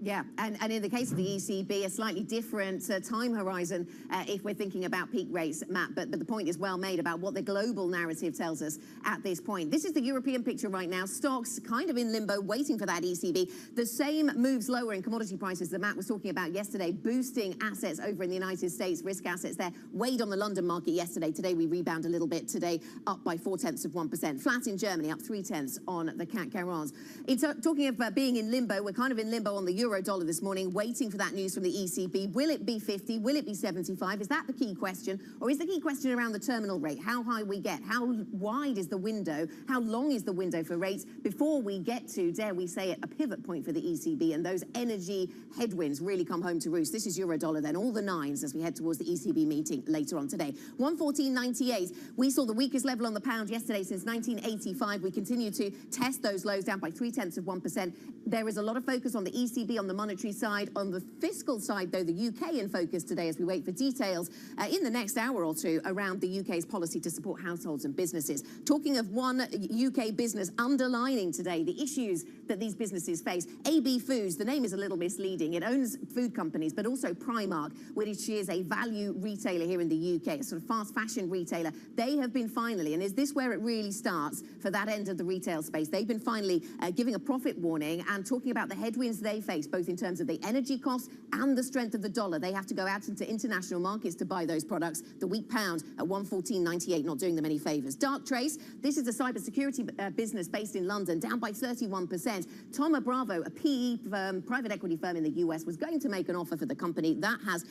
Yeah, and in the case of the ECB, a slightly different time horizon if we're thinking about peak rates, Matt, but the point is well made about what the global narrative tells us at this point. This is the European picture right now. Stocks kind of in limbo, waiting for that ECB. The same moves lower in commodity prices that Matt was talking about yesterday, boosting assets over in the United States, risk assets there, weighed on the London market yesterday. Today we rebound a little bit. Today up by 0.4%. Flat in Germany, up 0.3 on the CAC 40. Talking of being in limbo, we're kind of in limbo on the euro dollar this morning, waiting for that news from the ECB. Will it be 50? Will it be 75? Is that the key question? Or is the key question around the terminal rate? How high we get? How wide is the window? How long is the window for rates before we get to, dare we say it, a pivot point for the ECB and those energy headwinds really come home to roost? This is euro dollar then, all the nines as we head towards the ECB meeting later on today. 114.98. We saw the weakest level on the pound yesterday since 1985. We continue to test those lows, down by 0.3%. There is a lot of focus on the ECB on the monetary side. On the fiscal side, though, the UK in focus today as we wait for details in the next hour or two around the UK's policy to support households and businesses. Talking of one UK business underlining today the issues that these businesses face, AB Foods, the name is a little misleading. It owns food companies, but also Primark, which is a value retailer here in the UK, a sort of fast fashion retailer. They have been finally, and is this where it really starts for that end of the retail space? They've been finally giving a profit warning and talking about the headwinds they face, both in terms of the energy costs and the strength of the dollar. They have to go out into international markets to buy those products. The weak pound at 114.98, not doing them any favors. Darktrace, this is a cybersecurity business based in London, down by 31%. Thoma Bravo, a PE firm, private equity firm in the US, was going to make an offer for the company. That has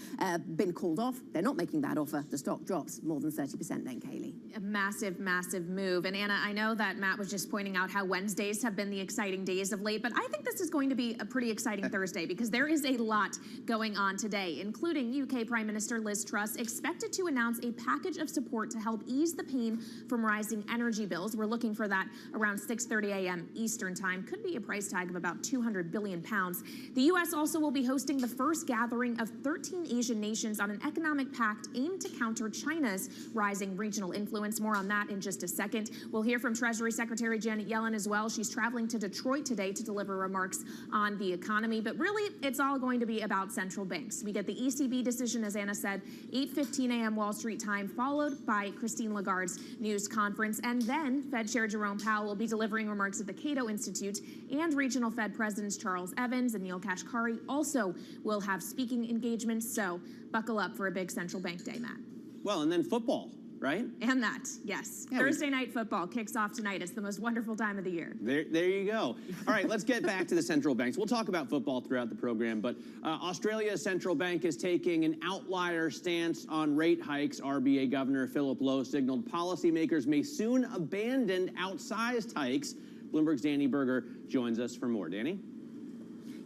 been called off. They're not making that offer. The stock drops more than 30% then, Kaylee. A massive, massive move. And Anna, I know that Matt was just pointing out how Wednesdays have been the exciting days of late, but I think this is going to be a pretty exciting Thursday because there is a lot going on today, including UK Prime Minister Liz Truss expected to announce a package of support to help ease the pain from rising energy bills. We're looking for that around 6:30 a.m. Eastern time. Could be a price tag of about 200 billion pounds. The U.S. also will be hosting the first gathering of 13 Asian nations on an economic pact aimed to counter China's rising regional influence. More on that in just a second. We'll hear from Treasury Secretary Janet Yellen as well. She's traveling to Detroit today to deliver remarks on the economy, but really it's all going to be about central banks. We get the ECB decision, as Anna said, 8:15 a.m. Wall Street time, followed by Christine Lagarde's news conference, and then Fed Chair Jerome Powell will be delivering remarks at the Cato Institute, and regional Fed presidents Charles Evans and Neil Kashkari also will have speaking engagements, so buckle up for a big central bank day, Matt. Well, and then football, right? And that, yes. Yeah, Thursday night football kicks off tonight. It's the most wonderful time of the year. There you go. All right, let's get back to the central banks. We'll talk about football throughout the program, but Australia's central bank is taking an outlier stance on rate hikes. RBA Governor Philip Lowe signaled policymakers may soon abandon outsized hikes. Bloomberg's Danny Berger joins us for more. Danny?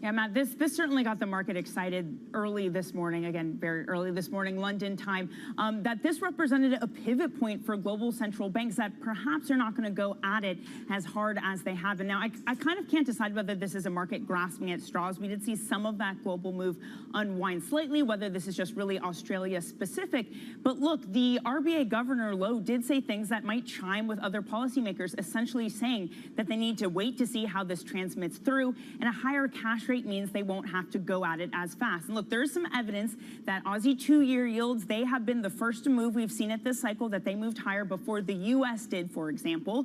Yeah, Matt, this certainly got the market excited early this morning, again, very early this morning, London time, that this represented a pivot point for global central banks that perhaps are not going to go at it as hard as they have. And now I kind of can't decide whether this is a market grasping at straws. We did see some of that global move unwind slightly, whether this is just really Australia specific. But look, the RBA Governor Lowe did say things that might chime with other policymakers, essentially saying that they need to wait to see how this transmits through, and a higher cash rate means they won't have to go at it as fast. And look, there's some evidence that Aussie 2-year yields, they have been the first to move. We've seen it this cycle that they moved higher before the U.S. did, for example.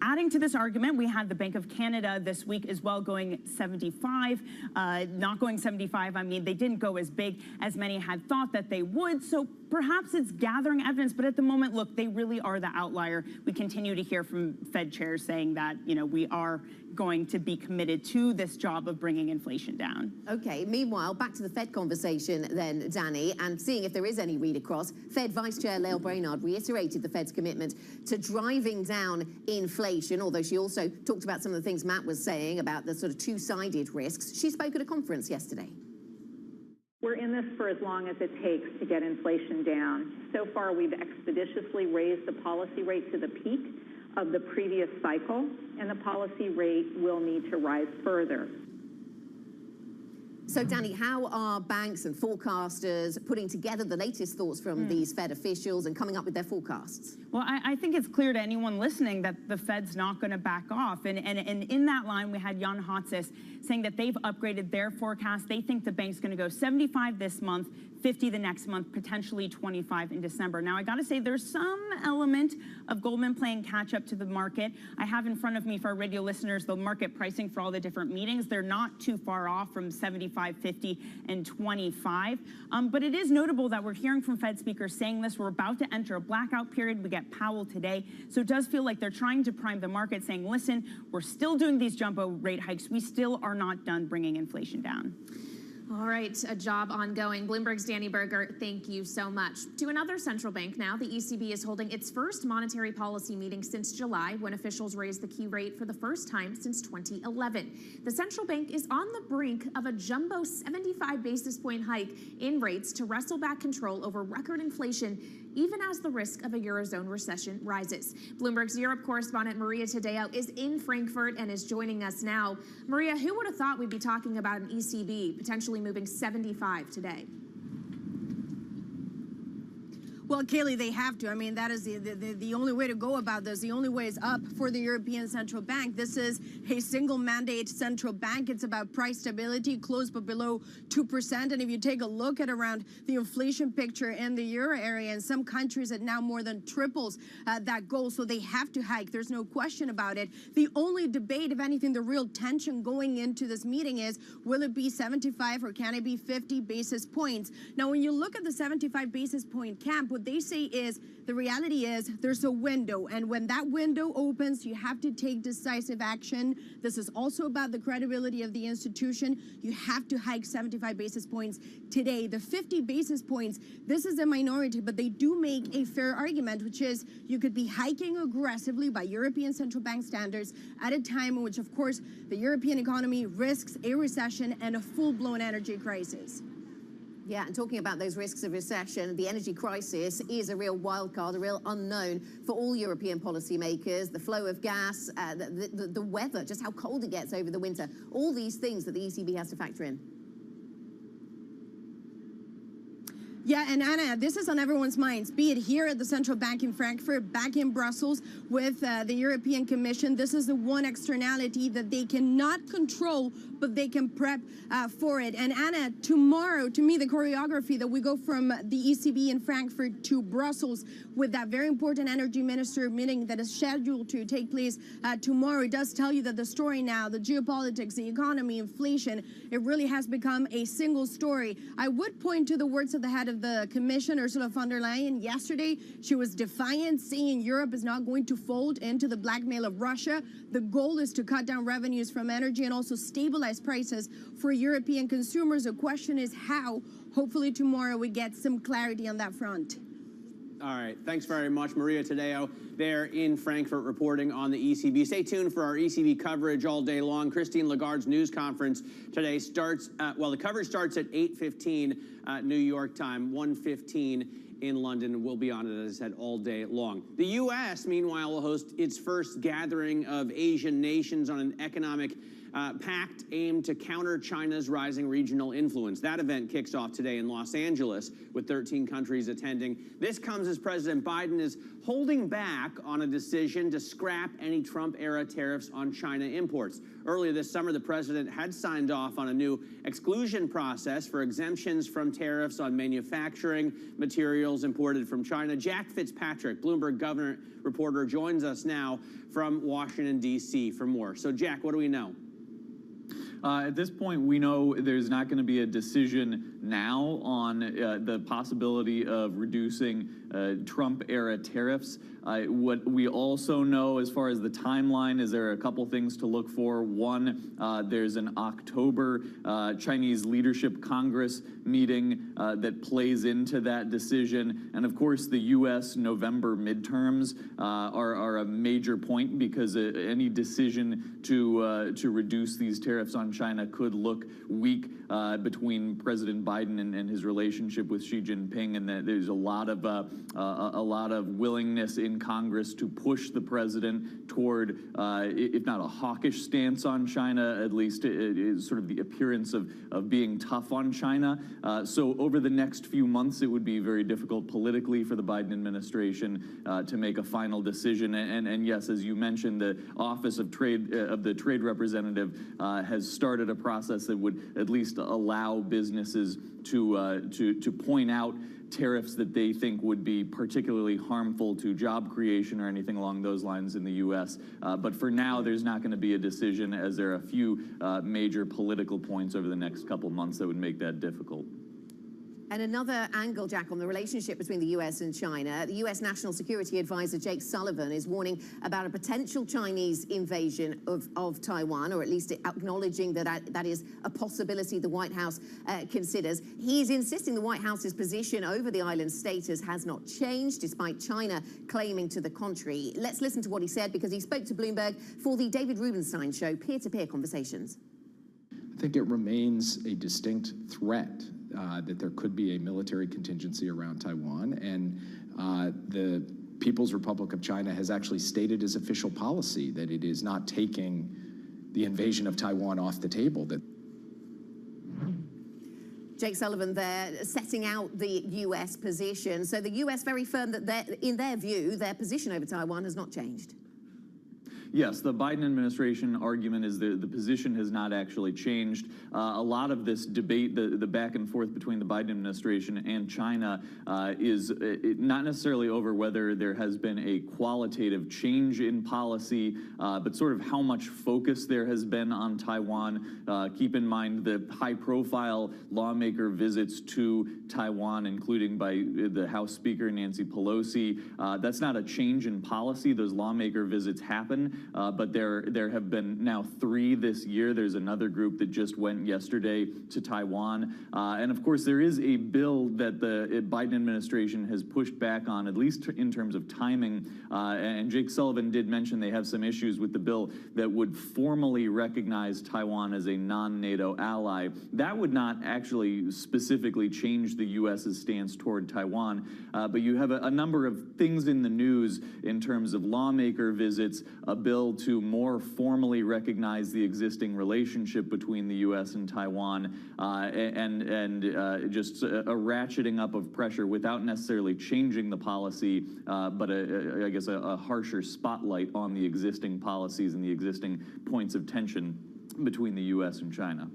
Adding to this argument, we had the Bank of Canada this week as well going 75. Not going 75, I mean, they didn't go as big as many had thought that they would. So perhaps it's gathering evidence, but at the moment, look, they really are the outlier. We continue to hear from Fed chairs saying that, you know, we are going to be committed to this job of bringing inflation down. Okay, meanwhile, back to the Fed conversation then, Danny, and seeing if there is any read across. Fed Vice Chair Lael Brainard reiterated the Fed's commitment to driving down inflation, although she also talked about some of the things Matt was saying about the sort of two-sided risks. She spoke at a conference yesterday. We're in this for as long as it takes to get inflation down. So far, we've expeditiously raised the policy rate to the peak of the previous cycle, and the policy rate will need to rise further. So, Danny, how are banks and forecasters putting together the latest thoughts from these Fed officials and coming up with their forecasts? Well, I think it's clear to anyone listening that the Fed's not going to back off. And in that line, we had Jan Hatzius saying that they've upgraded their forecast. They think the bank's going to go 75 this month, 50 the next month, potentially 25 in December. Now, I got to say, there's some element of Goldman playing catch up to the market. I have in front of me for our radio listeners the market pricing for all the different meetings. They're not too far off from 75, 50, and 25. But it is notable that we're hearing from Fed speakers saying this. We're about to enter a blackout period. We get Powell today. So it does feel like they're trying to prime the market, saying, listen, we're still doing these jumbo rate hikes. We still are not done bringing inflation down. All right, a job ongoing. Bloomberg's Danny Berger, thank you so much. To another central bank now, the ECB is holding its first monetary policy meeting since July, when officials raised the key rate for the first time since 2011. The central bank is on the brink of a jumbo 75 basis point hike in rates to wrestle back control over record inflation, even as the risk of a Eurozone recession rises. Bloomberg's Europe correspondent Maria Tadeo is in Frankfurt and is joining us now. Maria, who would have thought we'd be talking about an ECB potentially moving 75 today? Well, Kaylee, they have to. I mean, that is the only way to go about this. The only way is up for the European Central Bank. This is a single mandate central bank. It's about price stability, close but below 2%. And if you take a look at around the inflation picture in the euro area, in some countries it now more than triples that goal. So they have to hike. There's no question about it. The only debate, if anything, the real tension going into this meeting is, will it be 75 or can it be 50 basis points? Now, when you look at the 75 basis point camp, what they say is, the reality is there's a window, and when that window opens, you have to take decisive action. This is also about the credibility of the institution. You have to hike 75 basis points today. The 50 basis points, this is a minority, but they do make a fair argument, which is you could be hiking aggressively by European Central Bank standards at a time in which, of course, the European economy risks a recession and a full-blown energy crisis. Yeah, and talking about those risks of recession, the energy crisis is a real wild card, a real unknown for all European policymakers. The flow of gas, the weather, just how cold it gets over the winter, all these things that the ECB has to factor in. Yeah, and Anna, this is on everyone's minds, be it here at the Central Bank in Frankfurt, back in Brussels with the European Commission. This is the one externality that they cannot control, but they can prep for it. And Anna, tomorrow, to me, the choreography that we go from the ECB in Frankfurt to Brussels with that very important energy minister meeting that is scheduled to take place tomorrow, it does tell you that the story now, the geopolitics, the economy, inflation, it really has become a single story. I would point to the words of the head of the Commission, Ursula von der Leyen, yesterday. She was defiant, saying Europe is not going to fold into the blackmail of Russia. The goal is to cut down revenues from energy and also stabilize prices for European consumers. The question is how. Hopefully tomorrow we get some clarity on that front. All right. Thanks very much, Maria Tadeo, there in Frankfurt reporting on the ECB. Stay tuned for our ECB coverage all day long. Christine Lagarde's news conference today starts, the coverage starts at 8:15 New York time, 1:15 in London. We'll be on it, as I said, all day long. The U.S., meanwhile, will host its first gathering of Asian nations on an economic pact aimed to counter China's rising regional influence. That event kicks off today in Los Angeles with 13 countries attending. This comes as President Biden is holding back on a decision to scrap any Trump-era tariffs on China imports. Earlier this summer, the president had signed off on a new exclusion process for exemptions from tariffs on manufacturing materials imported from China. Jack Fitzpatrick, Bloomberg government reporter, joins us now from Washington, D.C. for more. So, Jack, what do we know? At this point, we know there's not going to be a decision now on the possibility of reducing Trump-era tariffs. What we also know as far as the timeline is there are a couple things to look for. One, there's an October Chinese Leadership Congress meeting that plays into that decision. And of course, the U.S. November midterms are a major point because any decision to reduce these tariffs on China could look weak between President Biden and his relationship with Xi Jinping, and that there's a lot of willingness in Congress to push the president toward, if not a hawkish stance on China, at least sort of the appearance of being tough on China. So over the next few months, it would be very difficult politically for the Biden administration to make a final decision. And yes, as you mentioned, the Office of the Trade Representative has started a process that would at least allow businesses to point out tariffs that they think would be particularly harmful to job creation or anything along those lines in the U.S. But for now, there's not going to be a decision, as there are a few major political points over the next couple months that would make that difficult. And another angle, Jack, on the relationship between the U.S. and China. The U.S. National Security Advisor Jake Sullivan is warning about a potential Chinese invasion of Taiwan, or at least acknowledging that is a possibility the White House considers. He's insisting the White House's position over the island's status has not changed, despite China claiming to the contrary. Let's listen to what he said, because he spoke to Bloomberg for the David Rubenstein Show peer-to-peer conversations. I think it remains a distinct threat that there could be a military contingency around Taiwan, and the People's Republic of China has actually stated as official policy that it is not taking the invasion of Taiwan off the table. Jake Sullivan there setting out the U.S. position. So the U.S. very firm that in their view, their position over Taiwan has not changed. Yes, the Biden administration argument is the position has not actually changed. A lot of this debate, the back and forth between the Biden administration and China is not necessarily over whether there has been a qualitative change in policy, but sort of how much focus there has been on Taiwan. Keep in mind the high-profile lawmaker visits to Taiwan, including by the House Speaker Nancy Pelosi. That's not a change in policy. Those lawmaker visits happen. But there have been now 3 this year. There's another group that just went yesterday to Taiwan. And of course, there is a bill that the Biden administration has pushed back on, at least in terms of timing. And Jake Sullivan did mention they have some issues with the bill that would formally recognize Taiwan as a non-NATO ally. That would not actually specifically change the U.S.'s stance toward Taiwan. But you have a number of things in the news in terms of lawmaker visits, a bill to more formally recognize the existing relationship between the U.S. and Taiwan, and just a ratcheting up of pressure without necessarily changing the policy, but I guess a harsher spotlight on the existing policies and the existing points of tension between the U.S. and China.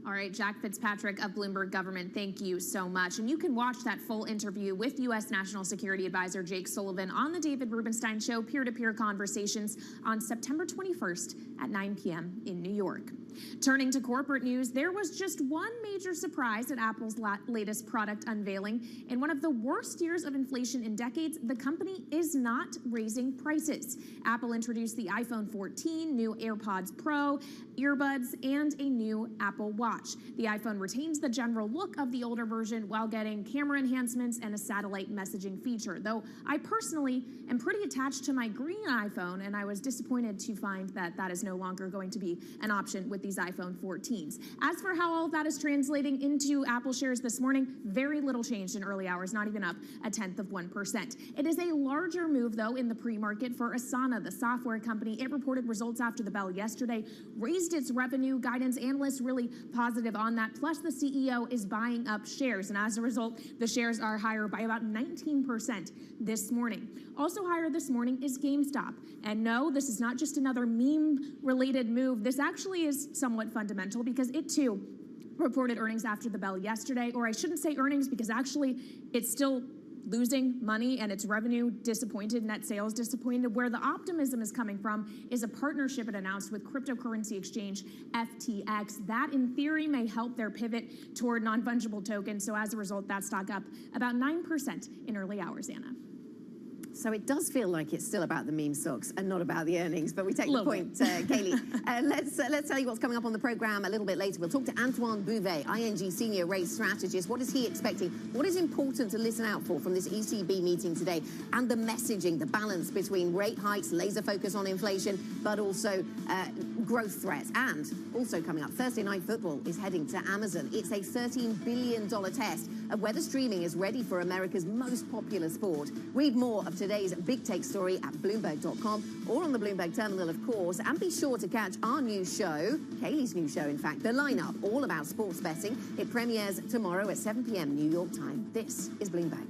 All right, Jack Fitzpatrick of Bloomberg Government, thank you so much. And you can watch that full interview with U.S. National Security Advisor Jake Sullivan on the David Rubenstein Show peer-to-peer conversations on September 21st at 9 p.m. in New York. Turning to corporate news, there was just one major surprise at Apple's latest product unveiling. In one of the worst years of inflation in decades, the company is not raising prices. Apple introduced the iPhone 14, new AirPods Pro, earbuds, and a new Apple Watch. watch. The iPhone retains the general look of the older version while getting camera enhancements and a satellite messaging feature, though I personally am pretty attached to my green iPhone, and I was disappointed to find that that is no longer going to be an option with these iPhone 14s. As for how all of that is translating into Apple shares this morning, very little changed in early hours, not even up 0.1%. It is a larger move, though, in the pre-market for Asana, the software company. It reported results after the bell yesterday, raised its revenue guidance. Analysts really positive on that. Plus, the CEO is buying up shares, and as a result, the shares are higher by about 19% this morning. Also higher this morning is GameStop. And no, this is not just another meme-related move. This actually is somewhat fundamental because it, too, reported earnings after the bell yesterday, or I shouldn't say earnings because actually it's still losing money and its revenue disappointed, net sales disappointed. Where the optimism is coming from is a partnership it announced with cryptocurrency exchange FTX. That, in theory, may help their pivot toward non-fungible tokens. So as a result, that stock up about 9% in early hours, Anna. So it does feel like it's still about the meme stocks and not about the earnings, but we take the point, Kaylee. Let's tell you what's coming up on the program a little bit later. We'll talk to Antoine Bouvet, ING senior rate strategist. What is he expecting? What is important to listen out for from this ECB meeting today? And the messaging, the balance between rate hikes, laser focus on inflation, but also growth threats. And also coming up, Thursday Night Football is heading to Amazon. It's a $13 billion test of whether streaming is ready for America's most popular sport. Read more of today's big take story at Bloomberg.com or on the Bloomberg terminal, of course. And be sure to catch our new show, Kaylee's new show, in fact, The Lineup, all about sports betting. It premieres tomorrow at 7 p.m. New York time. This is Bloomberg.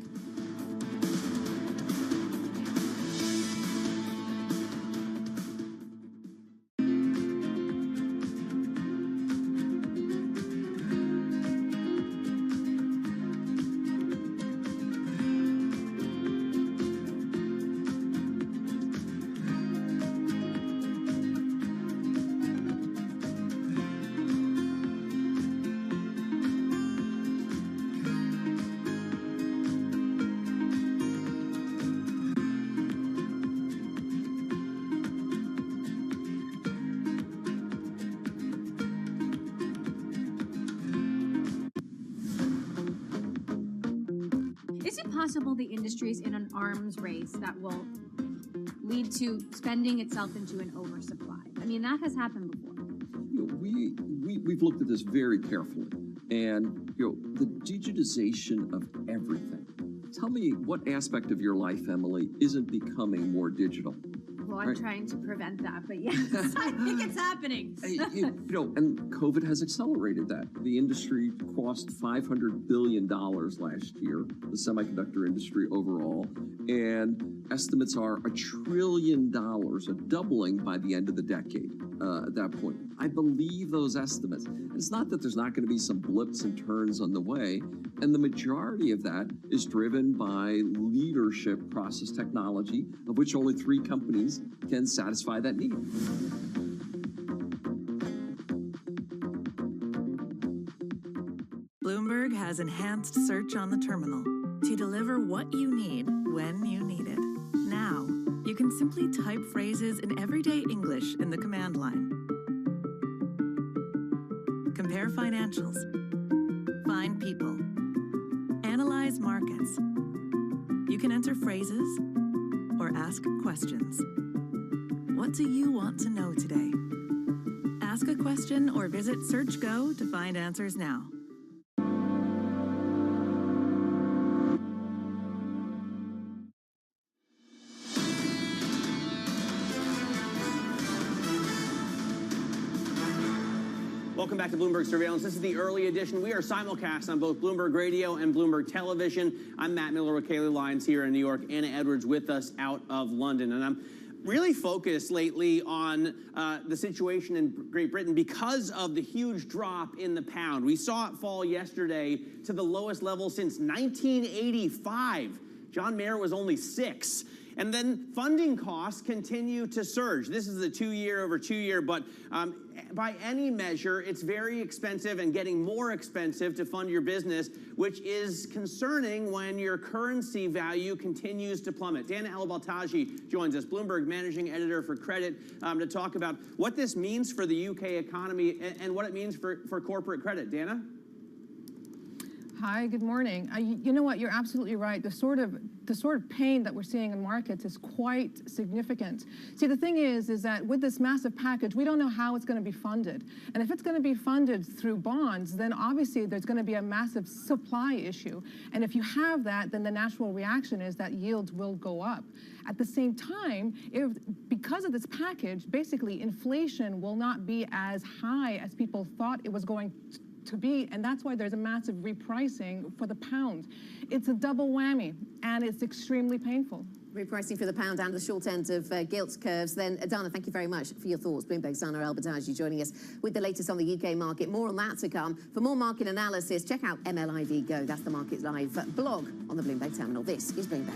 Possible the industry is in an arms race that will lead to spending itself into an oversupply. I mean, that has happened before. We've looked at this very carefully, and the digitization of everything. Tell me what aspect of your life, Emily, isn't becoming more digital? Well, I'm trying to prevent that, but yes, I think it's happening. And COVID has accelerated that. The industry crossed $500 billion last year, the semiconductor industry overall, and estimates are $1 trillion, a doubling by the end of the decade at that point. I believe those estimates. And it's not that there's not going to be some blips and turns on the way, and the majority of that is driven by leadership process technology, of which only 3 companies can satisfy that need. Bloomberg has enhanced search on the terminal to deliver what you need when you need it. Now, you can simply type phrases in everyday English in the command line. Compare financials. Find people. Analyze markets. You can enter phrases or ask questions. What do you want to know today? Ask a question or visit SearchGo to find answers now. Welcome back to Bloomberg Surveillance. This is the early edition. We are simulcast on both Bloomberg Radio and Bloomberg Television. I'm Matt Miller with Kaylee Lyons here in New York. Anna Edwards with us out of London. And I'm really focused lately on the situation in Great Britain because of the huge drop in the pound. We saw it fall yesterday to the lowest level since 1985. John Mayer was only 6. And then funding costs continue to surge. This is a 2-year over 2-year, but by any measure, it's very expensive and getting more expensive to fund your business, which is concerning when your currency value continues to plummet. Dana El-Baltaji joins us, Bloomberg Managing Editor for Credit, to talk about what this means for the UK economy and what it means for corporate credit. Dana? Hi, good morning. You know what? You're absolutely right. The sort of pain that we're seeing in markets is quite significant. See, the thing is that with this massive package, we don't know how it's going to be funded. And if it's going to be funded through bonds, then obviously there's going to be a massive supply issue. And if you have that, then the natural reaction is that yields will go up. At the same time, because of this package, basically inflation will not be as high as people thought it was going to be, and that's why there's a massive repricing for the pound. It's a double whammy, and it's extremely painful. Repricing for the pound and the short end of gilt curves. Then, Dana, thank you very much for your thoughts. Bloomberg's Dana El-Baltaji joining us with the latest on the UK market. More on that to come. For more market analysis, check out MLIV Go. That's the Markets Live blog on the Bloomberg terminal. This is Bloomberg.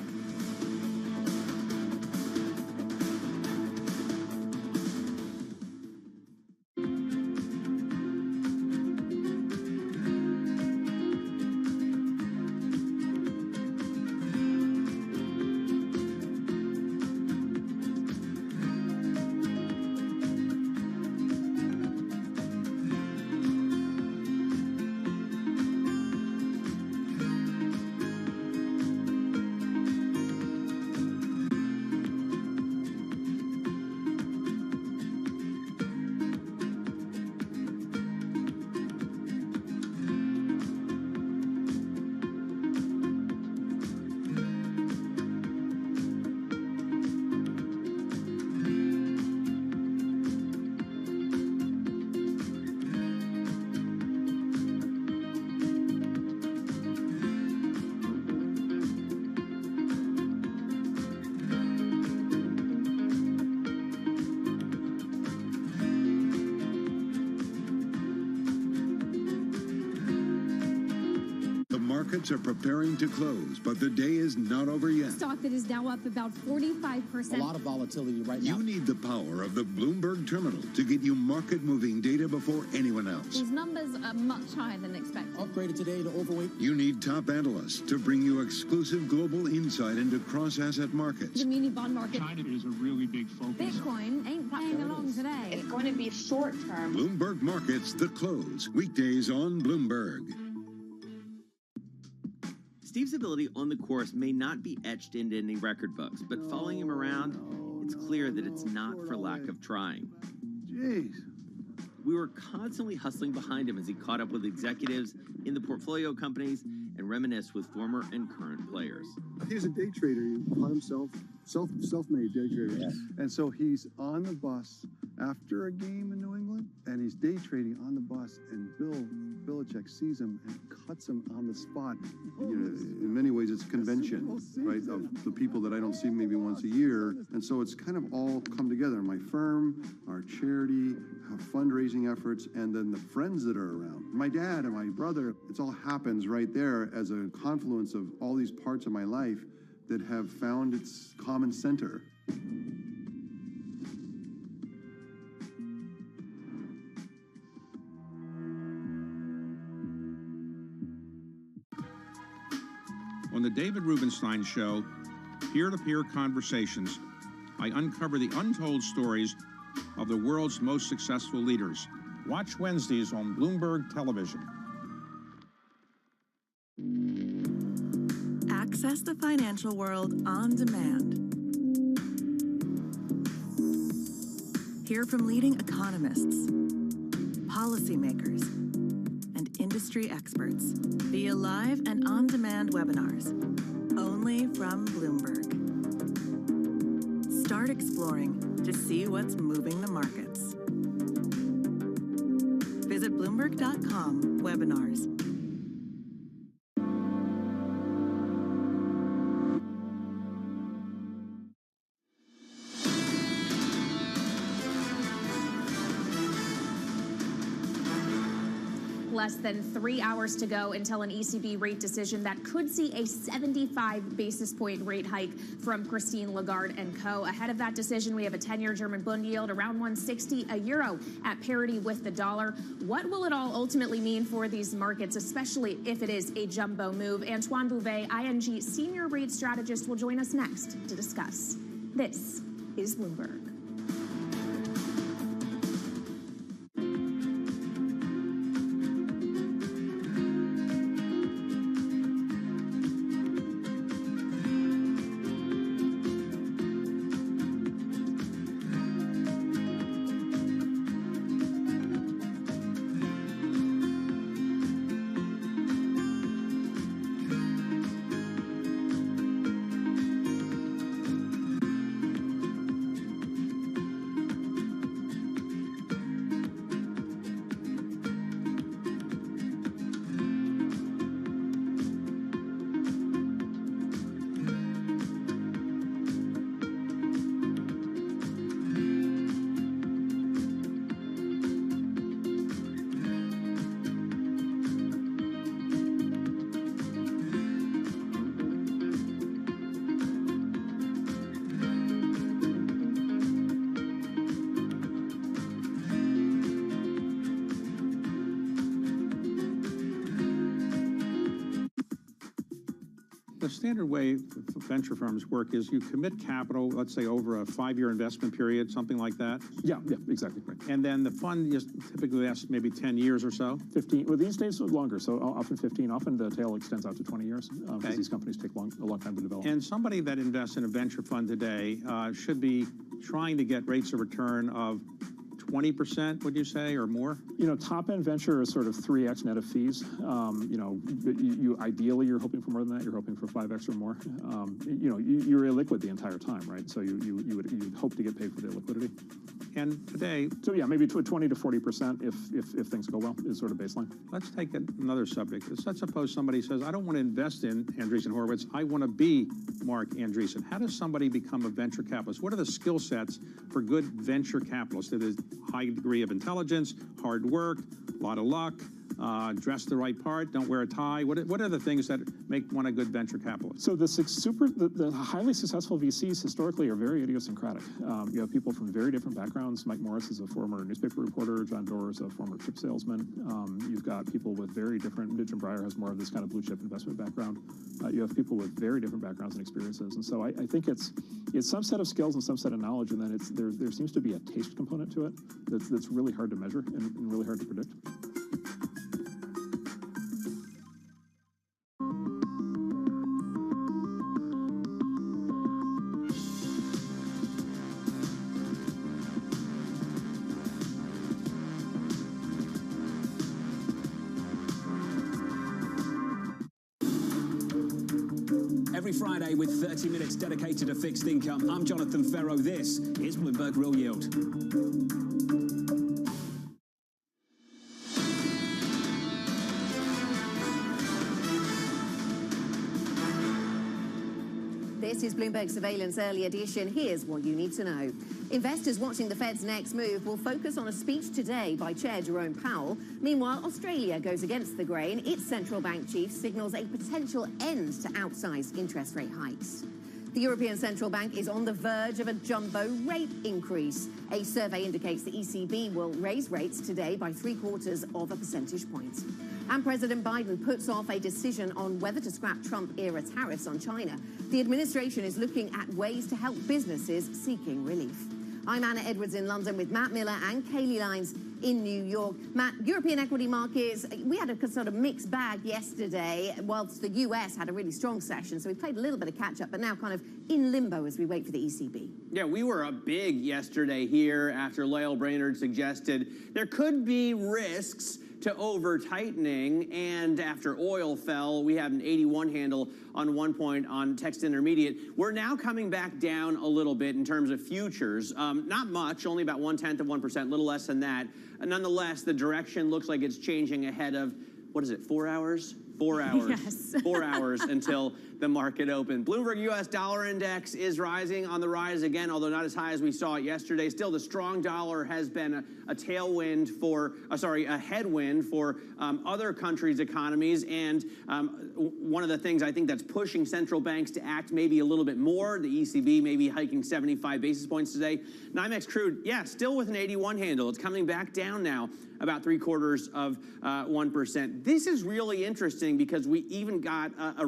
Markets are preparing to close, but the day is not over yet. Stock that is now up about 45%. A lot of volatility right now. You need the power of the Bloomberg terminal to get you market-moving data before anyone else. These numbers are much higher than expected. Upgraded today to overweight. You need top analysts to bring you exclusive global insight into cross-asset markets. The muni bond market. China is a really big focus. Bitcoin ain't playing along today. It's going to be short-term. Bloomberg Markets, The Close. Weekdays on Bloomberg. Steve's ability on the course may not be etched into any record books, but following him around, it's clear that it's not for lack of trying. Jeez. We were constantly hustling behind him as he caught up with executives in the portfolio companies and reminisced with former and current players. He's a day trader. He called himself self-made day trader. Yeah. And so he's on the bus after a game in New England, and he's day trading on the bus, and Bill Belichick sees him and cuts him on the spot. You know, in many ways, it's a convention, right, of the people that I don't see maybe once a year. And so it's kind of all come together. My firm, our charity, fundraising efforts, and then the friends that are around. My dad and my brother, it all happens right there as a confluence of all these parts of my life that have found its common center. On the David Rubenstein Show, peer-to-peer conversations, I uncover the untold stories of the world's most successful leaders. Watch Wednesdays on Bloomberg Television. Access the financial world on demand. Hear from leading economists, policymakers, and industry experts via live and on-demand webinars, only from Bloomberg. Start exploring to see what's moving the markets. Visit Bloomberg.com/webinars. less than 3 hours to go until an ECB rate decision that could see a 75 basis point rate hike from Christine Lagarde and co. Ahead of that decision, we have a 10-year German bund yield around 160, a euro at parity with the dollar. What will it all ultimately mean for these markets, especially if it is a jumbo move? Antoine Bouvet, ING senior rate strategist, will join us next to discuss. This is Bloomberg. The standard way venture firms work is you commit capital, let's say over a 5-year investment period, something like that. Yeah, exactly. Right. And then the fund just typically lasts maybe 10 years or so. 15. Well, these days longer. So often 15. Often the tail extends out to 20 years because these companies take a long time to develop. And somebody that invests in a venture fund today should be trying to get rates of return of 20%, would you say, or more? You know, top-end venture is sort of 3x net of fees. You know, you ideally you're hoping for more than that. You're hoping for 5x or more. You know, you're illiquid the entire time, right? So you'd hope to get paid for the liquidity. And today, so yeah, maybe 20 to 40% if things go well is sort of baseline. Let's take another subject. Let's suppose somebody says, I don't want to invest in Andreessen Horowitz. I want to be Mark Andreessen. How does somebody become a venture capitalist? What are the skill sets for good venture capitalists? There's a high degree of intelligence, hard work, a lot of luck, dress the right part, don't wear a tie. What are the things that make one a good venture capitalist? So the highly successful VCs historically are very idiosyncratic. You have people from very different backgrounds. Mike Morris is a former newspaper reporter. John Doerr is a former chip salesman. You've got people with very different. Jim Breyer has more of this kind of blue chip investment background. You have people with very different backgrounds and experiences. And so I think it's some set of skills and some set of knowledge, and then there seems to be a taste component to it that's really hard to measure and really hard to predict. Every Friday with 30 minutes dedicated to fixed income, I'm Jonathan Ferro. This is Bloomberg Real Yield. This is Bloomberg Surveillance Early Edition. Here's what you need to know. Investors watching the Fed's next move will focus on a speech today by Chair Jerome Powell. Meanwhile, Australia goes against the grain. Its central bank chief signals a potential end to outsized interest rate hikes. The European Central Bank is on the verge of a jumbo rate increase. A survey indicates the ECB will raise rates today by 0.75 of a percentage point. And President Biden puts off a decision on whether to scrap Trump-era tariffs on China. The administration is looking at ways to help businesses seeking relief. I'm Anna Edwards in London with Matt Miller and Kaylee Lines in New York. Matt, European equity markets, we had a sort of mixed bag yesterday, whilst the US had a really strong session. So we played a little bit of catch-up, but now kind of in limbo as we wait for the ECB. Yeah, we were up big yesterday here after Lael Brainerd suggested there could be risks to over-tightening, and after oil fell, we had an 81 handle on one point on text intermediate. We're now coming back down a little bit in terms of futures. Not much, only about 0.1%, a little less than that. Nonetheless, the direction looks like it's changing ahead of, what is it, 4 hours? 4 hours. Yes. 4 hours until the market open. Bloomberg U.S. dollar index is rising, on the rise again, although not as high as we saw it yesterday. Still, the strong dollar has been a tailwind for, a headwind for other countries' economies. And one of the things I think that's pushing central banks to act maybe a little bit more, the ECB may be hiking 75 basis points today. NYMEX crude, yeah, still with an 81 handle. It's coming back down now, about 0.75%. This is really interesting because we even got a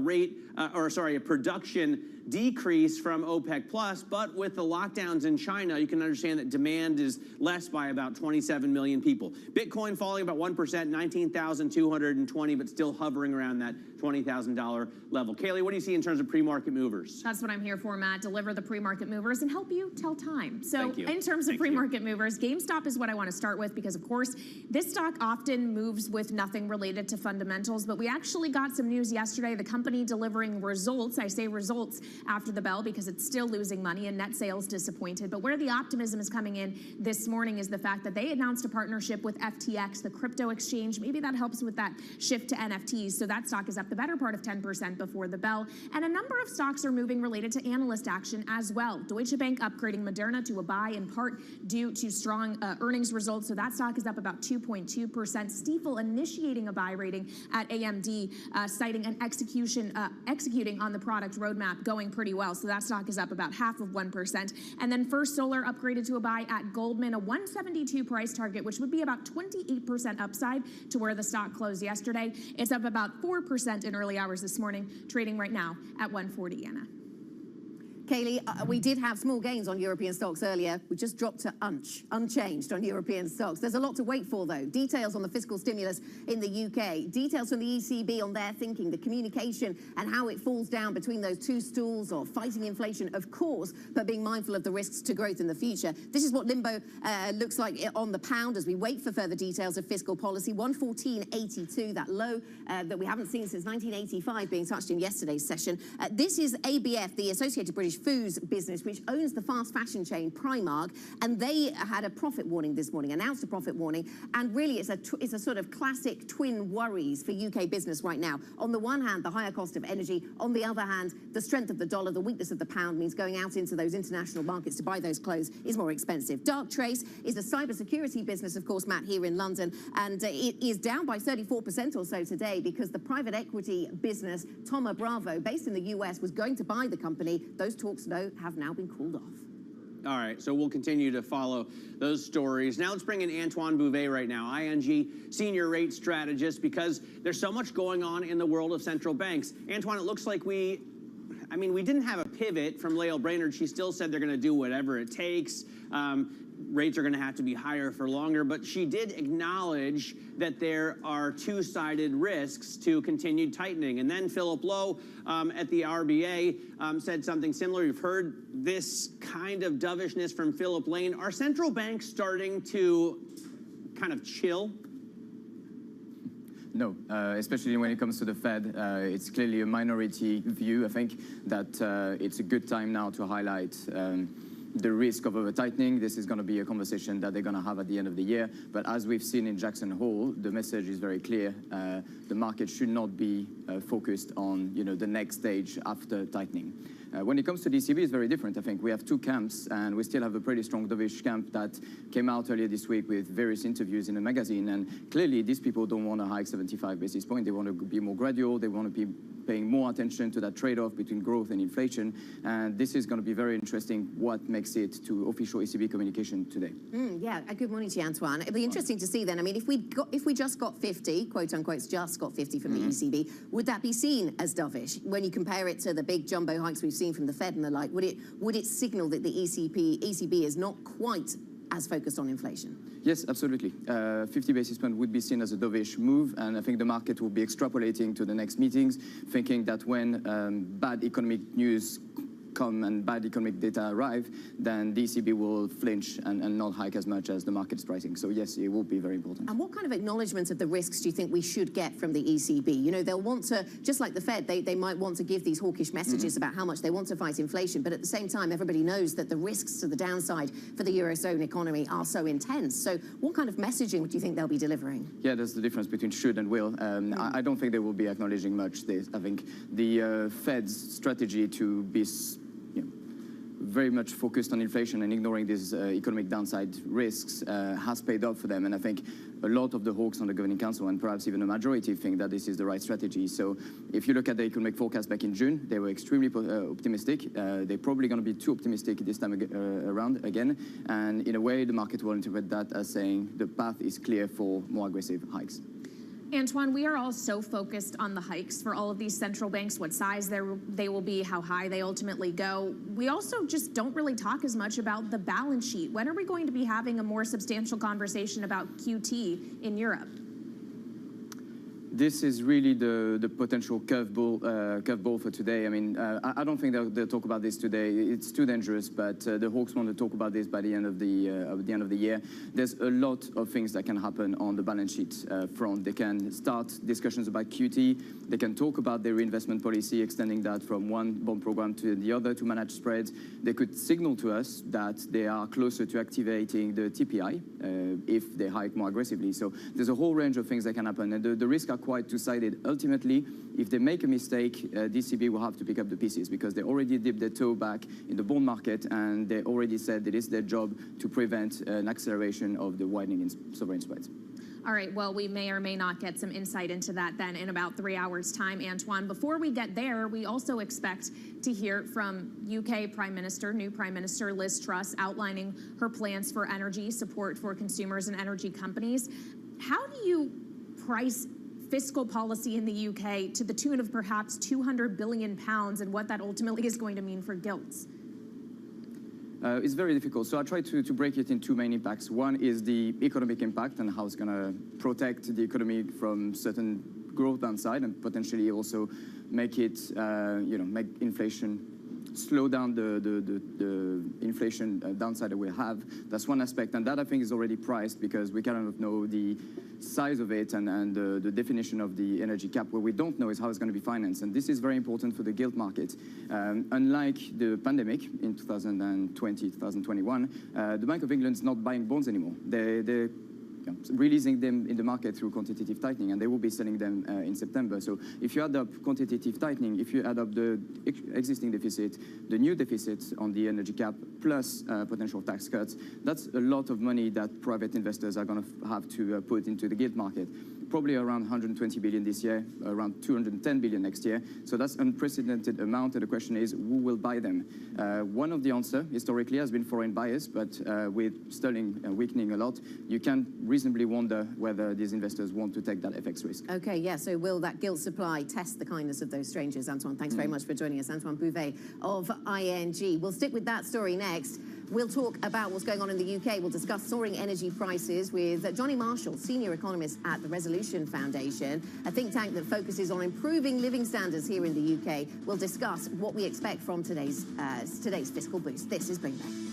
production decrease from OPEC Plus, but with the lockdowns in China, you can understand that demand is less by about 27 million people. Bitcoin falling about 1%, 19,220, but still hovering around that $20,000 level. Kaylee, what do you see in terms of pre-market movers? That's what I'm here for, Matt. Deliver the pre-market movers and help you tell time. So Thank you. In terms of pre-market movers, GameStop is what I want to start with because, of course, this stock often moves with nothing related to fundamentals, but we actually got some news yesterday. The company delivering results, I say results after the bell because it's still losing money and net sales disappointed. But where the optimism is coming in this morning is the fact that they announced a partnership with FTX, the crypto exchange. Maybe that helps with that shift to NFTs. So that stock is up the better part of 10% before the bell. And a number of stocks are moving related to analyst action as well. Deutsche Bank upgrading Moderna to a buy in part due to strong earnings results. So that stock is up about 2.2%. Stifel initiating a buy rating at AMD, citing an executing on the product roadmap going pretty well. So that stock is up about 0.5%. And then First Solar upgraded to a buy at Goldman, a 172 price target, which would be about 28% upside to where the stock closed yesterday. It's up about 4% in early hours this morning, trading right now at 140, Anna. Kaylee, we did have small gains on European stocks earlier. We just dropped to unchanged on European stocks. There's a lot to wait for, though. Details on the fiscal stimulus in the UK, details from the ECB on their thinking, the communication and how it falls down between those two stools of fighting inflation, of course, but being mindful of the risks to growth in the future. This is what limbo looks like on the pound as we wait for further details of fiscal policy. 114.82, that low that we haven't seen since 1985 being touched in yesterday's session. This is ABF, the Associated British Foods business, which owns the fast fashion chain Primark, and they had a profit warning this morning, announced a profit warning, and really it's a sort of classic twin worries for UK business right now. On the one hand, the higher cost of energy. On the other hand, the strength of the dollar, the weakness of the pound means going out into those international markets to buy those clothes is more expensive. Darktrace is a cybersecurity business, of course, Matt, here in London, and it is down by 34% or so today because the private equity business Thoma Bravo, based in the US, was going to buy the company. Those talks, though, have now been called off. All right, so we'll continue to follow those stories. Now let's bring in Antoine Bouvet right now, ING senior rate strategist, because there's so much going on in the world of central banks. Antoine, it looks like we didn't have a pivot from Lael Brainerd. She still said they're going to do whatever it takes. Rates are going to have to be higher for longer, but she did acknowledge that there are two-sided risks to continued tightening. And then Philip Lowe at the RBA said something similar. You've heard this kind of dovishness from Philip Lane. Are central banks starting to kind of chill? No, especially when it comes to the Fed. It's clearly a minority view. I think that it's a good time now to highlight the risk of over-tightening. This is going to be a conversation that they're going to have at the end of the year. But as we've seen in Jackson Hole, the message is very clear. The market should not be focused on the next stage after tightening. When it comes to the ECB, it's very different. I think we have two camps, and we still have a pretty strong dovish camp that came out earlier this week with various interviews in a magazine. And clearly, these people don't want to hike 75 basis points. They want to be more gradual. They want to be paying more attention to that trade-off between growth and inflation. And this is going to be very interesting what makes it to official ECB communication today. Yeah, good morning to you, Antoine. It'll be interesting to see then. I mean, if we just got 50, quote unquote, just got 50 from the ECB, would that be seen as dovish? When you compare it to the big jumbo hikes we've seen from the Fed and the like, would it signal that the ECB is not quite as focused on inflation? Yes, absolutely. 50 basis points would be seen as a dovish move, and I think the market will be extrapolating to the next meetings, thinking that when bad economic news come and bad economic data arrive, then the ECB will flinch and not hike as much as the market's pricing. So yes, it will be very important. And what kind of acknowledgement of the risks do you think we should get from the ECB? You know, they'll want to, just like the Fed, they might want to give these hawkish messages about how much they want to fight inflation, but at the same time, everybody knows that the risks to the downside for the Eurozone economy are so intense. So what kind of messaging do you think they'll be delivering? Yeah, that's the difference between should and will. I don't think they will be acknowledging much this. I think the Fed's strategy to be very much focused on inflation and ignoring these economic downside risks has paid off for them. And I think a lot of the hawks on the Governing Council, and perhaps even a majority, think that this is the right strategy. So if you look at the economic forecast back in June, they were extremely optimistic. They're probably going to be too optimistic this time around again. And in a way, the market will interpret that as saying the path is clear for more aggressive hikes. Antoine, we are all so focused on the hikes for all of these central banks, what size they will be, how high they ultimately go. We also just don't really talk as much about the balance sheet. When are we going to be having a more substantial conversation about QT in Europe? This is really the potential curveball for today. I mean, I don't think they'll talk about this today. It's too dangerous. But the hawks want to talk about this by the end of the year. There's a lot of things that can happen on the balance sheet front. They can start discussions about QT. They can talk about their reinvestment policy, extending that from one bond program to the other to manage spreads. They could signal to us that they are closer to activating the TPI if they hike more aggressively. So there's a whole range of things that can happen, and the risks are quite two-sided. Ultimately, if they make a mistake, DCB will have to pick up the pieces because they already dipped their toe back in the bond market, and they already said it is their job to prevent an acceleration of the widening in sovereign spreads. All right, well, we may or may not get some insight into that then in about 3 hours' time, Antoine. Before we get there, we also expect to hear from UK Prime Minister, new Prime Minister Liz Truss, outlining her plans for energy support for consumers and energy companies. How do you price fiscal policy in the UK to the tune of perhaps £200 billion and what that ultimately is going to mean for gilts? It's very difficult. So I try to break it in two main impacts. One is the economic impact and how it's going to protect the economy from certain growth downside and potentially also make it, make inflation, slow down the inflation downside that we have. That's one aspect. And that, I think, is already priced because we kind of know the size of it and the definition of the energy cap. What we don't know is how it's going to be financed. And this is very important for the gilt market. Unlike the pandemic in 2020, 2021, the Bank of England is not buying bonds anymore. They're releasing them in the market through quantitative tightening, and they will be selling them in September. So if you add up quantitative tightening, if you add up the existing deficit, the new deficit on the energy cap, plus potential tax cuts, that's a lot of money that private investors are going to have to put into the gilt market. Probably around 120 billion this year, around 210 billion next year. So that's unprecedented amount, and the question is, who will buy them? One of the answers, historically, has been foreign buyers, but with sterling weakening a lot, you can reasonably wonder whether these investors want to take that FX risk. Okay, yeah, so will that gilt supply test the kindness of those strangers? Antoine, thanks very much for joining us. Antoine Bouvet of ING. We'll stick with that story next. We'll talk about what's going on in the UK. We'll discuss soaring energy prices with Johnny Marshall, senior economist at the Resolution Foundation, a think tank that focuses on improving living standards here in the UK. We'll discuss what we expect from today's fiscal boost. This is Bloomberg.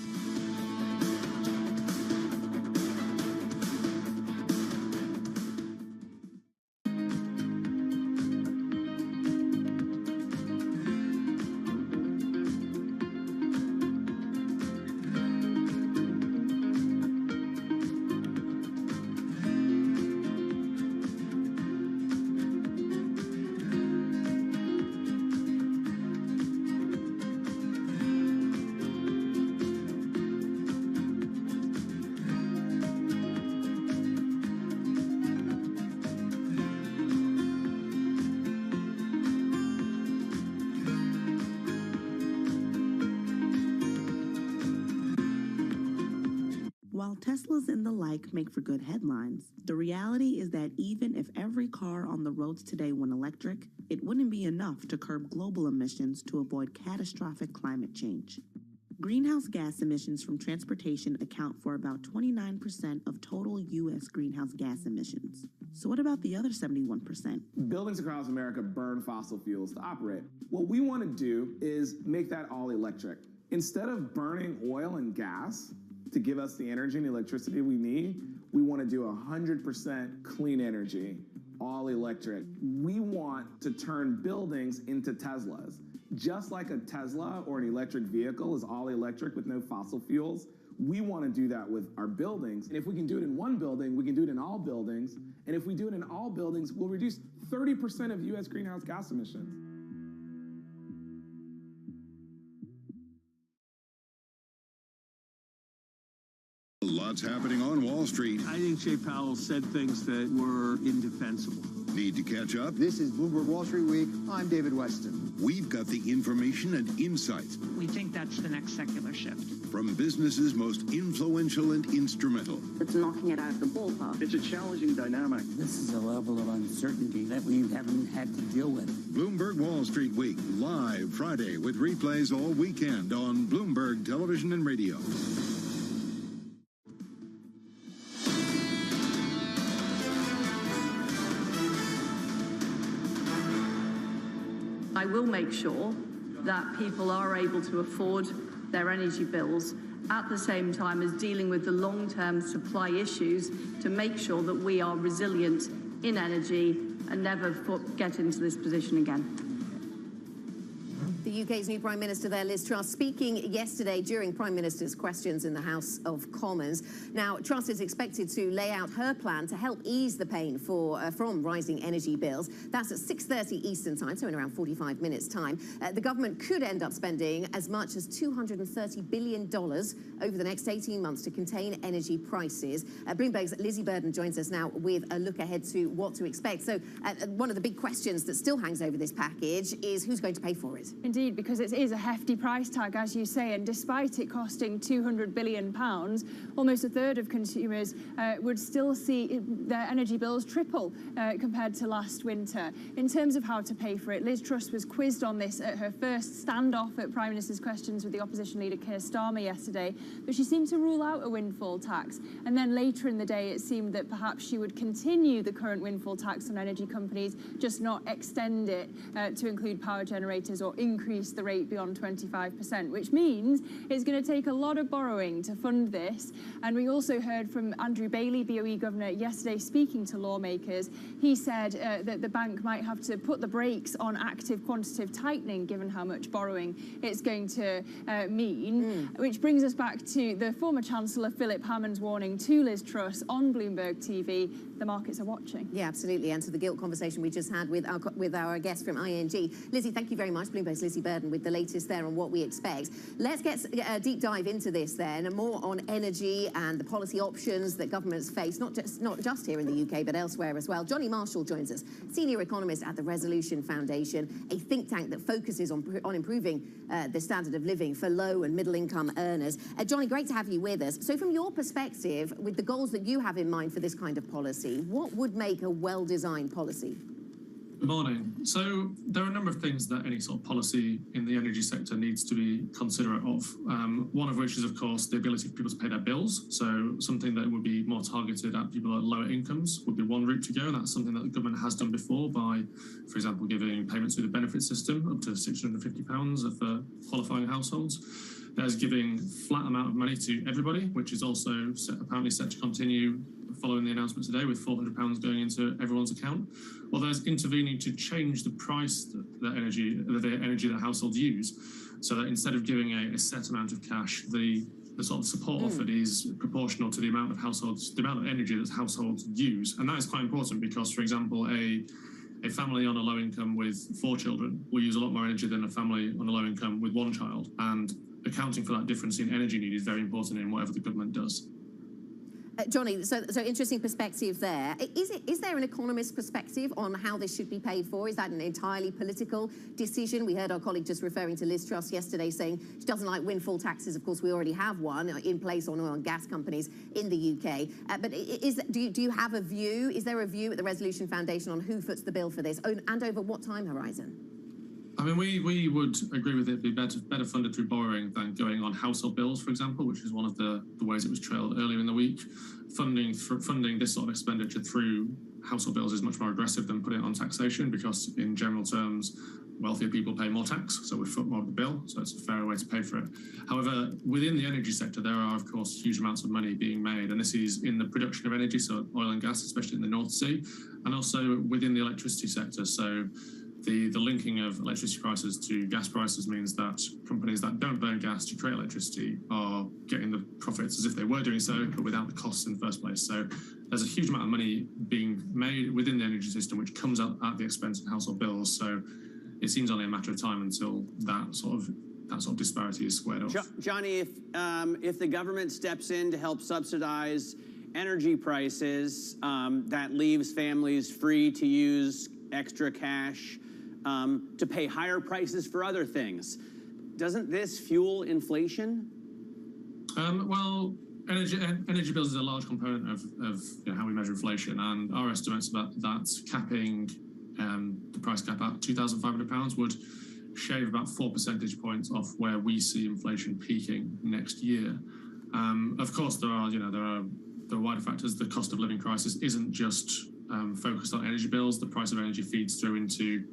While Teslas and the like make for good headlines, the reality is that even if every car on the roads today went electric, it wouldn't be enough to curb global emissions to avoid catastrophic climate change. Greenhouse gas emissions from transportation account for about 29% of total U.S. greenhouse gas emissions. So what about the other 71%? Buildings across America burn fossil fuels to operate. What we want to do is make that all electric. Instead of burning oil and gas to give us the energy and electricity we need, we want to do 100% clean energy, all electric. We want to turn buildings into Teslas. Just like a Tesla or an electric vehicle is all electric with no fossil fuels, we want to do that with our buildings. And if we can do it in one building, we can do it in all buildings. And if we do it in all buildings, we'll reduce 30% of U.S. greenhouse gas emissions. Lots happening on Wall Street. I think Jay Powell said things that were indefensible. Need to catch up? This is Bloomberg Wall Street Week. I'm David Weston. We've got the information and insights We think that's the next secular shift. from businesses most influential and instrumental. It's knocking it out of the ballpark. It's a challenging dynamic. This is a level of uncertainty that we haven't had to deal with. Bloomberg Wall Street Week, live Friday with replays all weekend on Bloomberg Television and Radio. I will make sure that people are able to afford their energy bills at the same time as dealing with the long-term supply issues to make sure that we are resilient in energy and never get into this position again. The UK's new Prime Minister there, Liz Truss, speaking yesterday during Prime Minister's questions in the House of Commons. Now, Truss is expected to lay out her plan to help ease the pain from rising energy bills. That's at 6:30 Eastern Time, so in around 45 minutes' time. The government could end up spending as much as $230 billion over the next 18 months to contain energy prices. Bloomberg's Lizzie Burden joins us now with a look ahead to what to expect. So one of the big questions that still hangs over this package is who's going to pay for it? Indeed, because it is a hefty price tag, as you say, and despite it costing £200 billion, almost a third of consumers would still see their energy bills triple compared to last winter. In terms of how to pay for it, Liz Truss was quizzed on this at her first standoff at Prime Minister's questions with the opposition leader Keir Starmer yesterday, but she seemed to rule out a windfall tax. And then later in the day, it seemed that perhaps she would continue the current windfall tax on energy companies, just not extend it to include power generators or increase the rate beyond 25%, which means it's going to take a lot of borrowing to fund this. And we also heard from Andrew Bailey, BOE Governor, yesterday speaking to lawmakers. He said that the bank might have to put the brakes on active quantitative tightening, given how much borrowing it's going to mean, which brings us back to the former Chancellor Philip Hammond's warning to Liz Truss on Bloomberg TV. The markets are watching. Yeah, absolutely. And to the gilt conversation we just had with our guest from ING. Lizzie, thank you very much. Bloomberg's Lizzie Burden with the latest there on what we expect. Let's get a deep dive into this then, and more on energy and the policy options that governments face, not just here in the UK, but elsewhere as well. Johnny Marshall joins us, senior economist at the Resolution Foundation, a think tank that focuses on improving the standard of living for low and middle income earners. Johnny, great to have you with us. So from your perspective, with the goals that you have in mind for this kind of policy, what would make a well-designed policy? Good morning. So there are a number of things that any sort of policy in the energy sector needs to be considerate of. One of which is, of course, the ability for people to pay their bills. So something that would be more targeted at people at lower incomes would be one route to go. And that's something that the government has done before by, for example, giving payments through the benefit system up to £650 for qualifying households. There's giving flat amount of money to everybody, which is also apparently set to continue following the announcement today, with £400 going into everyone's account. Well, there's intervening to change the price that the energy that households use, so that instead of giving a set amount of cash, the sort of support offered is proportional to the amount of energy that households use. And that is quite important because, for example, a family on a low income with 4 children will use a lot more energy than a family on a low income with 1 child. And accounting for that difference in energy need is very important in whatever the government does. Johnny, so interesting perspective there. Is there an economist perspective on how this should be paid for? Is that an entirely political decision? We heard our colleague just referring to Liz Truss yesterday saying she doesn't like windfall taxes. Of course, we already have one in place on oil and gas companies in the UK. But do you have a view? Is there a view at the Resolution Foundation on who foots the bill for this and over what time horizon? I mean, we would agree with it being better funded through borrowing than going on household bills, for example, which is one of the ways it was trailed earlier in the week. Funding this sort of expenditure through household bills is much more aggressive than putting it on taxation, because in general terms, wealthier people pay more tax, so we foot more of the bill, so it's a fairer way to pay for it. However, within the energy sector, there are, of course, huge amounts of money being made, and this is in the production of energy, so oil and gas, especially in the North Sea, and also within the electricity sector. So the linking of electricity prices to gas prices means that companies that don't burn gas to create electricity are getting the profits as if they were doing so, but without the costs in the first place. So there's a huge amount of money being made within the energy system, which comes out at the expense of household bills. So it seems only a matter of time until that sort of disparity is squared off. Johnny, if the government steps in to help subsidize energy prices, that leaves families free to use extra cash to pay higher prices for other things. Doesn't this fuel inflation? Well, energy bills is a large component of how we measure inflation, and our estimates about that capping the price cap at £2,500 would shave about 4 percentage points off where we see inflation peaking next year. Of course, there are wider factors. The cost of living crisis isn't just focused on energy bills. The price of energy feeds through into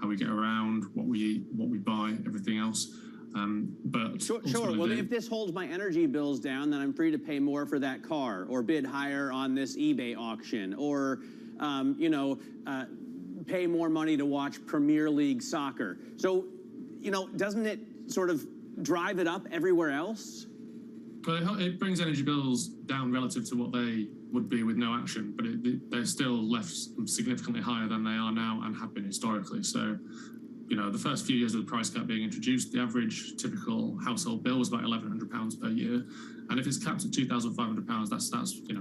how we get around, what we eat, what we buy, everything else. But sure. Well, if this holds my energy bills down, then I'm free to pay more for that car, or bid higher on this eBay auction, or pay more money to watch Premier League soccer. So, doesn't it sort of drive it up everywhere else? Well, it brings energy bills down relative to what they would be with no action, but they're still left significantly higher than they are now and have been historically. So, the first few years of the price cap being introduced, the average typical household bill was about £1,100 per year. And if it's capped at £2,500, that's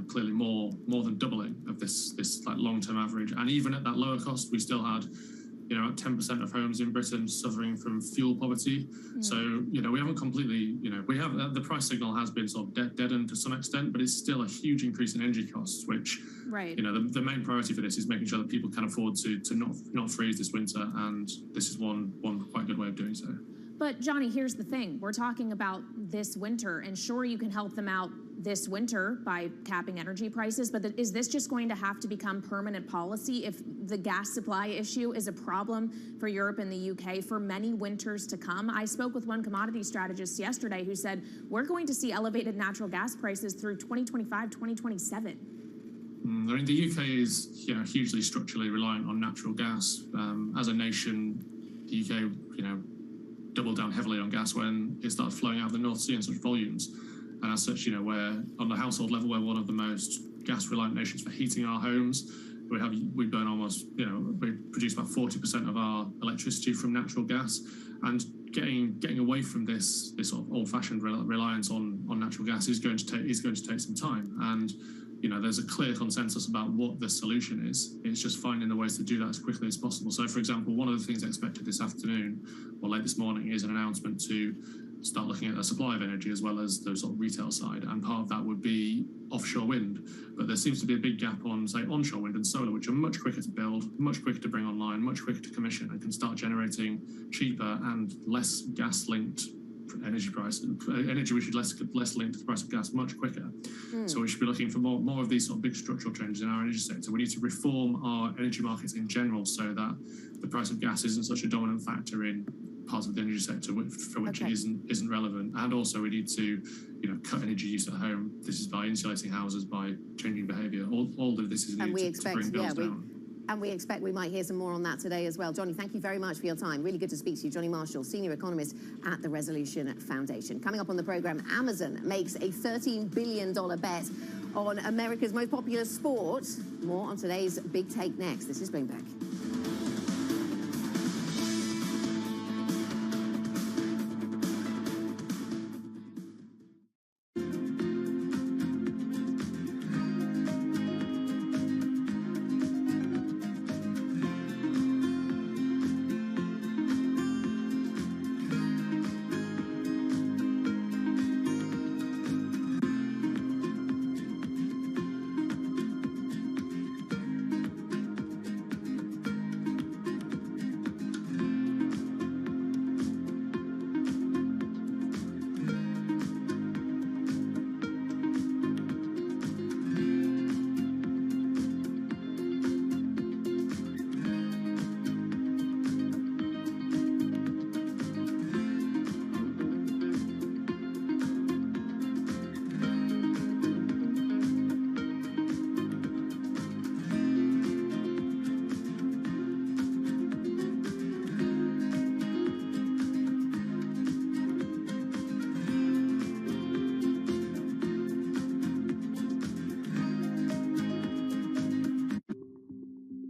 clearly more than doubling of this like long-term average. And even at that lower cost, we still had 10% of homes in Britain suffering from fuel poverty. So, we haven't completely, the price signal has been sort of deadened to some extent, but it's still a huge increase in energy costs, which, right. The main priority for this is making sure that people can afford to not freeze this winter. And this is one quite good way of doing so. But Johnny, here's the thing. We're talking about this winter, and sure, you can help them out this winter by capping energy prices, but is this just going to have to become permanent policy if the gas supply issue is a problem for Europe and the UK for many winters to come? I spoke with one commodity strategist yesterday who said we're going to see elevated natural gas prices through 2025, 2027. I mean, the UK is hugely structurally reliant on natural gas. As a nation, the UK, doubled down heavily on gas when it started flowing out of the North Sea in such volumes. And as such, we're on the household level, we're one of the most gas-reliant nations for heating our homes. We burn almost, we produce about 40% of our electricity from natural gas, and getting away from this sort of old-fashioned reliance on natural gas is going to take some time. And there's a clear consensus about what the solution is. It's just finding the ways to do that as quickly as possible. So, for example, one of the things expected this afternoon or late this morning is an announcement to start looking at the supply of energy as well as the sort of retail side. And part of that would be offshore wind. But there seems to be a big gap on, say, onshore wind and solar, which are much quicker to build, much quicker to bring online, much quicker to commission, and can start generating cheaper and less gas-linked energy price, energy which is less linked to the price of gas much quicker. So we should be looking for more of these sort of big structural changes in our energy sector. We need to reform our energy markets in general so that the price of gas isn't such a dominant factor in parts of the energy sector for which it isn't relevant. And also we need to cut energy use at home. This is by insulating houses, by changing behaviour. All of this is needed to bring bills down. And we expect we might hear some more on that today as well. Johnny, thank you very much for your time. Really good to speak to you. Johnny Marshall, Senior Economist at the Resolution Foundation. Coming up on the programme, Amazon makes a $13 billion bet on America's most popular sport. More on today's Big Take next. This is Bloomberg.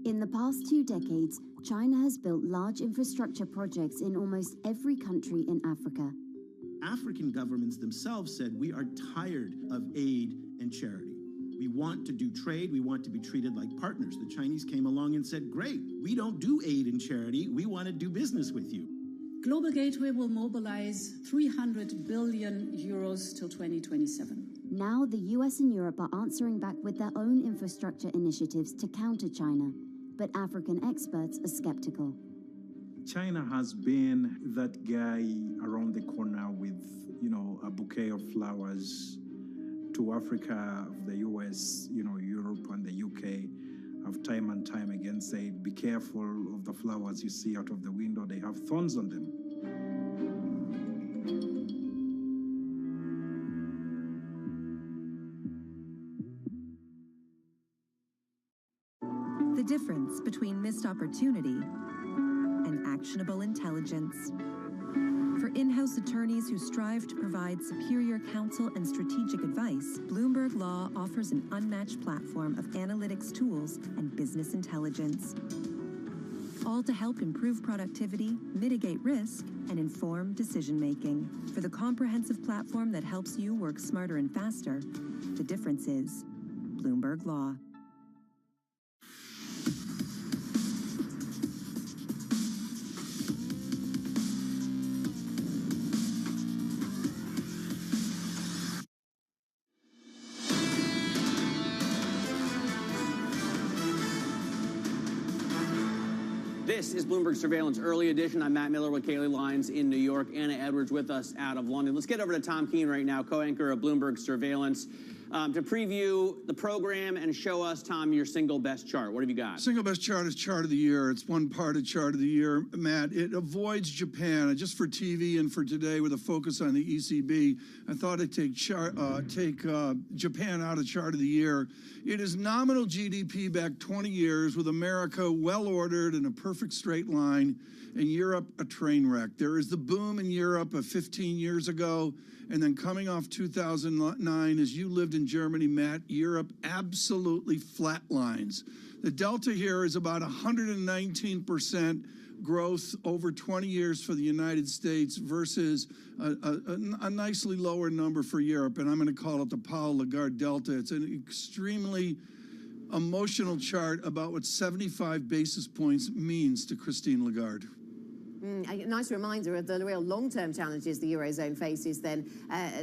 In the past 2 decades, China has built large infrastructure projects in almost every country in Africa. African governments themselves said, we are tired of aid and charity. We want to do trade. We want to be treated like partners. The Chinese came along and said, great, we don't do aid and charity. We want to do business with you. Global Gateway will mobilize 300 billion euros till 2027. Now the US and Europe are answering back with their own infrastructure initiatives to counter China, but African experts are skeptical. China has been that guy around the corner with, a bouquet of flowers to Africa, the US, Europe and the UK have time and time again said, be careful of the flowers you see out of the window, they have thorns on them. The difference between missed opportunity and actionable intelligence. For in-house attorneys who strive to provide superior counsel and strategic advice, Bloomberg Law offers an unmatched platform of analytics tools and business intelligence. All to help improve productivity, mitigate risk, and inform decision-making. For the comprehensive platform that helps you work smarter and faster, the difference is Bloomberg Law. This is Bloomberg Surveillance Early Edition. I'm Matt Miller with Kaylee Lyons in New York. Anna Edwards with us out of London. Let's get over to Tom Keene right now, co-anchor of Bloomberg Surveillance, to preview the program and show us, Tom, your single best chart. What have you got? Single best chart is chart of the year. It's one part of chart of the year, Matt. It avoids Japan. Just for TV and for today with a focus on the ECB, I thought I'd take Japan out of chart of the year. It is nominal GDP back 20 years with America well-ordered in a perfect straight line, and Europe a train wreck. There is the boom in Europe of 15 years ago, and then coming off 2009, as you lived in Germany, Matt, Europe absolutely flatlines. The delta here is about 119% growth over 20 years for the United States versus a nicely lower number for Europe, and I'm going to call it the Powell Lagarde Delta. It's an extremely emotional chart about what 75 basis points means to Christine Lagarde. A nice reminder of the real long-term challenges the Eurozone faces then,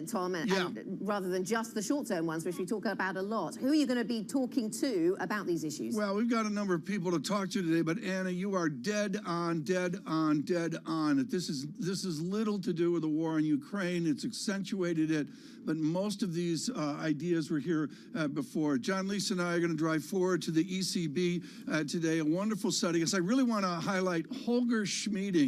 Tom, and rather than just the short-term ones, which we talk about a lot. Who are you going to be talking to about these issues? Well, we've got a number of people to talk to today, but Anna, you are dead on. This is little to do with the war in Ukraine. It's accentuated it, but most of these ideas were here before. John Leese and I are going to drive forward to the ECB today, a wonderful study. I really want to highlight Holger Schmieding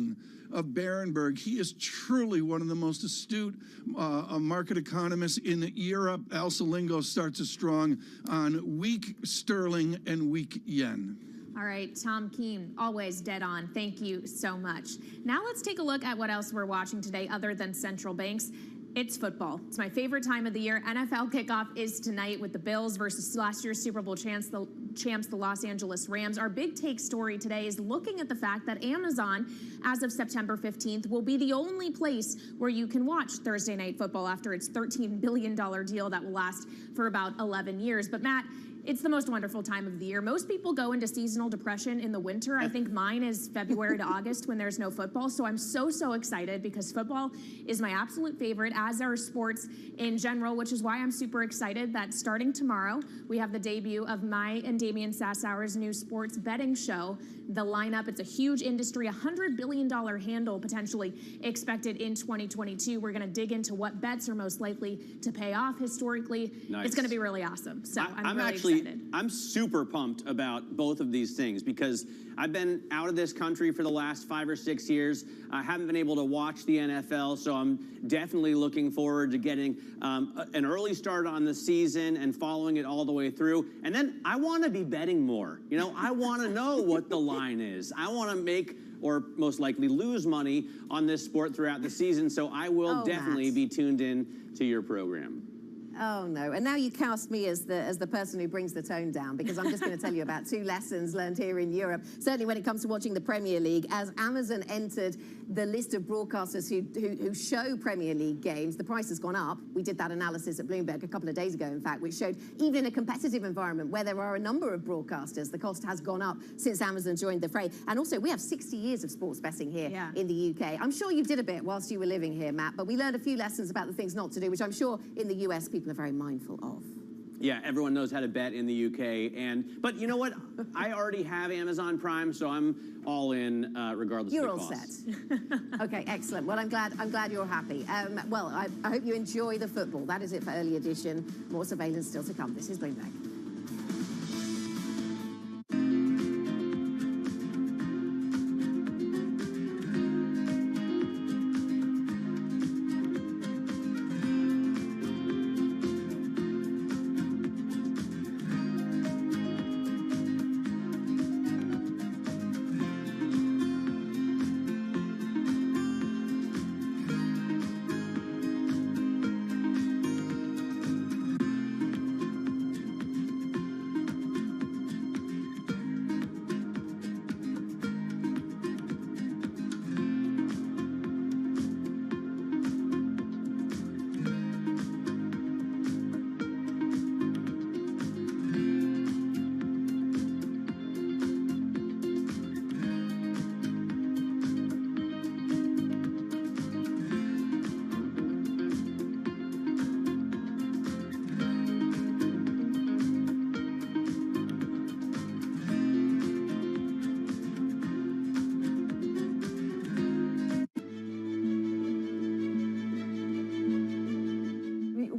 of Berenberg. He is truly one of the most astute market economists in Europe. Elsa Lingo starts us strong on weak sterling and weak yen. All right, Tom Keene, always dead on. Thank you so much. Now let's take a look at what else we're watching today other than central banks. It's football. It's my favorite time of the year. NFL kickoff is tonight with the Bills versus last year's Super Bowl champs, the Los Angeles Rams. Our big take story today is looking at the fact that Amazon, as of September 15th, will be the only place where you can watch Thursday Night Football after its $13 billion deal that will last for about 11 years. But Matt, it's the most wonderful time of the year. Most people go into seasonal depression in the winter. I think mine is February to August when there's no football. So I'm so excited because football is my absolute favorite, as are sports in general, which is why I'm super excited that starting tomorrow, we have the debut of my and Damian Sassauer's new sports betting show, The Lineup. It's a huge industry, $100 billion handle potentially expected in 2022. We're going to dig into what bets are most likely to pay off historically. Nice. It's going to be really awesome. So I'm really actually excited. I'm super pumped about both of these things because I've been out of this country for the last 5 or 6 years. I haven't been able to watch the NFL, so I'm definitely looking forward to getting an early start on the season and following it all the way through. And then I want to be betting more. You know, I want to know what the line is. I want to make or most likely lose money on this sport throughout the season, so I will definitely be tuned in to your program. Oh no! And now you cast me as the person who brings the tone down, because I'm just going to tell you about 2 lessons learned here in Europe. Certainly, when it comes to watching the Premier League, as Amazon entered the list of broadcasters who show Premier League games, the price has gone up. We did that analysis at Bloomberg a couple of days ago, in fact, which showed even in a competitive environment where there are a number of broadcasters, the cost has gone up since Amazon joined the fray. And also, we have 60 years of sports betting here in the UK. I'm sure you did a bit whilst you were living here, Matt, but we learned a few lessons about the things not to do, which I'm sure in the US people are very mindful of. Yeah, everyone knows how to bet in the UK, but you know what? I already have Amazon Prime, so I'm all in, regardless You're of the all cost. set. Okay, excellent. Well, I'm glad you're happy. Well, I hope you enjoy the football. That is it for early edition. More surveillance still to come. This is Bloomberg.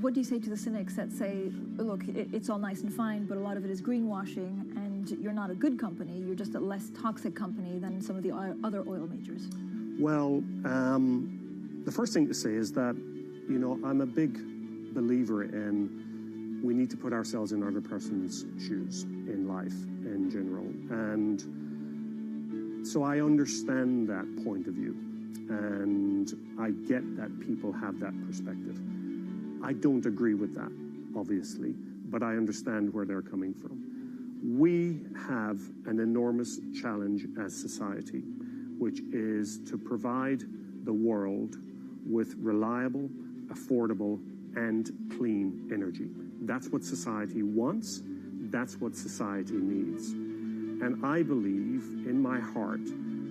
What do you say to the cynics that say, look, it's all nice and fine, but a lot of it is greenwashing, and you're not a good company, you're just a less toxic company than some of the other oil majors? Well, the first thing to say is that, you know, I'm a big believer in we need to put ourselves in other person's shoes in life in general. And so I understand that point of view, and I get that people have that perspective. I don't agree with that, obviously, but I understand where they're coming from. We have an enormous challenge as society, which is to provide the world with reliable, affordable, and clean energy. That's what society wants. That's what society needs. And I believe in my heart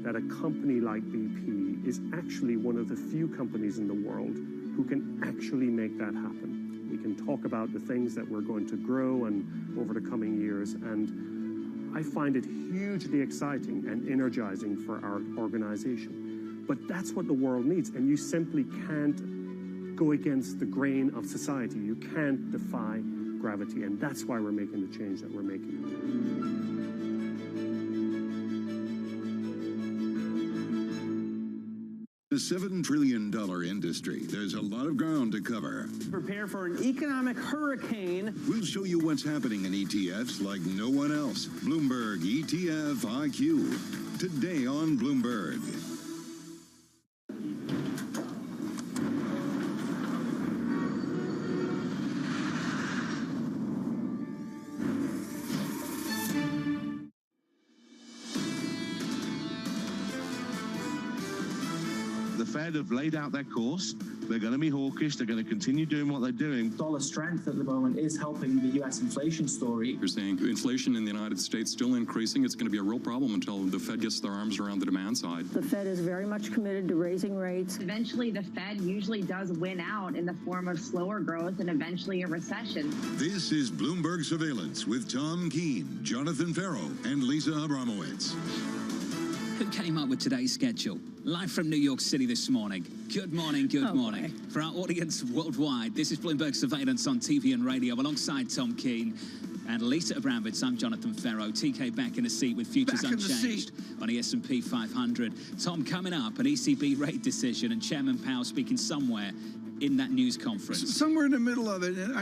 that a company like BP is actually one of the few companies in the world who can actually make that happen. We can talk about the things that we're going to grow and over the coming years, and I find it hugely exciting and energizing for our organization. But that's what the world needs, and you simply can't go against the grain of society. You can't defy gravity, and that's why we're making the change that we're making. A $7 trillion industry. There's a lot of ground to cover. Prepare for an economic hurricane. We'll show you what's happening in ETFs like no one else. Bloomberg ETF IQ. Today on Bloomberg. The Fed have laid out their course. They're going to be hawkish. They're going to continue doing what they're doing. Dollar strength at the moment is helping the U.S. inflation story. You're saying inflation in the United States still increasing. It's going to be a real problem until the Fed gets their arms around the demand side. The Fed is very much committed to raising rates. Eventually, the Fed usually does win out in the form of slower growth and eventually a recession. This is Bloomberg Surveillance with Tom Keene, Jonathan Farrow, and Lisa Abramowitz. Who came up with today's schedule? Live from New York City this morning. Good morning, good morning. For our audience worldwide, this is Bloomberg Surveillance on TV and radio alongside Tom Keene and Lisa Abramowitz. I'm Jonathan Farrow. TK back in the seat with futures unchanged on the S&P 500. Tom, coming up, an ECB rate decision and Chairman Powell speaking somewhere in that news conference? Somewhere in the middle of it. And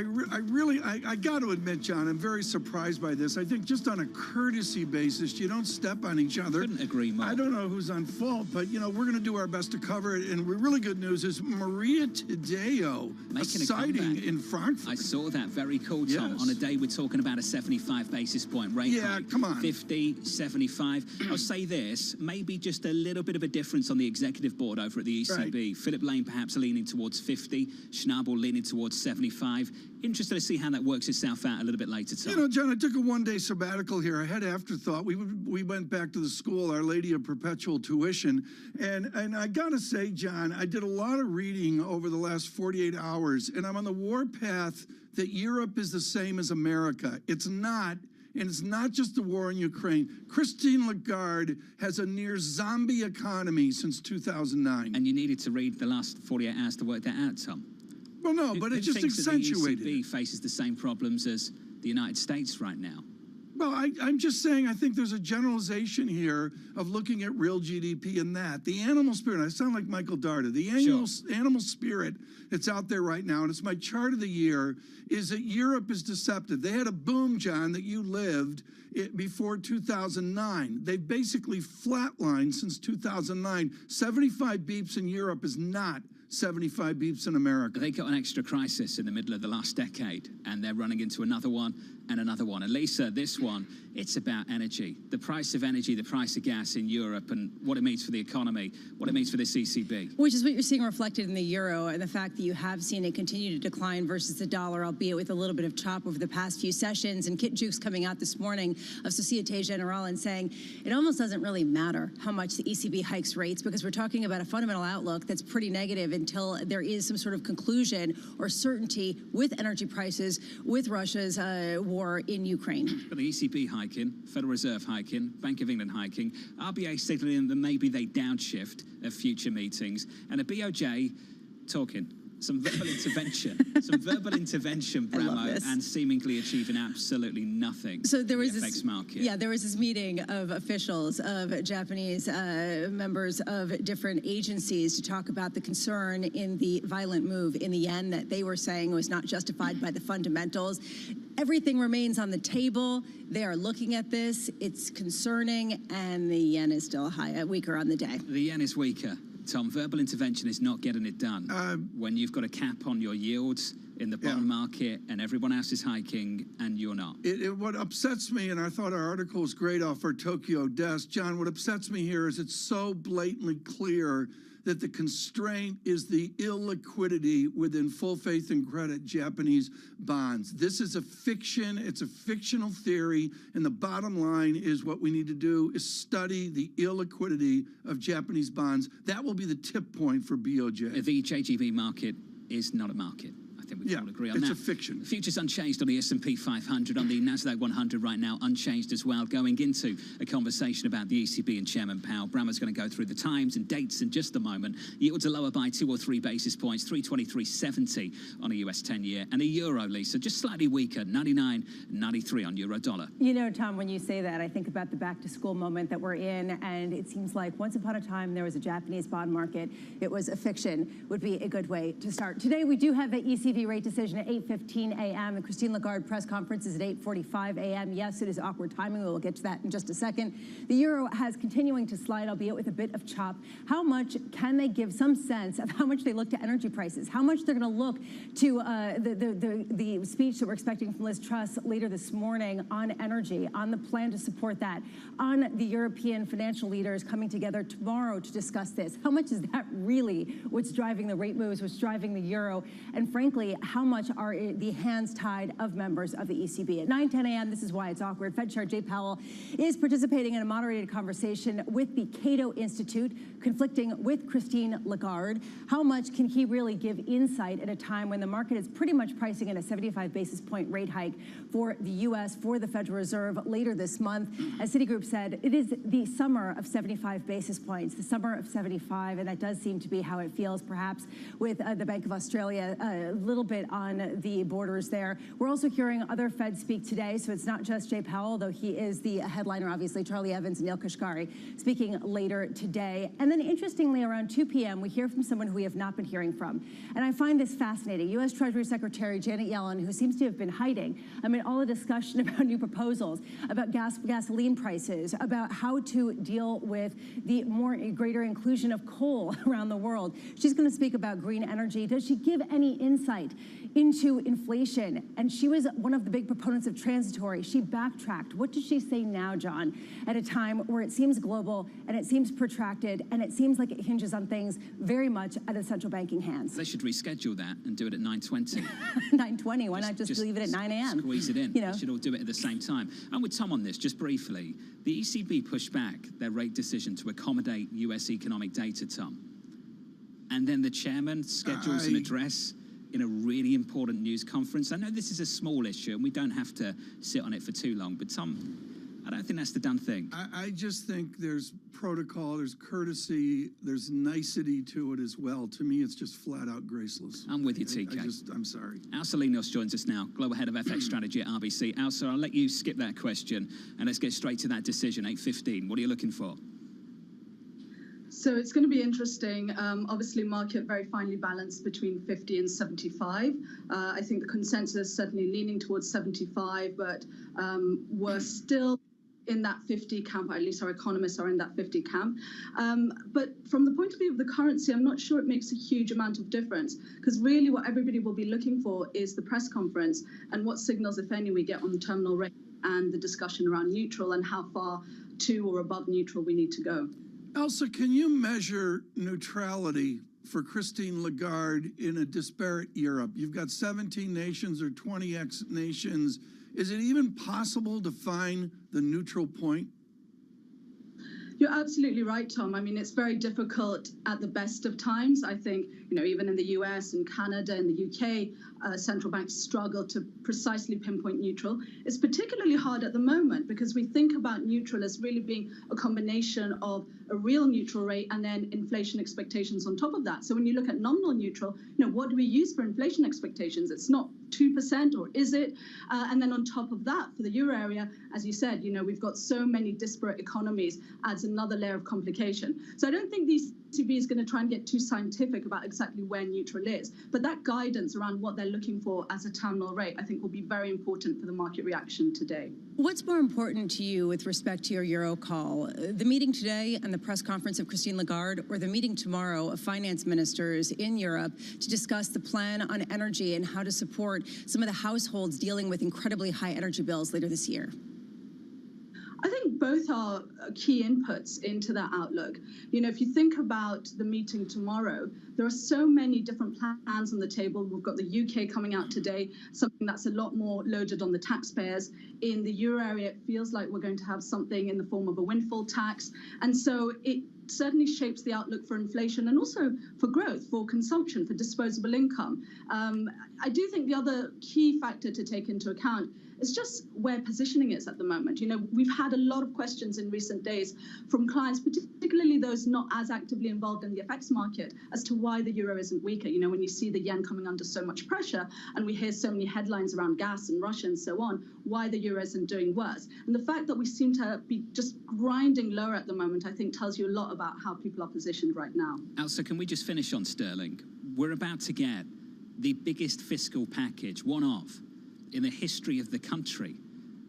I got to admit, John, I'm very surprised by this. I think just on a courtesy basis, you don't step on each other. Couldn't agree more. I don't know who's on fault, but, we're going to do our best to cover it. And really good news is Maria Tadeo, making a sighting in Frankfurt. I saw that. Very cool, Tom. Yes. On a day we're talking about a 75 basis point rate hike. Come on. 50, 75. I'll say this, maybe just a little bit of a difference on the executive board over at the ECB. Right. Philip Lane perhaps leaning towards 50, Schnabel leaning towards 75. Interested to see how that works itself out a little bit later, Tom. John, I took a one-day sabbatical here. I had afterthought. We went back to the school, Our Lady of Perpetual Tuition. And I got to say, John, I did a lot of reading over the last 48 hours, and I'm on the warpath that Europe is the same as America. It's not. And it's not just the war in Ukraine. Christine Lagarde has a near zombie economy since 2009. And you needed to read the last 48 hours to work that out, Tom. Well, no, but it just accentuated. The ECB faces the same problems as the United States right now. Well, I'm just saying I think there's a generalization here of looking at real GDP and that. The animal spirit, I sound like Michael Darda, the animal spirit that's out there right now, and it's my chart of the year, is that Europe is deceptive. They had a boom, John, that you lived before 2009. They've basically flatlined since 2009. 75 beeps in Europe is not 75 beeps in America. They got an extra crisis in the middle of the last decade, and they're running into another one and another one. And Lisa, this one, it's about energy. The price of energy, the price of gas in Europe, and what it means for the economy, what it means for this ECB. Which is what you're seeing reflected in the euro and the fact that you have seen it continue to decline versus the dollar, albeit with a little bit of chop over the past few sessions. And Kit Jukes coming out this morning of Societe Generale and saying it almost doesn't really matter how much the ECB hikes rates, because we're talking about a fundamental outlook that's pretty negative until there is some sort of conclusion or certainty with energy prices, with Russia's war in Ukraine. But the ECB hiking, Federal Reserve hiking, Bank of England hiking, RBA signaling that maybe they downshift at future meetings, and a BOJ talking some verbal intervention, Bramo, and seemingly achieving absolutely nothing. So there was in the FX market. Yeah, there was this meeting of officials of Japanese members of different agencies to talk about the concern in the violent move in the yen that they were saying was not justified by the fundamentals. Everything remains on the table. They are looking at this. It's concerning, and the yen is still weaker on the day. The yen is weaker. Tom, verbal intervention is not getting it done. When you've got a cap on your yields in the bond market and everyone else is hiking and you're not. What upsets me, and I thought our article was great off our Tokyo desk, John, what upsets me here is it's so blatantly clear that the constraint is the illiquidity within full faith and credit Japanese bonds. This is a fiction. It's a fictional theory. And the bottom line is what we need to do is study the illiquidity of Japanese bonds. That will be the tip point for BOJ. The JGB market is not a market. I think we can all agree on that. It's a fiction. Futures unchanged on the S&P 500, on the Nasdaq 100 right now, unchanged as well. Going into a conversation about the ECB and Chairman Powell. Bramo's going to go through the times and dates in just a moment. Yields are lower by 2 or 3 basis points, 323.70 on a US 10-year. And a euro, Lisa, just slightly weaker, 99.93 on euro dollar. You know, Tom, when you say that, I think about the back-to-school moment that we're in, and it seems like once upon a time there was a Japanese bond market. It was a fiction, would be a good way to start. Today we do have the ECB rate decision at 8:15 a.m. The Christine Lagarde press conference is at 8:45 a.m. Yes, it is awkward timing. We will get to that in just a second. The euro has continuing to slide, albeit with a bit of chop. How much can they give some sense of how much they look to energy prices? How much they're going to look to the speech that we're expecting from Liz Truss later this morning on energy, on the plan to support that, on the European financial leaders coming together tomorrow to discuss this? How much is that really what's driving the rate moves, what's driving the euro? And frankly, how much are the hands tied of members of the ECB? At 9:10 a.m., this is why it's awkward. Fed Chair Jay Powell is participating in a moderated conversation with the Cato Institute, conflicting with Christine Lagarde. How much can he really give insight at a time when the market is pretty much pricing in a 75 basis point rate hike for the U.S., for the Federal Reserve later this month? As Citigroup said, it is the summer of 75 basis points, the summer of 75, and that does seem to be how it feels, perhaps, with the Bank of Australia a little little bit on the borders there. We're also hearing other Fed speak today, so it's not just Jay Powell, though he is the headliner, obviously. Charlie Evans and Neil Kashkari speaking later today. And then interestingly, around 2 p.m., we hear from someone who we have not been hearing from. And I find this fascinating. U.S. Treasury Secretary Janet Yellen, who seems to have been hiding amid all the discussion about new proposals, about gasoline prices, about how to deal with the greater inclusion of coal around the world. She's going to speak about green energy. Does she give any insight into inflation? And she was one of the big proponents of transitory. She backtracked. What does she say now, John, at a time where it seems global and it seems protracted and it seems like it hinges on things very much out of central banking hands? They should reschedule that and do it at 9:20. 9:20. Why not just leave it at 9 a.m.? Squeeze it in. You know. They should all do it at the same time. And with Tom on this, just briefly, the ECB pushed back their rate decision to accommodate US economic data, Tom. And then the chairman schedules an address in a really important news conference. I know this is a small issue and we don't have to sit on it for too long, but Tom, I don't think that's the done thing. I just think there's protocol, there's courtesy, there's nicety to it as well. To me, it's just flat out graceless. I'm with you, TK. I'm sorry. Alsa Linos joins us now, Global Head of FX Strategy at RBC. Alsa, I'll let you skip that question and let's get straight to that decision, 8:15. What are you looking for? So it's going to be interesting. Obviously, market very finely balanced between 50 and 75. I think the consensus is certainly leaning towards 75, but we're still in that 50 camp, or at least our economists are in that 50 camp. But from the point of view of the currency, I'm not sure it makes a huge amount of difference, because really what everybody will be looking for is the press conference and what signals, if any, we get on the terminal rate and the discussion around neutral and how far to or above neutral we need to go. Elsa, can you measure neutrality for Christine Lagarde in a disparate Europe? You've got 17 nations or 20x nations. Is it even possible to find the neutral point? You're absolutely right, Tom. I mean, it's very difficult at the best of times. I think, even in the US and Canada and the UK, central banks struggle to precisely pinpoint neutral. It's particularly hard at the moment because we think about neutral as really being a combination of a real neutral rate and then inflation expectations on top of that. So when you look at nominal neutral, what do we use for inflation expectations? It's not 2%, or is it? And then on top of that, for the euro area, as you said, we've got so many disparate economies, adds another layer of complication. So I don't think the ECB is going to try and get too scientific about exactly where neutral is. But that guidance around what they're looking for as a terminal rate, I think will be very important for the market reaction today. What's more important to you with respect to your euro call? The meeting today and the press conference of Christine Lagarde, or the meeting tomorrow of finance ministers in Europe to discuss the plan on energy and how to support some of the households dealing with incredibly high energy bills later this year? I think both are key inputs into that outlook. If you think about the meeting tomorrow, there are so many different plans on the table. We've got the UK coming out today, something that's a lot more loaded on the taxpayers. In the euro area, it feels like we're going to have something in the form of a windfall tax. And so it certainly shapes the outlook for inflation and also for growth, for consumption, for disposable income. I do think the other key factor to take into account is just where positioning is at the moment. We've had a lot of questions in recent days from clients, particularly those not as actively involved in the FX market, as to why the euro isn't weaker. When you see the yen coming under so much pressure and we hear so many headlines around gas and Russia and so on, why the euro isn't doing worse. And the fact that we seem to be just grinding lower at the moment, I think tells you a lot about how people are positioned right now. Elsa, can we just finish on sterling? We're about to get the biggest fiscal package, one of, in the history of the country.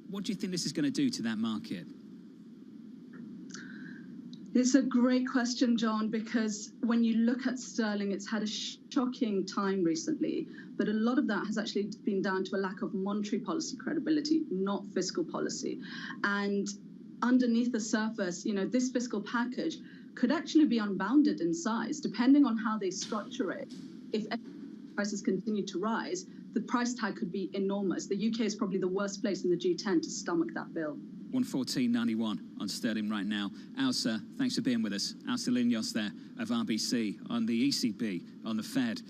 What do you think this is going to do to that market? It's a great question, John, because when you look at sterling, it's had a shocking time recently, but a lot of that has actually been down to a lack of monetary policy credibility, not fiscal policy. And underneath the surface, this fiscal package could actually be unbounded in size, depending on how they structure it. If prices continue to rise, the price tag could be enormous. The UK is probably the worst place in the G10 to stomach that bill. 114.91 on sterling right now. Alsa, thanks for being with us. Alsa Linos there of RBC on the ECB, on the Fed,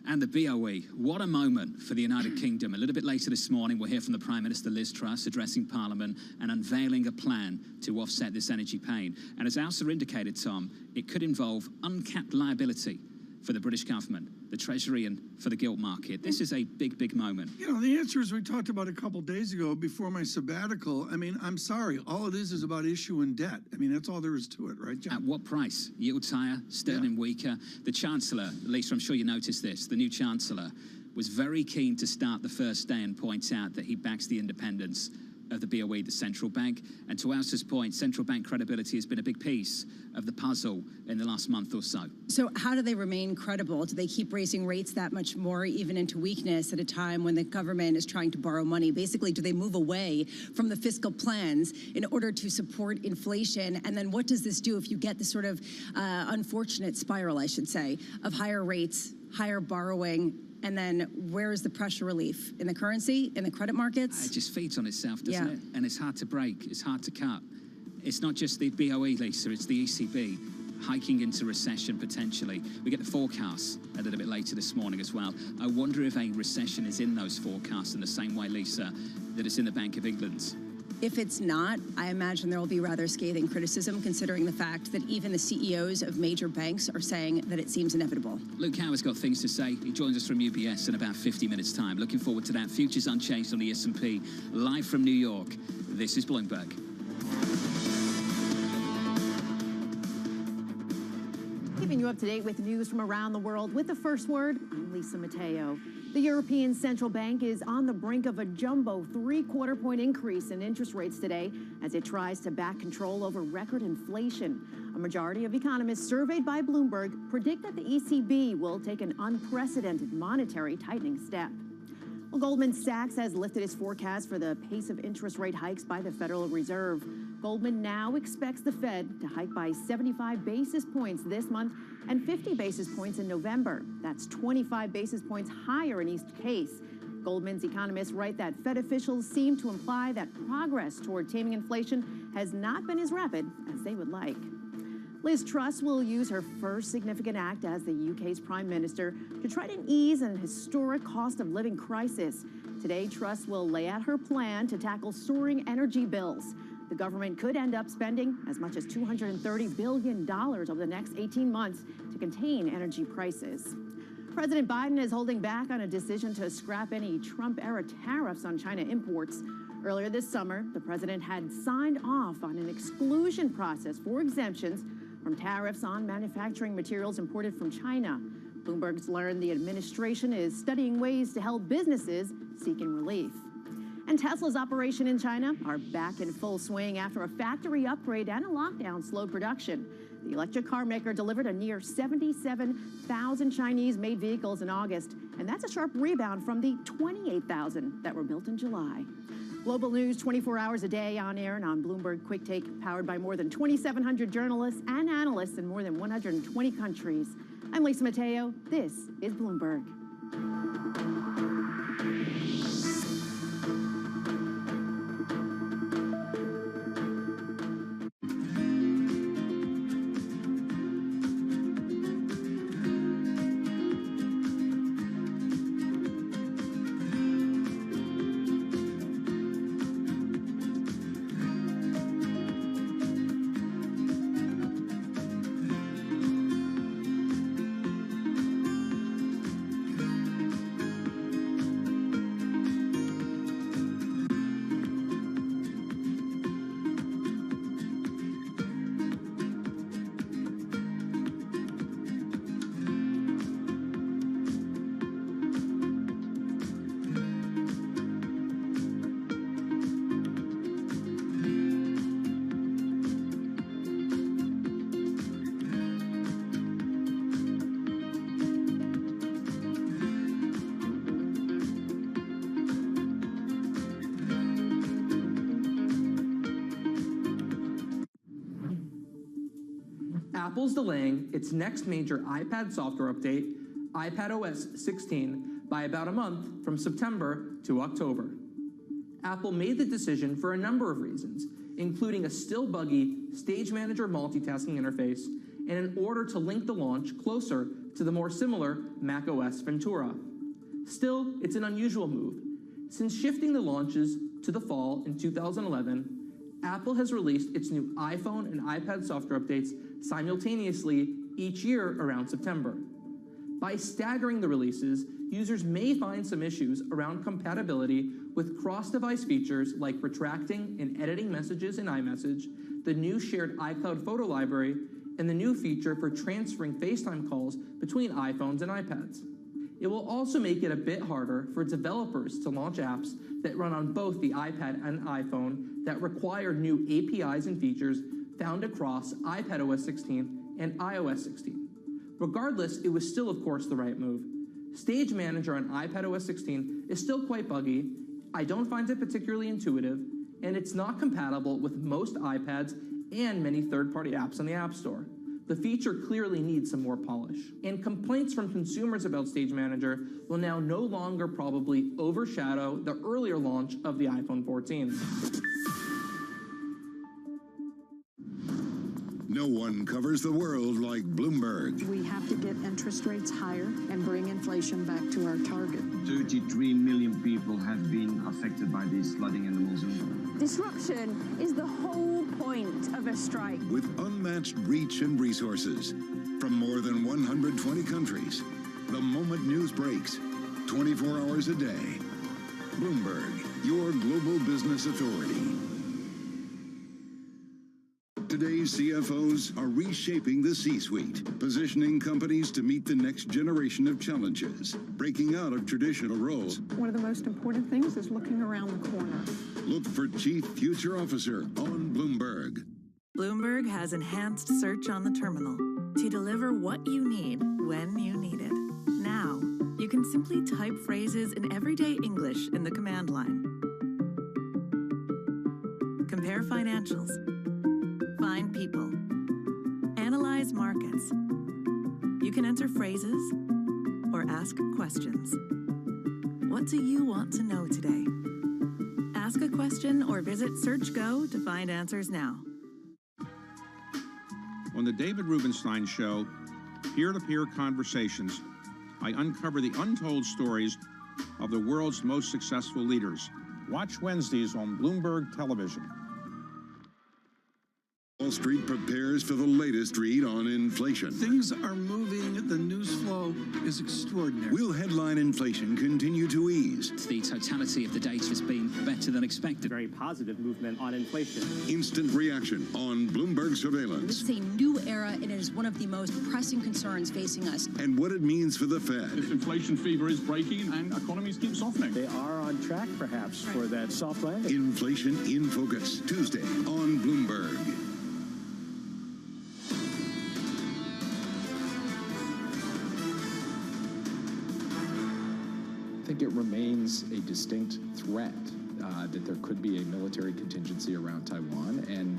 and the BOE. What a moment for the United Kingdom. A little bit later this morning, we'll hear from the Prime Minister Liz Truss addressing Parliament and unveiling a plan to offset this energy pain. And as Alsa indicated, Tom, it could involve uncapped liability for the British government, the Treasury, and for the gilt market. This is a big, big moment. You know, the answer is we talked about a couple days ago before my sabbatical. I mean, I'm sorry. All it is about issuing debt. I mean, that's all there is to it, right, John? At what price? Yields higher, sterling weaker. The Chancellor, Lisa, I'm sure you noticed this, the new Chancellor was very keen to start the first day and point out that he backs the independence of the BOE, the central bank. And to Alistair's point, central bank credibility has been a big piece of the puzzle in the last month or so. So how do they remain credible? Do they keep raising rates that much more, even into weakness, at a time when the government is trying to borrow money? Basically, do they move away from the fiscal plans in order to support inflation? And then what does this do if you get this sort of unfortunate spiral, I should say, of higher rates, higher borrowing, and then where is the pressure relief? In the currency, in the credit markets? It just feeds on itself, doesn't it? And it's hard to break, it's hard to cut. It's not just the BOE, Lisa, it's the ECB hiking into recession potentially. We get the forecasts a little bit later this morning as well. I wonder if a recession is in those forecasts in the same way, Lisa, that it's in the Bank of England's. If it's not, I imagine there will be rather scathing criticism, considering the fact that even the CEOs of major banks are saying that it seems inevitable. Luke Howard's got things to say. He joins us from UBS in about 50 minutes' time. Looking forward to that. Futures unchanged on the S&P. Live from New York, this is Bloomberg. Keeping you up to date with news from around the world with the first word, I'm Lisa Mateo. The European Central Bank is on the brink of a jumbo 3/4 point increase in interest rates today as it tries to back control over record inflation. A majority of economists surveyed by Bloomberg predict that the ECB will take an unprecedented monetary tightening step. Well, Goldman Sachs has lifted its forecast for the pace of interest rate hikes by the Federal Reserve. Goldman now expects the Fed to hike by 75 basis points this month and 50 basis points in November. That's 25 basis points higher in each case. Goldman's economists write that Fed officials seem to imply that progress toward taming inflation has not been as rapid as they would like. Liz Truss will use her first significant act as the UK's Prime Minister to try to ease an historic cost of living crisis. Today, Truss will lay out her plan to tackle soaring energy bills. The government could end up spending as much as $230 billion over the next 18 months to contain energy prices. President Biden is holding back on a decision to scrap any Trump-era tariffs on China imports. Earlier this summer, the president had signed off on an exclusion process for exemptions from tariffs on manufacturing materials imported from China. Bloomberg's learned the administration is studying ways to help businesses seeking relief. And Tesla's operation in China are back in full swing after a factory upgrade and a lockdown slowed production. The electric car maker delivered a near 77,000 Chinese-made vehicles in August, and that's a sharp rebound from the 28,000 that were built in July. Global news 24 hours a day on air and on Bloomberg Quick Take, powered by more than 2,700 journalists and analysts in more than 120 countries. I'm Lisa Mateo. This is Bloomberg. Apple's delaying its next major iPad software update, iPadOS 16, by about a month from September to October. Apple made the decision for a number of reasons, including a still buggy Stage Manager multitasking interface and in order to link the launch closer to the more similar macOS Ventura. Still, it's an unusual move. Since shifting the launches to the fall in 2011, Apple has released its new iPhone and iPad software updates simultaneously each year around September. By staggering the releases, users may find some issues around compatibility with cross-device features like retracting and editing messages in iMessage, the new shared iCloud photo library, and the new feature for transferring FaceTime calls between iPhones and iPads. It will also make it a bit harder for developers to launch apps that run on both the iPad and iPhone that require new APIs and features found across iPadOS 16 and iOS 16. Regardless, it was still, of course, the right move. Stage Manager on iPadOS 16 is still quite buggy. I don't find it particularly intuitive, and it's not compatible with most iPads and many third-party apps on the App Store. The feature clearly needs some more polish. And complaints from consumers about Stage Manager will now no longer probably overshadow the earlier launch of the iPhone 14. No one covers the world like Bloomberg. We have to get interest rates higher and bring inflation back to our target. 33 million people have been affected by this flooding in the monsoon. Disruption is the whole point of a strike. With unmatched reach and resources from more than 120 countries, the moment news breaks, 24 hours a day. Bloomberg, your global business authority. Today's CFOs are reshaping the C-suite, positioning companies to meet the next generation of challenges, breaking out of traditional roles. One of the most important things is looking around the corner. Look for Chief Future Officer on Bloomberg. Bloomberg has enhanced search on the terminal to deliver what you need when you need it. Now, you can simply type phrases in everyday English in the command line. Compare financials. Find people. Analyze markets. You can enter phrases or ask questions. What do you want to know today? Ask a question or visit SearchGo to find answers now. On the David Rubenstein Show, Peer-to-Peer Conversations, I uncover the untold stories of the world's most successful leaders. Watch Wednesdays on Bloomberg Television. Wall Street prepares for the latest read on inflation. Things are moving. The news flow is extraordinary. Will headline inflation continue to ease? The totality of the data has been better than expected. Very positive movement on inflation. Instant reaction on Bloomberg surveillance. This is a new era, and it is one of the most pressing concerns facing us. And what it means for the Fed. This inflation fever is breaking and economies keep softening. They are on track, perhaps, for that soft landing. Inflation in Focus, Tuesday on Bloomberg. I think it remains a distinct threat that there could be a military contingency around Taiwan, and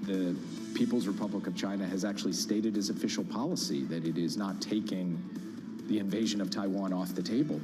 the People's Republic of China has actually stated as official policy that it is not taking the invasion of Taiwan off the table.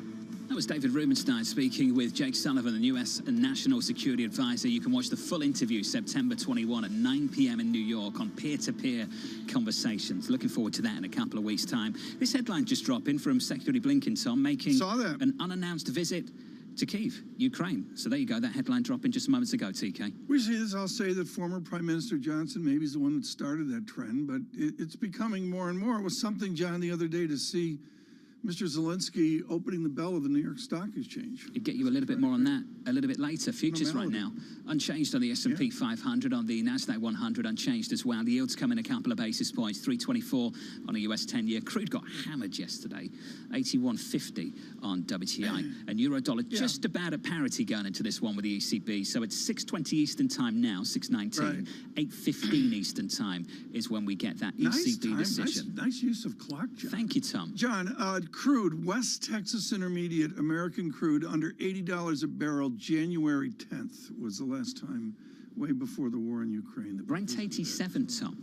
That was David Rubenstein speaking with Jake Sullivan, the U.S. National Security Advisor. You can watch the full interview September 21 at 9 p.m. in New York on peer-to-peer conversations. Looking forward to that in a couple of weeks' time. This headline just dropped in from Secretary Blinken, Tom, making an unannounced visit to Kyiv, Ukraine. So there you go, that headline dropped in just moments ago, TK. We see this, I'll say that former Prime Minister Johnson maybe is the one that started that trend, but it's becoming more and more. It was something, John, the other day to see Mr. Zelensky opening the bell of the New York Stock Exchange. I'll get you a little bit more on that a little bit later. Futures right now, unchanged on the S&P 500, on the NASDAQ 100, unchanged as well. The yields come in a couple of basis points, 324 on a US 10-year. Crude got hammered yesterday, 81.50 on WTI. And euro-dollar just about at parity going into this one with the ECB. So it's 6:20 Eastern time now, 6:19. 8:15 Eastern time is when we get that ECB decision. Nice use of clock, John. Thank you, Tom. John, crude, West Texas Intermediate, American crude, under $80 a barrel, January 10th was the last time, way before the war in Ukraine. Brent 87, Tom.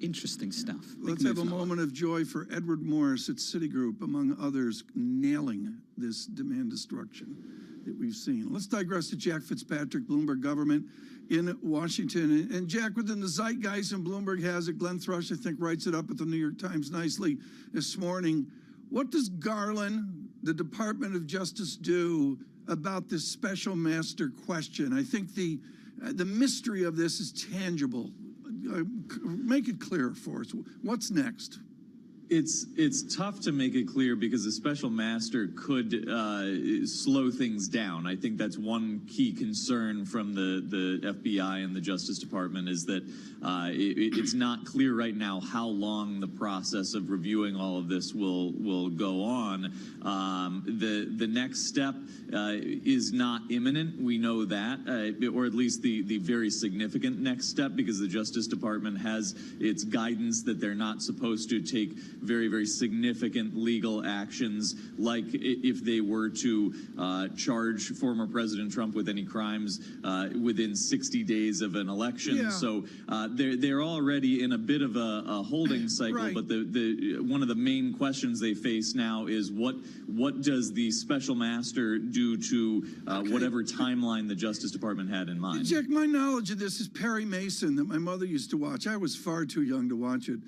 Interesting stuff. Let's have a moment of joy for Edward Morris at Citigroup, among others, nailing this demand destruction that we've seen. Let's digress to Jack Fitzpatrick, Bloomberg Government in Washington. And Jack, within the zeitgeist, and Bloomberg has it, Glenn Thrush, I think, writes it up at the New York Times nicely this morning. What does Garland, the Department of Justice, do about this special master question? I think the mystery of this is tangible. Make it clear for us. What's next? It's tough to make it clear because the special master could slow things down. I think that's one key concern from the FBI and the Justice Department is that it's not clear right now how long the process of reviewing all of this will go on. The next step is not imminent. We know that, or at least the very significant next step, because the Justice Department has its guidance that they're not supposed to take very, very significant legal actions, like if they were to charge former President Trump with any crimes within 60 days of an election. Yeah. So they're already in a bit of a holding cycle. Right. But one of the main questions they face now is what does the special master do to whatever timeline the Justice Department had in mind? Jack, my knowledge of this is Perry Mason that my mother used to watch. I was far too young to watch it,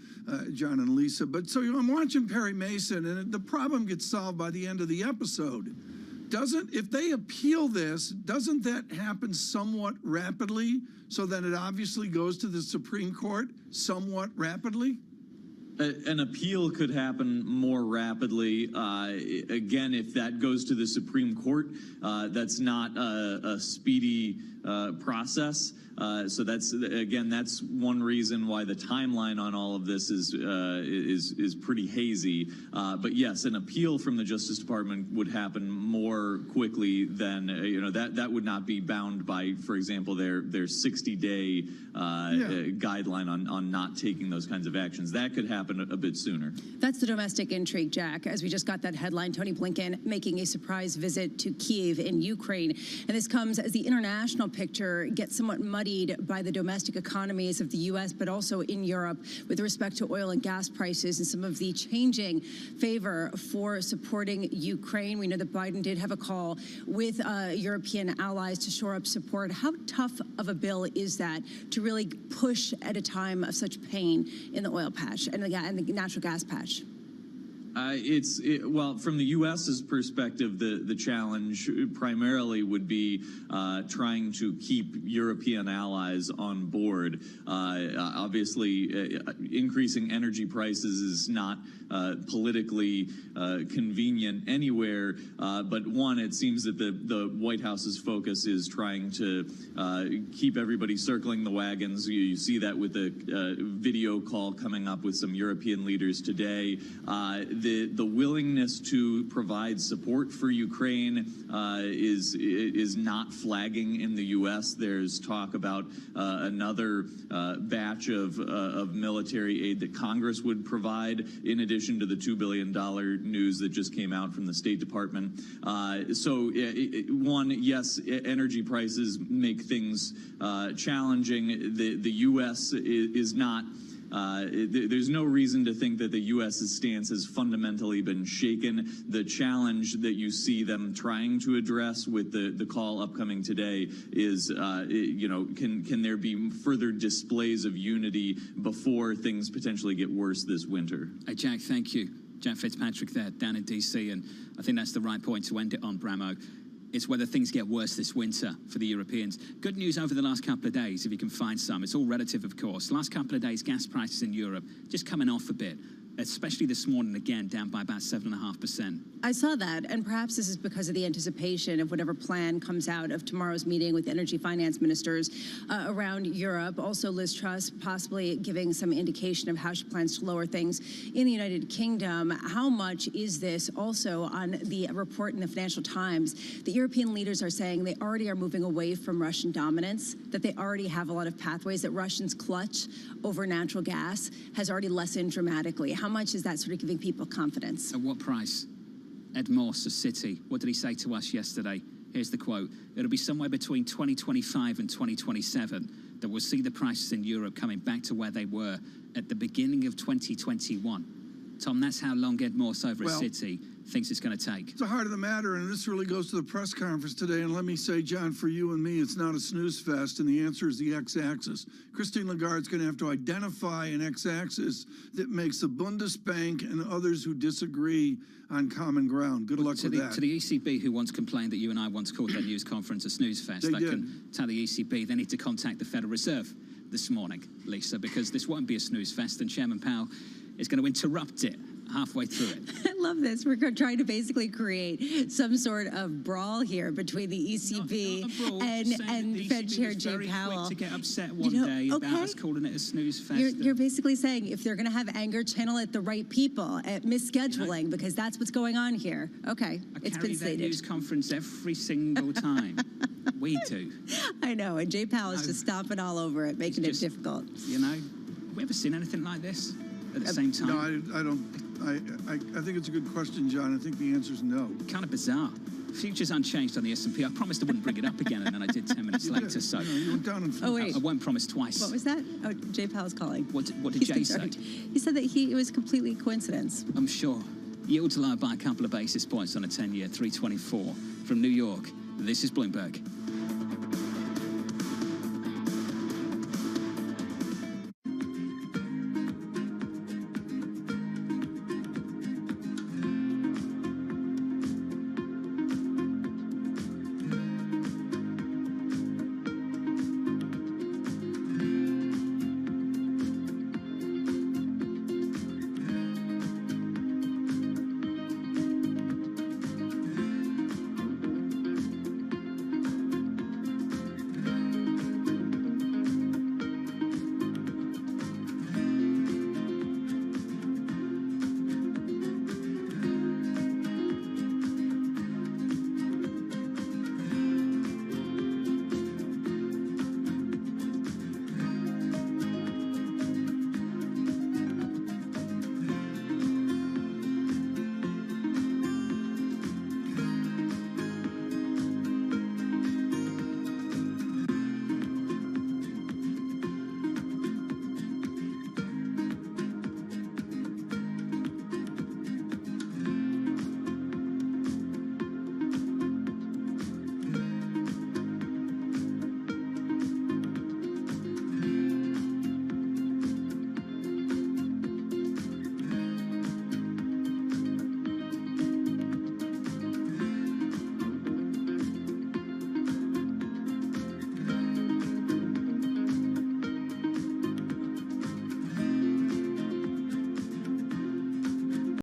John and Lisa. But so I'm watching Perry Mason, and the problem gets solved by the end of the episode. If they appeal this, doesn't that happen somewhat rapidly, so that it obviously goes to the Supreme Court somewhat rapidly? An appeal could happen more rapidly. Again, if that goes to the Supreme Court, that's not a speedy process. So that's one reason why the timeline on all of this is pretty hazy. But yes, an appeal from the Justice Department would happen more quickly than that would not be bound by, for example, their 60-day guideline on not taking those kinds of actions. That could happen a bit sooner. That's the domestic intrigue, Jack. As we just got that headline, Tony Blinken making a surprise visit to Kyiv in Ukraine. And this comes as the international picture gets somewhat muddied by the domestic economies of the U.S., but also in Europe with respect to oil and gas prices and some of the changing favor for supporting Ukraine. We know that Biden did have a call with European allies to shore up support. How tough of a bill is that to really push at a time of such pain in the oil patch and the natural gas patch? Well, from the U.S.'s perspective, the challenge primarily would be trying to keep European allies on board. Obviously, increasing energy prices is not politically convenient anywhere, but it seems that the White House's focus is trying to keep everybody circling the wagons. You see that with the video call coming up with some European leaders today. The willingness to provide support for Ukraine is not flagging in the U.S. There's talk about another batch of military aid that Congress would provide, in addition to the $2 billion news that just came out from the State Department. Yes, energy prices make things challenging. The U.S. is not. There's no reason to think that the U.S.'s stance has fundamentally been shaken. The challenge that you see them trying to address with the call upcoming today is, can there be further displays of unity before things potentially get worse this winter? Hey, Jack, thank you. Jack Fitzpatrick there down in D.C., and I think that's the right point to end it on, Bramo. It's whether things get worse this winter for the Europeans. Good news over the last couple of days, if you can find some. It's all relative, of course. Last couple of days, gas prices in Europe just coming off a bit, especially this morning, again, down by about 7.5%. I saw that, and perhaps this is because of the anticipation of whatever plan comes out of tomorrow's meeting with energy finance ministers around Europe. Also, Liz Truss possibly giving some indication of how she plans to lower things in the United Kingdom. How much is this also on the report in the Financial Times? The European leaders are saying they already are moving away from Russian dominance, that they already have a lot of pathways, that Russians' clutch over natural gas has already lessened dramatically. How much is that sort of giving people confidence? At what price? Ed Morse of Citi, what did he say to us yesterday? Here's the quote. It'll be somewhere between 2025 and 2027 that we'll see the prices in Europe coming back to where they were at the beginning of 2021. Tom, that's how long Ed Morse over at Citi thinks it's going to take. It's the heart of the matter, and this really goes to the press conference today. And let me say, John, for you and me, it's not a snooze fest, and the answer is the x-axis. Christine Lagarde's going to have to identify an x-axis that makes the Bundesbank and others who disagree on common ground. Good luck with that. To the ECB, who once complained that you and I once called their news conference a snooze fest, I can tell the ECB they need to contact the Federal Reserve this morning, Lisa, because this won't be a snooze fest, and Chairman Powell is going to interrupt it halfway through it. I love this. We're trying to basically create some sort of brawl here between the ECB and Fed Chair Jay Powell. To get upset one day about us calling it a snooze fest. You're basically saying if they're going to have anger, channel at the right people, at misscheduling, because that's what's going on here. Okay, it's been I carry stated. that news conference every single time. We do. I know, and Jay Powell is just stomping all over it, making it difficult. You know, have we ever seen anything like this at the same time? No, I don't. I think it's a good question, John. I think the answer is no. Kind of bizarre. Futures unchanged on the S&P. I promised I wouldn't bring it up again, and then I did 10 minutes later. So you went down in Oh, wait. I won't promise twice. What was that? Oh, Jay Powell's calling. What did Jay say? He said that it was completely coincidence. I'm sure. Yields lower by a couple of basis points on a 10-year, 324. From New York, this is Bloomberg.